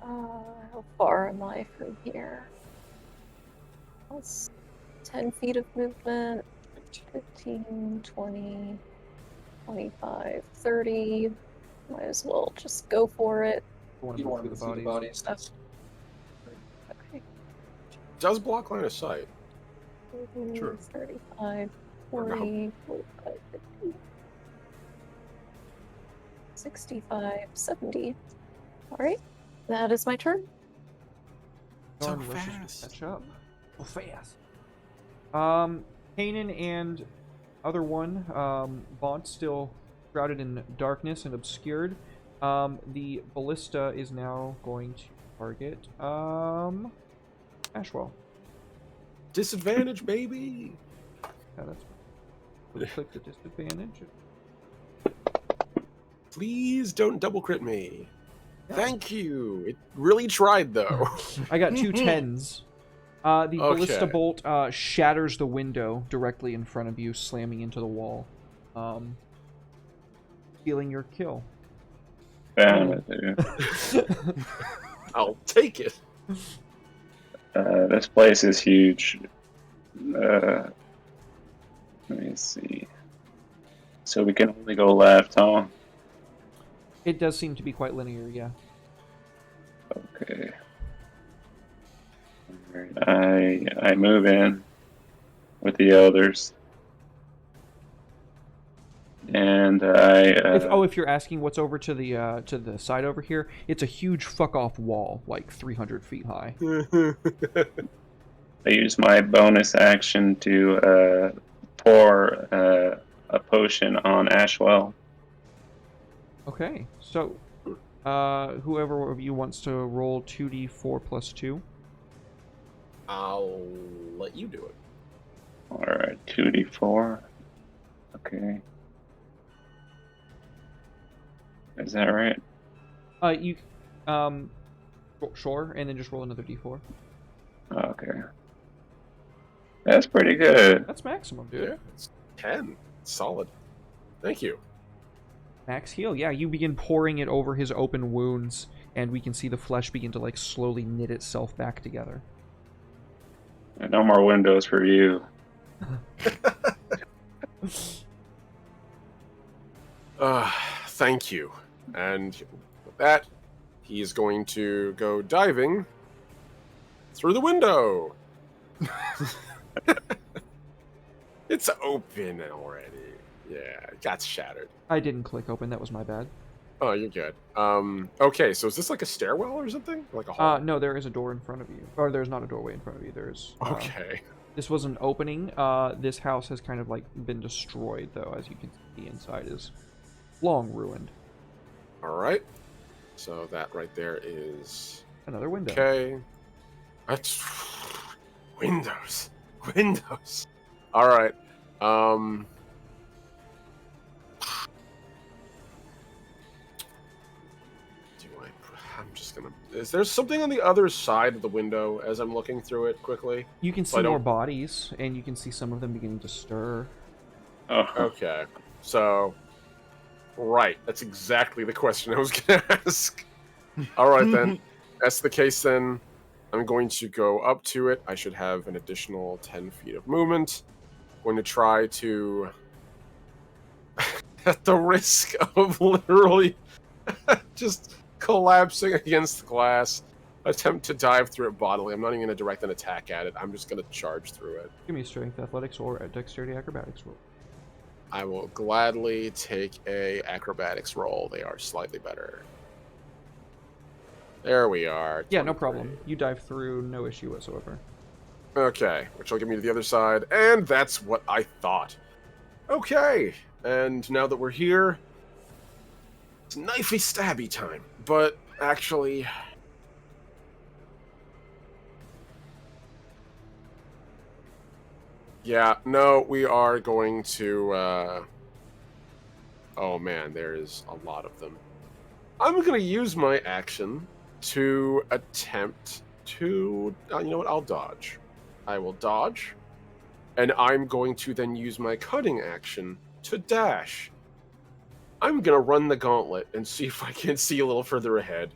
S6: How far am I from here? That's 10 feet of movement. 15, 20, 25, 30. Might as well just go for it.
S5: You want to see the bodies. That's
S6: Okay.
S3: Does block line of sight.
S6: 30,
S2: Sure.
S6: 35, 40, 45, 50, 65, 70. Alright, that is my turn.
S1: Darn
S3: So
S1: rushes to
S3: fast.
S1: catch up. So fast. Kanan and other one, Bont still shrouded in darkness and obscured. The ballista is now going to target Ashwell.
S3: Disadvantage, baby.
S1: Yeah, that's we'll click the disadvantage.
S3: Please don't double crit me. Thank you. It really tried though.
S1: I got 2 10s. The ballista
S3: Okay.
S1: bolt shatters the window directly in front of you, slamming into the wall. Stealing your kill.
S4: Damn it, dude.
S3: I'll take it.
S4: This place is huge. Let me see. So we can only go left, huh?
S1: It does seem to be quite linear, yeah.
S4: Okay. Alright, I move in with the others. And I
S1: If you're asking what's over to the side over here, it's a huge fuck off wall, like 300 feet high.
S4: I use my bonus action to pour a potion on Ashwell.
S1: Okay, so whoever of you wants to roll 2d4 plus 2.
S3: I'll let you do it.
S4: Alright, 2d4. Okay. Is that right?
S1: Sure, and then just roll another d4.
S4: Okay. That's pretty good.
S1: That's maximum, dude.
S3: Yeah, it's 10. Solid. Thank you.
S1: Max heal. Yeah, you begin pouring it over his open wounds, and we can see the flesh begin to like slowly knit itself back together.
S4: No more windows for you.
S3: Thank you. And with that, he is going to go diving through the window. It's open already. Yeah, it got shattered.
S1: I didn't click open. That was my bad.
S3: Oh, you're good. Okay, so is this like a stairwell or something? Like a hall?
S1: No, there is a door in front of you. Or there's not a doorway in front of you. There's...
S3: Okay.
S1: This was an opening. This house has kind of like been destroyed, though, as you can see. The inside is long ruined.
S3: All right. So that right there is...
S1: Another window.
S3: Okay. That's... Windows. Windows. All right. I'm just gonna... Is there something on the other side of the window as I'm looking through it quickly?
S1: You can
S3: So
S1: see
S3: I
S1: more
S3: don't-
S1: bodies, and you can see some of them beginning to stir.
S4: Oh,
S3: Okay. So... Right. That's exactly the question I was gonna ask. All right, then. That's the case, then. I'm going to go up to it. I should have an additional 10 feet of movement. Going to try to... at the risk of literally just collapsing against the glass, attempt to dive through it bodily. I'm not even going to direct an attack at it. I'm just going to charge through it.
S1: Give me a strength, athletics, or a dexterity acrobatics roll.
S3: I will gladly take a acrobatics roll. They are slightly better. There we are.
S1: Yeah, no
S3: 23.
S1: problem. You dive through, no issue whatsoever.
S3: Okay, which will get me to the other side, and that's what I thought. Okay, and now that we're here, it's knifey stabby time. But actually, yeah, no, we are going to. Oh man, there is a lot of them. I'm going to use my action to attempt to. You know what? I'll dodge. I will dodge. and I'm going to then use my cutting action to dash. I'm gonna run the gauntlet and see if I can see a little further ahead.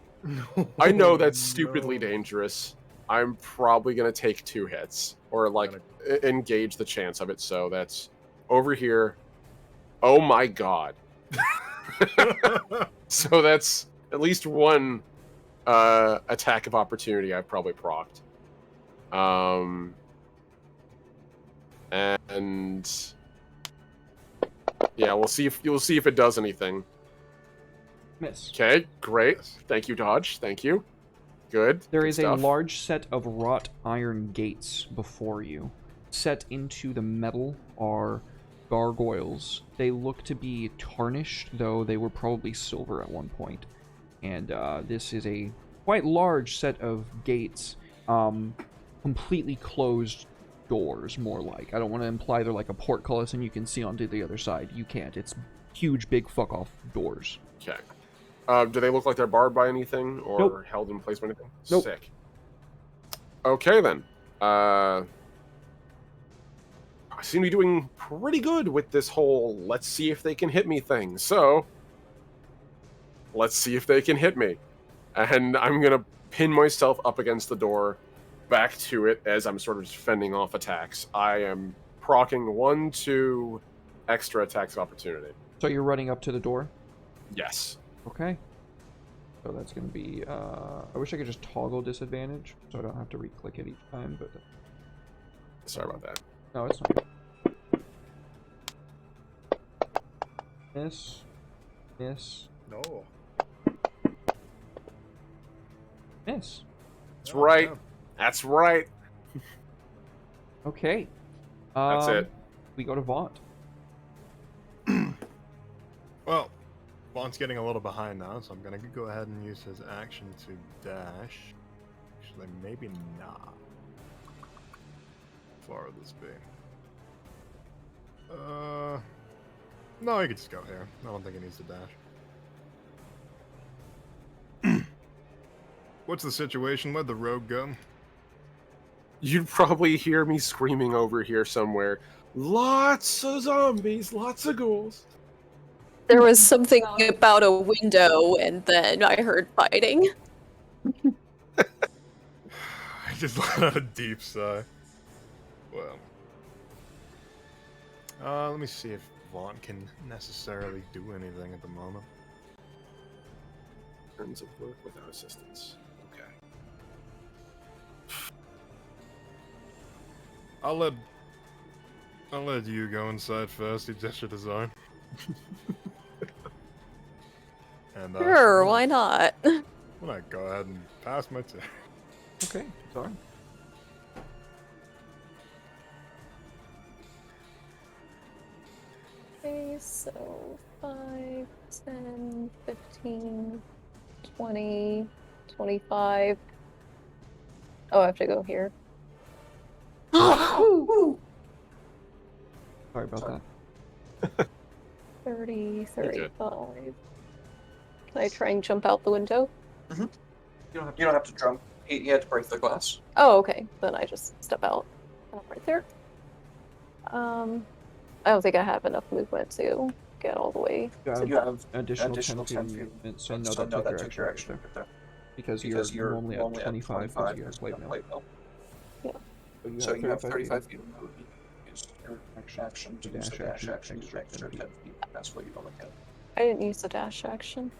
S3: I know that's stupidly dangerous. I'm probably gonna take 2 hits, or like engage the chance of it. So that's over here. Oh my god! So that's at least 1 attack of opportunity I've probably procced. And yeah, we'll see if it does anything.
S1: Miss.
S3: Okay, great. Thank you, Dodge. Thank you. Good.
S1: There
S3: Good
S1: is
S3: stuff.
S1: a large set of wrought iron gates before you. Set into the metal are gargoyles. They look to be tarnished, though they were probably silver at one point. And this is a quite large set of gates. Completely closed doors, more like. I don't want to imply they're like a portcullis and you can see onto the other side. You can't. It's huge, big fuck-off doors.
S3: Okay. Do they look like they're barred by anything or
S1: Nope.
S3: held in place by anything?
S1: Nope.
S3: Sick. Okay, then. I seem to be doing pretty good with this whole let's see if they can hit me thing. So, let's see if they can hit me. And I'm going to pin myself up against the door, back to it as I'm sort of fending off attacks. I am proccing 1, 2 extra attacks of opportunity.
S1: So you're running up to the door?
S3: Yes.
S1: Okay. So that's going to be, I wish I could just toggle disadvantage, so I don't have to re-click it each time, but...
S3: Sorry about that.
S1: No, it's not. Miss. Miss.
S2: No.
S1: Miss.
S3: That's right. That's right.
S1: Okay.
S3: That's it.
S1: We go to Vaunt.
S2: Well, Vaughn's getting a little behind now, so I'm gonna go ahead and use his action to dash. Actually, maybe not. How far would this be? No, he could just go here. I don't think he needs to dash. What's the situation? Where'd the rogue go?
S3: You'd probably hear me screaming over here somewhere. Lots of zombies, lots of ghouls.
S6: There was something about a window, and then I heard fighting.
S2: I just let out a deep sigh. Well. Let me see if Vaughn can necessarily do anything at the moment.
S3: Turns of work without assistance. Okay.
S2: I'll let you go inside first. He gestured his arm. And
S6: Sure, why not?
S2: I'm gonna go ahead and pass my turn.
S1: Okay, sorry.
S6: Okay, so 5, 10, 15, 20, 25. Oh, I have to go here.
S1: Sorry about that.
S6: 30,
S3: good.
S6: 35. Can I try and jump out the window?
S5: You don't have to jump. You had to break the glass.
S6: Oh, okay. Then I just step out. Right there. I don't think I have enough movement to get all the way.
S5: You have
S1: additional 10
S5: 10
S1: feet of
S5: feet.
S1: movement, so no,
S5: So
S1: that
S5: no,
S1: took your action right there. Because
S5: Because
S1: you're normally at 25 because you have
S5: plate
S1: plate mail.
S6: Yeah.
S5: So you have 35
S1: feet.
S5: feet of movement. Use your action to use a dash action to make extra 10 feet. That's what you don't look at.
S6: I didn't use the dash action.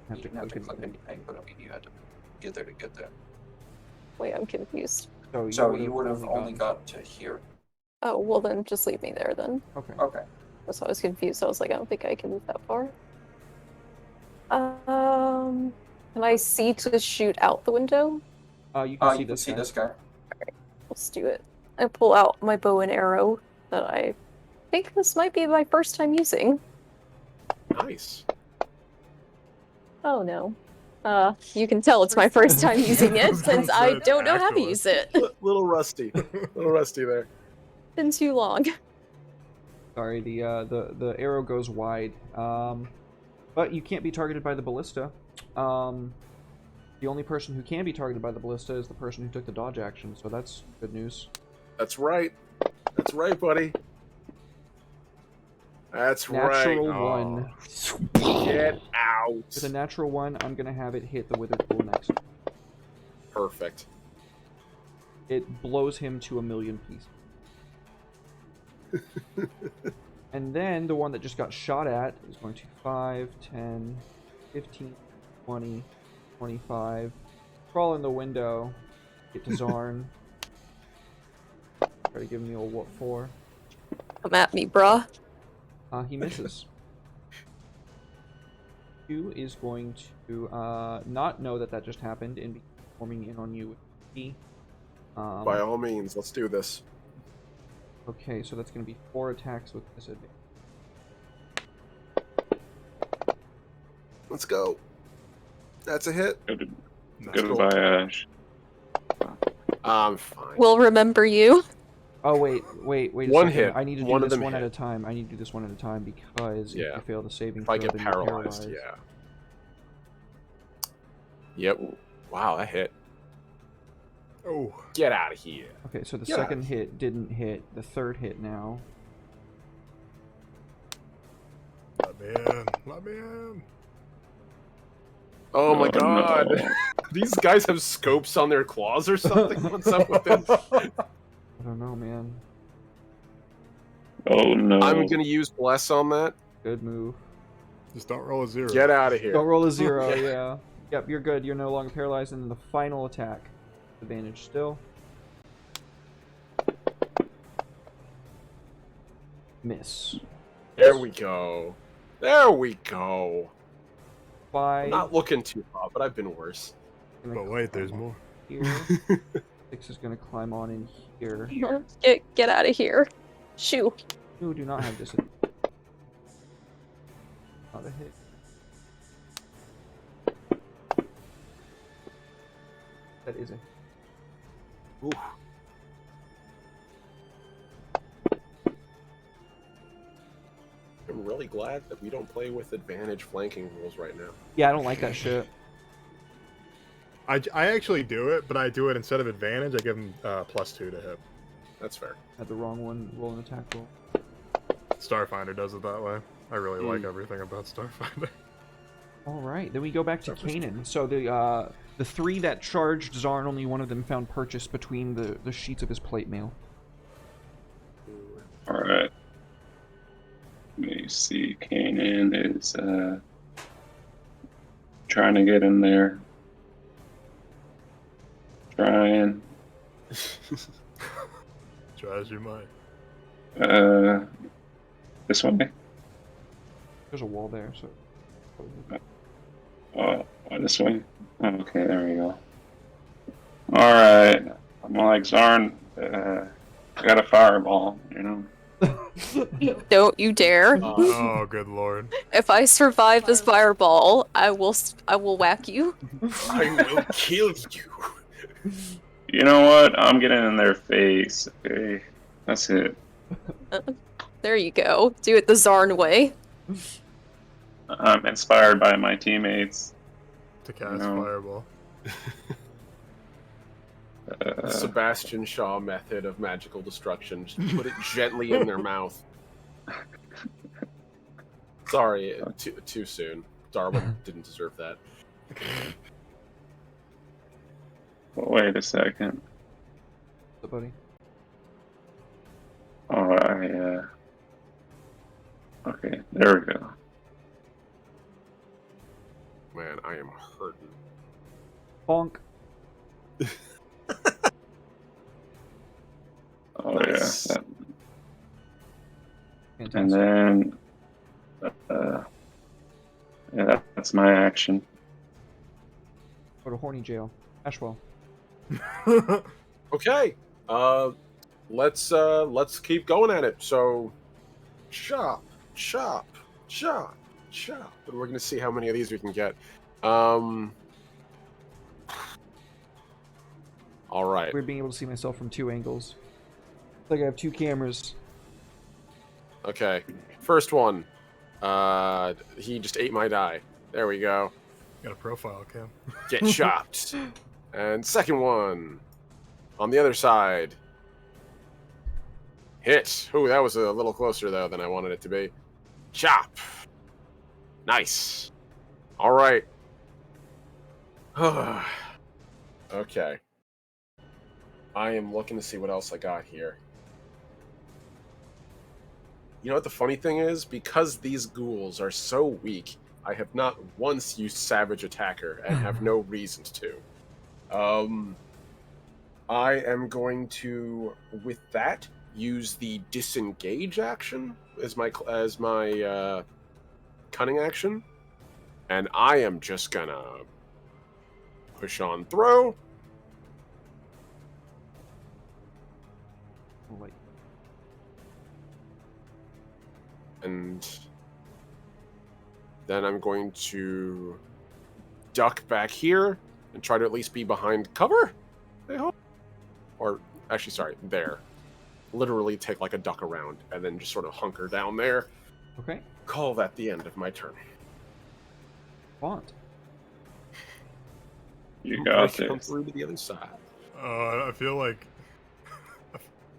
S1: Have
S5: You
S1: to
S5: didn't have to
S1: click
S5: click
S1: it.
S5: anything, but I mean, you had to get there to get there.
S6: Wait, I'm confused.
S5: So you would have only got to here.
S6: Oh, well then just leave me there then.
S1: Okay.
S5: Okay.
S6: So I was confused. I was like, I don't think I can move that far. Can I see to shoot out the window?
S1: You can see
S5: You can
S1: this
S5: see
S1: guy.
S5: this guy.
S6: Let's do it. I pull out my bow and arrow that I think this might be my first time using.
S3: Nice.
S6: Oh no. You can tell it's my first time using it since I don't know how to use it.
S3: Little rusty. Little rusty there.
S6: Been too long.
S1: Sorry, the arrow goes wide. But you can't be targeted by the ballista. The only person who can be targeted by the ballista is the person who took the dodge action, so that's good news.
S3: That's right. That's right, buddy. That's
S1: Natural
S3: right.
S1: one.
S3: Get out.
S1: With a natural one, I'm gonna have it hit the withered pool next.
S3: Perfect.
S1: It blows him to a million pieces. And then the one that just got shot at is going to 5, 10, 15, 20, 25. Crawl in the window. Get to Zarn. Try to give him the old what for.
S6: Come at me, bruh.
S1: He misses. Q is going to not know that just happened and be forming in on you with P.
S3: By all means, let's do this.
S1: Okay, so that's going to be 4 attacks with disadvantage.
S3: Let's go. That's a hit.
S4: Goodbye, Ash.
S3: I'm fine.
S6: We'll remember you.
S1: Oh wait a
S3: One
S1: second.
S3: hit.
S1: I need to
S3: One
S1: do
S3: of
S1: this
S3: them
S1: one at
S3: hit.
S1: a time. I need to do this one at a time because
S3: Yeah.
S1: if you fail the saving
S3: If I
S1: throw,
S3: get
S1: then you're
S3: paralyzed, yeah. Yep. Wow, that hit.
S2: Oh.
S3: Get out of here.
S1: Okay, so the
S3: Yeah.
S1: second hit didn't hit. The third hit now.
S2: Let me in. Let me in.
S3: Oh my
S4: Oh,
S3: god.
S4: no.
S3: These guys have scopes on their claws or something? What's up with this?
S1: I don't know, man.
S4: Oh no.
S3: I'm gonna use Bless on that.
S1: Good move.
S2: Just don't roll a 0.
S3: Get out of here.
S1: Don't roll a 0, yeah. Yep, you're good. You're no longer paralyzed. And then the final attack. Advantage still. Miss.
S3: There we go. There we go. I'm
S1: 5.
S3: not looking too hot, but I've been worse.
S2: But wait, there's more.
S1: Here. 6 is going to climb on in here.
S6: Get out of here. Shoo.
S1: Ooh, do not have disadvantage. Not a hit. That is a
S3: Ooh. I'm really glad that we don't play with advantage flanking rules right now.
S1: Yeah, I don't like that shit.
S2: I actually do it, but I do it instead of advantage. I give him +2 to hit.
S3: That's fair.
S1: Had the wrong one. Roll an attack roll.
S2: Starfinder does it that way. I really like everything about Starfinder.
S1: All right, then we go back to Kanan. So the 3 that charged Zarn, only one of them found purchase between the sheets of his plate mail.
S4: Alright. Let me see. Kanan is trying to get in there. Trying.
S2: Try as you might.
S4: This way?
S1: There's a wall there, so.
S4: Oh, this way? Okay, there we go. Alright. I'm like, Zarn, I got a fireball, you know?
S6: Don't you dare.
S2: Oh, good lord.
S6: If I survive this fireball, I will whack you.
S3: I will kill you.
S4: You know what? I'm getting in their face. Okay, that's it.
S6: There you go. Do it the Zarn way.
S4: I'm inspired by my teammates.
S2: To cast
S4: No.
S2: Fireball.
S3: The Sebastian Shaw method of magical destruction. Just put it gently in their mouth. Sorry, too soon. Darwin didn't deserve that.
S4: Wait a second.
S1: So, buddy.
S4: Oh, okay, there we go.
S3: Man, I am hurting.
S1: Bonk.
S4: Oh
S3: Nice.
S4: yeah. And
S1: Fantastic.
S4: then, yeah, that's my action.
S1: Go to horny jail. Ashwell.
S3: Okay. Let's keep going at it. So, chop, chop, chop, chop. And we're gonna see how many of these we can get. All right.
S1: Weird being able to see myself from 2 angles. It's like I have 2 cameras.
S3: Okay. First one. He just ate my die. There we go.
S2: Got a profile cam.
S3: Get chopped. And second one. On the other side. Hit. Ooh, that was a little closer, though, than I wanted it to be. Chop. Nice. All right. Okay. I am looking to see what else I got here. You know what the funny thing is? Because these ghouls are so weak, I have not once used Savage Attacker and have no reason to. I am going to, with that, use the Disengage action as my cunning action, and I am just gonna push on throw.
S1: Wait.
S3: And then I'm going to duck back here and try to at least be behind cover, I hope. Or, actually, sorry, there. Literally take like a duck around and then just sort of hunker down there.
S1: Okay.
S3: Call that the end of my turn.
S1: Font.
S4: You got
S3: Come
S4: this.
S3: through to the other side.
S2: I feel like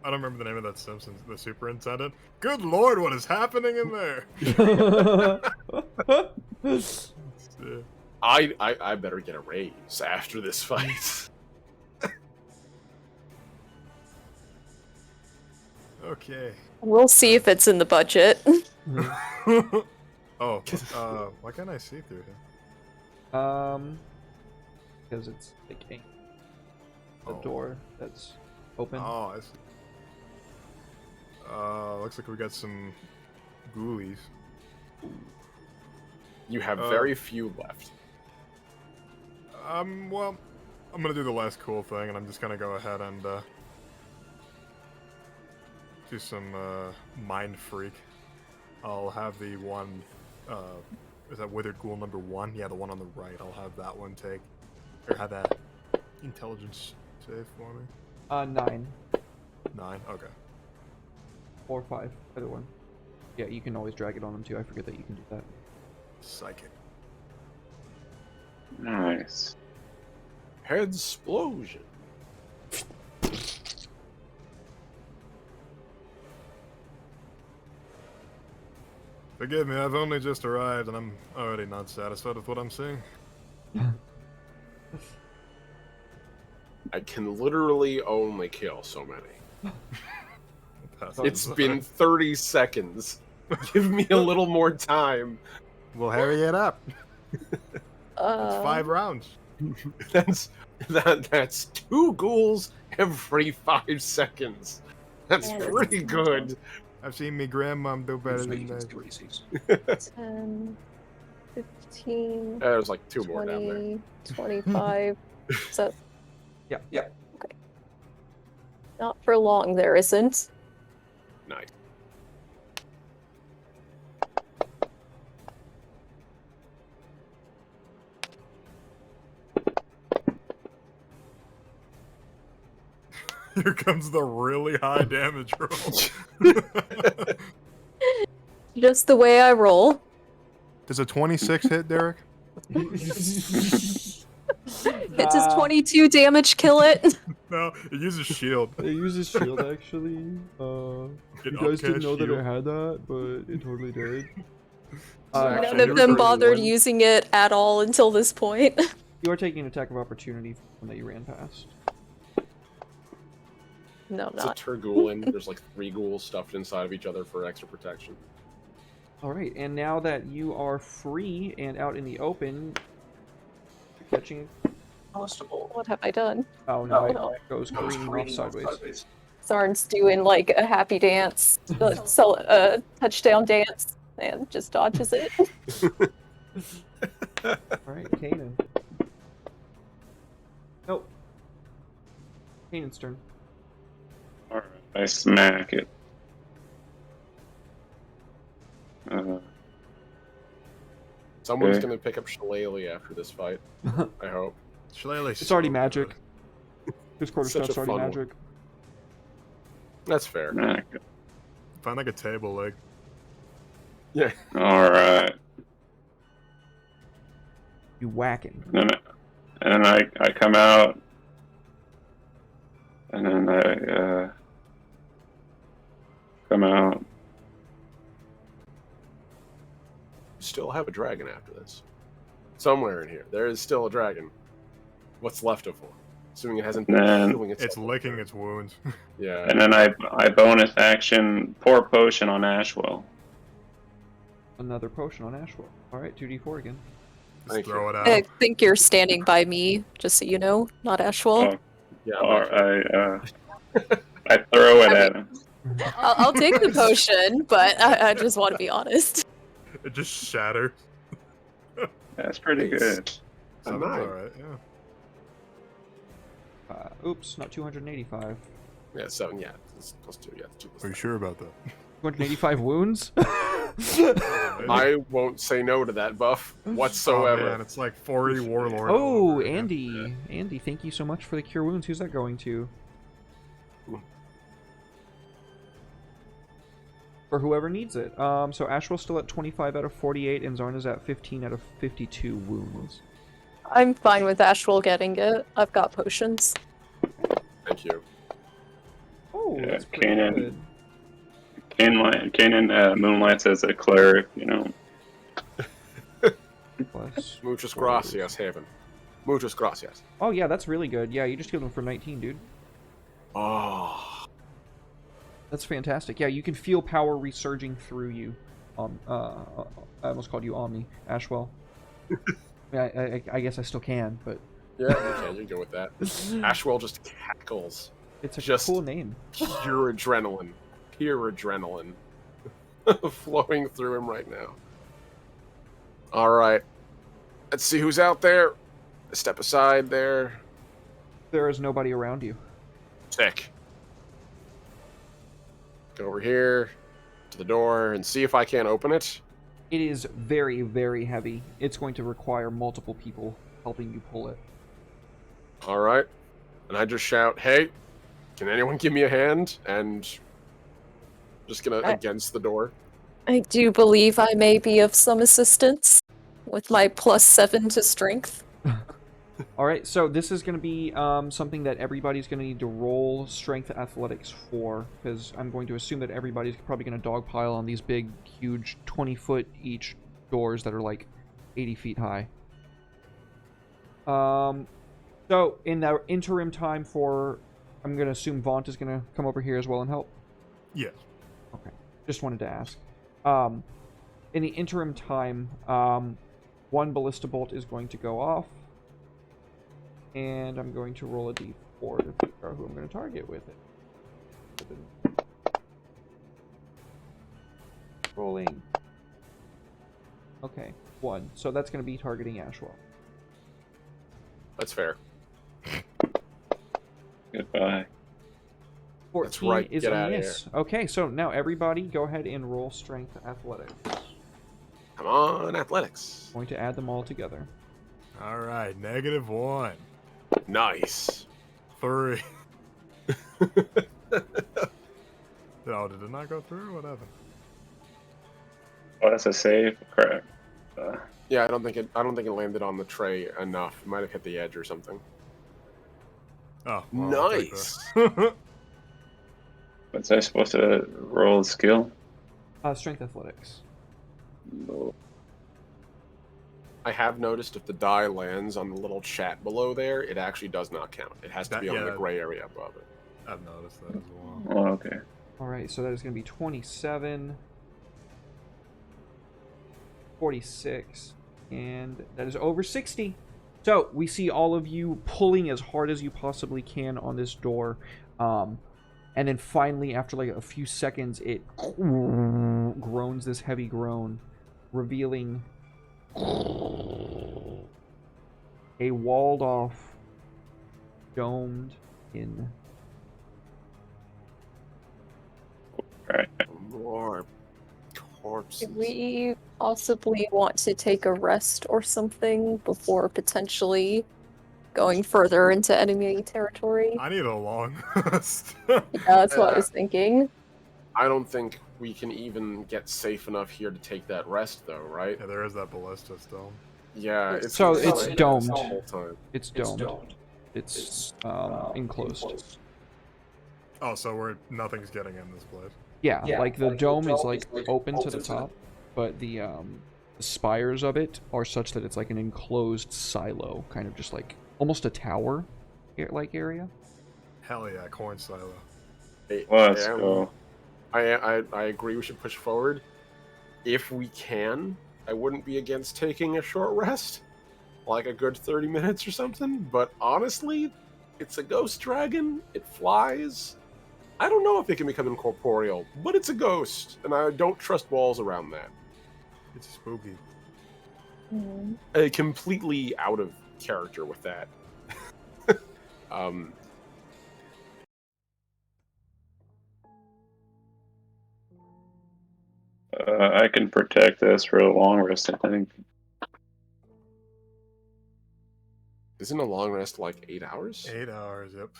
S2: I don't remember the name of that Simpsons, the superintendent. Good lord, what is happening in there?
S3: I better get a raise after this fight.
S2: Okay.
S6: We'll see if it's in the budget.
S2: Oh, why can't I see through here?
S1: Because it's like a
S2: Oh.
S1: door that's open.
S2: Oh, I see. Looks like we got some ghoulies.
S3: You have very few left.
S2: Well, I'm gonna do the last cool thing, and I'm just gonna go ahead and do some mind freak. I'll have the one. Is that withered ghoul number 1? Yeah, the one on the right. I'll have that one take, or have that intelligence save for me.
S1: 9
S2: 9. Okay.
S1: or 5, either one. Yeah, you can always drag it on them too. I forget that you can do that.
S2: Psychic.
S4: Nice.
S3: Explosion.
S2: Forgive me, I've only just arrived, and I'm already not satisfied with what I'm seeing.
S3: I can literally only kill so many. It's
S2: Pass
S3: been 30 seconds. Give me a little more time.
S2: We'll hurry it up. It's 5
S6: Uh,
S2: rounds.
S3: That's 2 ghouls every 5 seconds. That's
S6: Yeah, that's
S3: pretty good.
S2: I've seen me grandmom do better
S5: So you
S2: than
S5: can
S2: that.
S5: see what he sees.
S6: 10, 15,
S3: There's like 2 more down there.
S6: 20, 25. So,
S1: Yeah.
S5: Yeah.
S6: okay. Not for long, there isn't.
S3: Nice.
S2: Here comes the really high damage roll.
S6: Just the way I roll.
S2: Does a 26 hit, Derek?
S6: It does 22 damage kill it.
S2: No, it uses shield.
S1: It uses shield actually.
S2: It
S1: You guys didn't
S2: upcast
S1: know that
S2: shield.
S1: it had that, but it totally did.
S3: Actually,
S6: None of
S3: it
S6: them
S3: was
S6: bothered
S3: 31.
S6: using it at all until this point.
S1: You are taking an attack of opportunity from that you ran past.
S6: No, I'm
S3: It's a
S6: not.
S3: Tergulin. There's like 3 ghouls stuffed inside of each other for extra protection.
S1: All right, and now that you are free and out in the open, you're catching.
S5: Constable.
S6: What have I done?
S1: Oh no, it
S6: no.
S1: goes
S5: Goes
S1: careening off
S5: careening off
S1: sideways.
S6: Sarn's doing like a happy dance, touchdown dance, and just dodges it.
S1: All right, Kanan. Nope. Kanan's turn.
S4: Alright, I smack it.
S3: Someone's
S4: Okay.
S3: gonna pick up Shillelagh after this fight. I hope.
S2: Shillelagh's
S1: It's already
S2: so
S1: magic.
S2: good.
S1: This quarter
S3: Such
S1: stuff's
S3: a
S1: already
S3: fun one.
S1: magic.
S3: That's fair.
S4: Smack it.
S2: Find like a table leg.
S3: Yeah.
S4: Alright.
S1: You whacking.
S4: And then I come out. And then come out.
S3: Still have a dragon after this. Somewhere in here. There is still a dragon. What's left of one. Assuming it hasn't been
S4: Then
S3: healing itself.
S2: It's licking its wounds.
S3: Yeah.
S4: And then I bonus action pour potion on Ashwell.
S1: Another potion on Ashwell. Alright, 2d4 again.
S2: Just
S3: Thank
S2: throw
S3: you.
S2: it out.
S6: I think you're standing by me, just so you know, not Ashwell.
S4: Oh,
S3: Yeah.
S4: or I throw it at him.
S6: I'll take the potion, but I just want to be honest.
S2: It just shatters.
S4: That's pretty good.
S2: Sounds
S3: nine.
S2: alright, yeah.
S1: Oops, not 285.
S3: Yeah, 7, yeah. It's +2, yeah. 2 +
S2: Are you sure about that?
S1: 285 wounds?
S3: I won't say no to that buff whatsoever.
S2: Oh, man, it's like 40 Warlord.
S1: Oh,
S2: over again.
S1: Andy. Andy, thank you so much for the cure wounds. Who's that going to? For whoever needs it. So Ashwell's still at 25 out of 48, and Zarna's at 15 out of 52 wounds.
S6: I'm fine with Ashwell getting it. I've got potions.
S3: Thank you.
S1: Oh,
S4: Yeah,
S1: that's pretty
S4: Kanan.
S1: good.
S4: Kanan moonlights as a cleric, you know.
S1: Plus.
S3: Muchas gracias, Haven. Muchas gracias.
S1: Oh, yeah, that's really good. Yeah, you just healed him for 19, dude.
S3: Oh.
S1: That's fantastic. Yeah, you can feel power resurging through you. I almost called you Omni, Ashwell. I guess I still can, but
S3: Yeah, you can. You go with that. Ashwell just cackles.
S1: it's a
S3: Just-
S1: cool name.
S3: Pure adrenaline. Pure adrenaline. Flowing through him right now. Alright. Let's see who's out there. Step aside there.
S1: There is nobody around you.
S3: Sick. Go over here to the door and see if I can't open it.
S1: It is very, very heavy. It's going to require multiple people helping you pull it.
S3: Alright. And I just shout, hey, can anyone give me a hand? And just gonna against the door.
S6: I do believe I may be of some assistance with my +7 to strength.
S1: Alright, so this is going to be something that everybody's going to need to roll strength athletics for, because I'm going to assume that everybody's probably going to dogpile on these big, huge, 20-foot each doors that are like 80 feet high. So, in the interim time for... I'm going to assume Vaunt is going to come over here as well and help.
S2: Yes.
S1: Okay, just wanted to ask. In the interim time, one ballista bolt is going to go off. And I'm going to roll a d4 to figure out who I'm going to target with it. Rolling. Okay, 1. So that's going to be targeting Ashwell.
S3: That's fair.
S4: Goodbye.
S1: 14
S3: That's right,
S1: is
S3: get
S1: a
S3: outta
S1: miss. Okay, so now everybody go ahead and roll strength athletics.
S3: Come on, athletics.
S1: Going to add them all together.
S2: Alright, -1.
S3: Nice.
S2: 3. Oh, did it not go through? What happened?
S4: Oh, that's a save? Crap.
S3: Yeah, I don't think it landed on the tray enough. It might have hit the edge or something.
S2: Oh, well, I'll take
S3: Nice.
S2: that.
S4: Was I supposed to roll a skill?
S1: Strength athletics.
S4: No.
S3: I have noticed if the die lands on the little chat below there, it actually does not count. It has to
S2: That-
S3: be on the
S2: yeah.
S3: gray area above it.
S2: I've noticed that as well.
S4: Oh, okay.
S1: Alright, so that is going to be 27, 46, and that is over 60. So, we see all of you pulling as hard as you possibly can on this door. And then finally, after like a few seconds, it groans this heavy groan, revealing a walled off, domed in
S3: More corpses.
S6: Do we possibly want to take a rest or something before potentially going further into enemy territory?
S2: I need a long rest.
S6: Yeah, that's what I was thinking.
S3: I don't think we can even get safe enough here to take that rest, though, right?
S2: Yeah, there is that ballista still.
S3: Yeah, it's
S1: So
S3: it's
S1: it's
S3: like
S1: domed.
S3: the whole time.
S1: It's domed. It's enclosed.
S2: Oh, so nothing's getting in this place.
S1: Yeah,
S5: Yeah,
S1: like the
S5: like,
S1: dome is like open to the
S5: open to the-
S1: top, but the spires of it are such that it's like an enclosed silo, kind of just like almost a tower like area.
S2: Hell yeah, corn silo.
S4: Let's go.
S3: I agree we should push forward. If we can, I wouldn't be against taking a short rest, like a good 30 minutes or something, but honestly, it's a ghost dragon, it flies. I don't know if it can become incorporeal, but it's a ghost, and I don't trust walls around that.
S2: It's spooky.
S3: Completely out of character with that.
S4: I can protect this for a long rest, I think.
S3: Isn't a long rest like 8 hours?
S2: 8 hours, yep.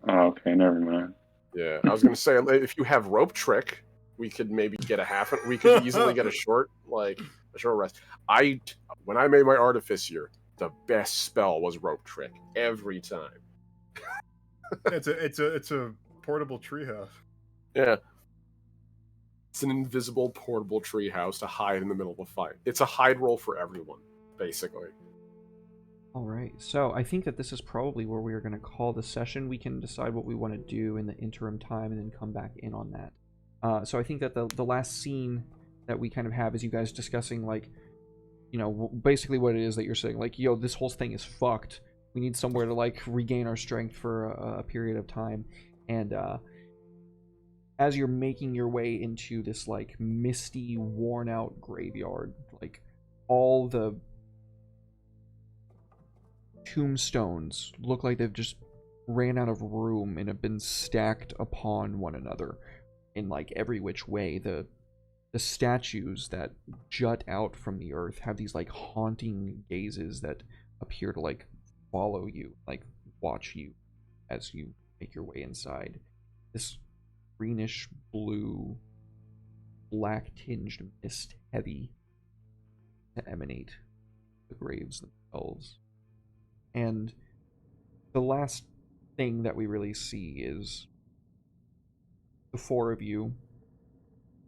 S4: Oh, okay, never mind.
S3: Yeah, I was gonna say if you have rope trick, we could maybe get we could easily get a short rest. When I made my artificier, the best spell was rope trick every time.
S2: It's a portable treehouse.
S3: Yeah. It's an invisible portable treehouse to hide in the middle of a fight. It's a hide roll for everyone, basically.
S1: All right, so I think that this is probably where we are going to call the session. We can decide what we want to do in the interim time and then come back in on that. So I think that the last scene that we kind of have is you guys discussing, like, you know, basically what it is that you're saying. Like, yo, this whole thing is fucked. We need somewhere to, like, regain our strength for a period of time. And as you're making your way into this, like, misty, worn-out graveyard, like, all the tombstones look like they've just ran out of room and have been stacked upon one another in like every which way. The statues that jut out from the earth have these like haunting gazes that appear to like follow you, like watch you as you make your way inside. This greenish blue, black tinged mist, heavy to emanate the graves themselves. And the last thing that we really see is the four of you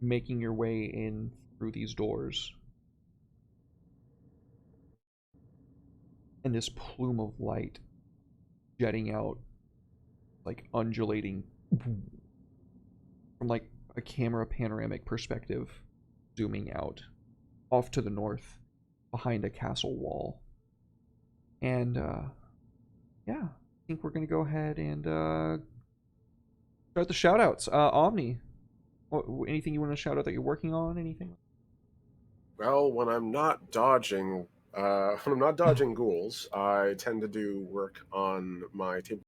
S1: making your way in through these doors. And this plume of light jetting out, like undulating from like a camera panoramic perspective, zooming out off to the north behind a castle wall. And yeah, I think we're gonna go ahead and start the shoutouts. Omni, anything you want to shout out that you're working on? Anything?
S3: Well, when I'm not dodging ghouls, I tend to do work on my table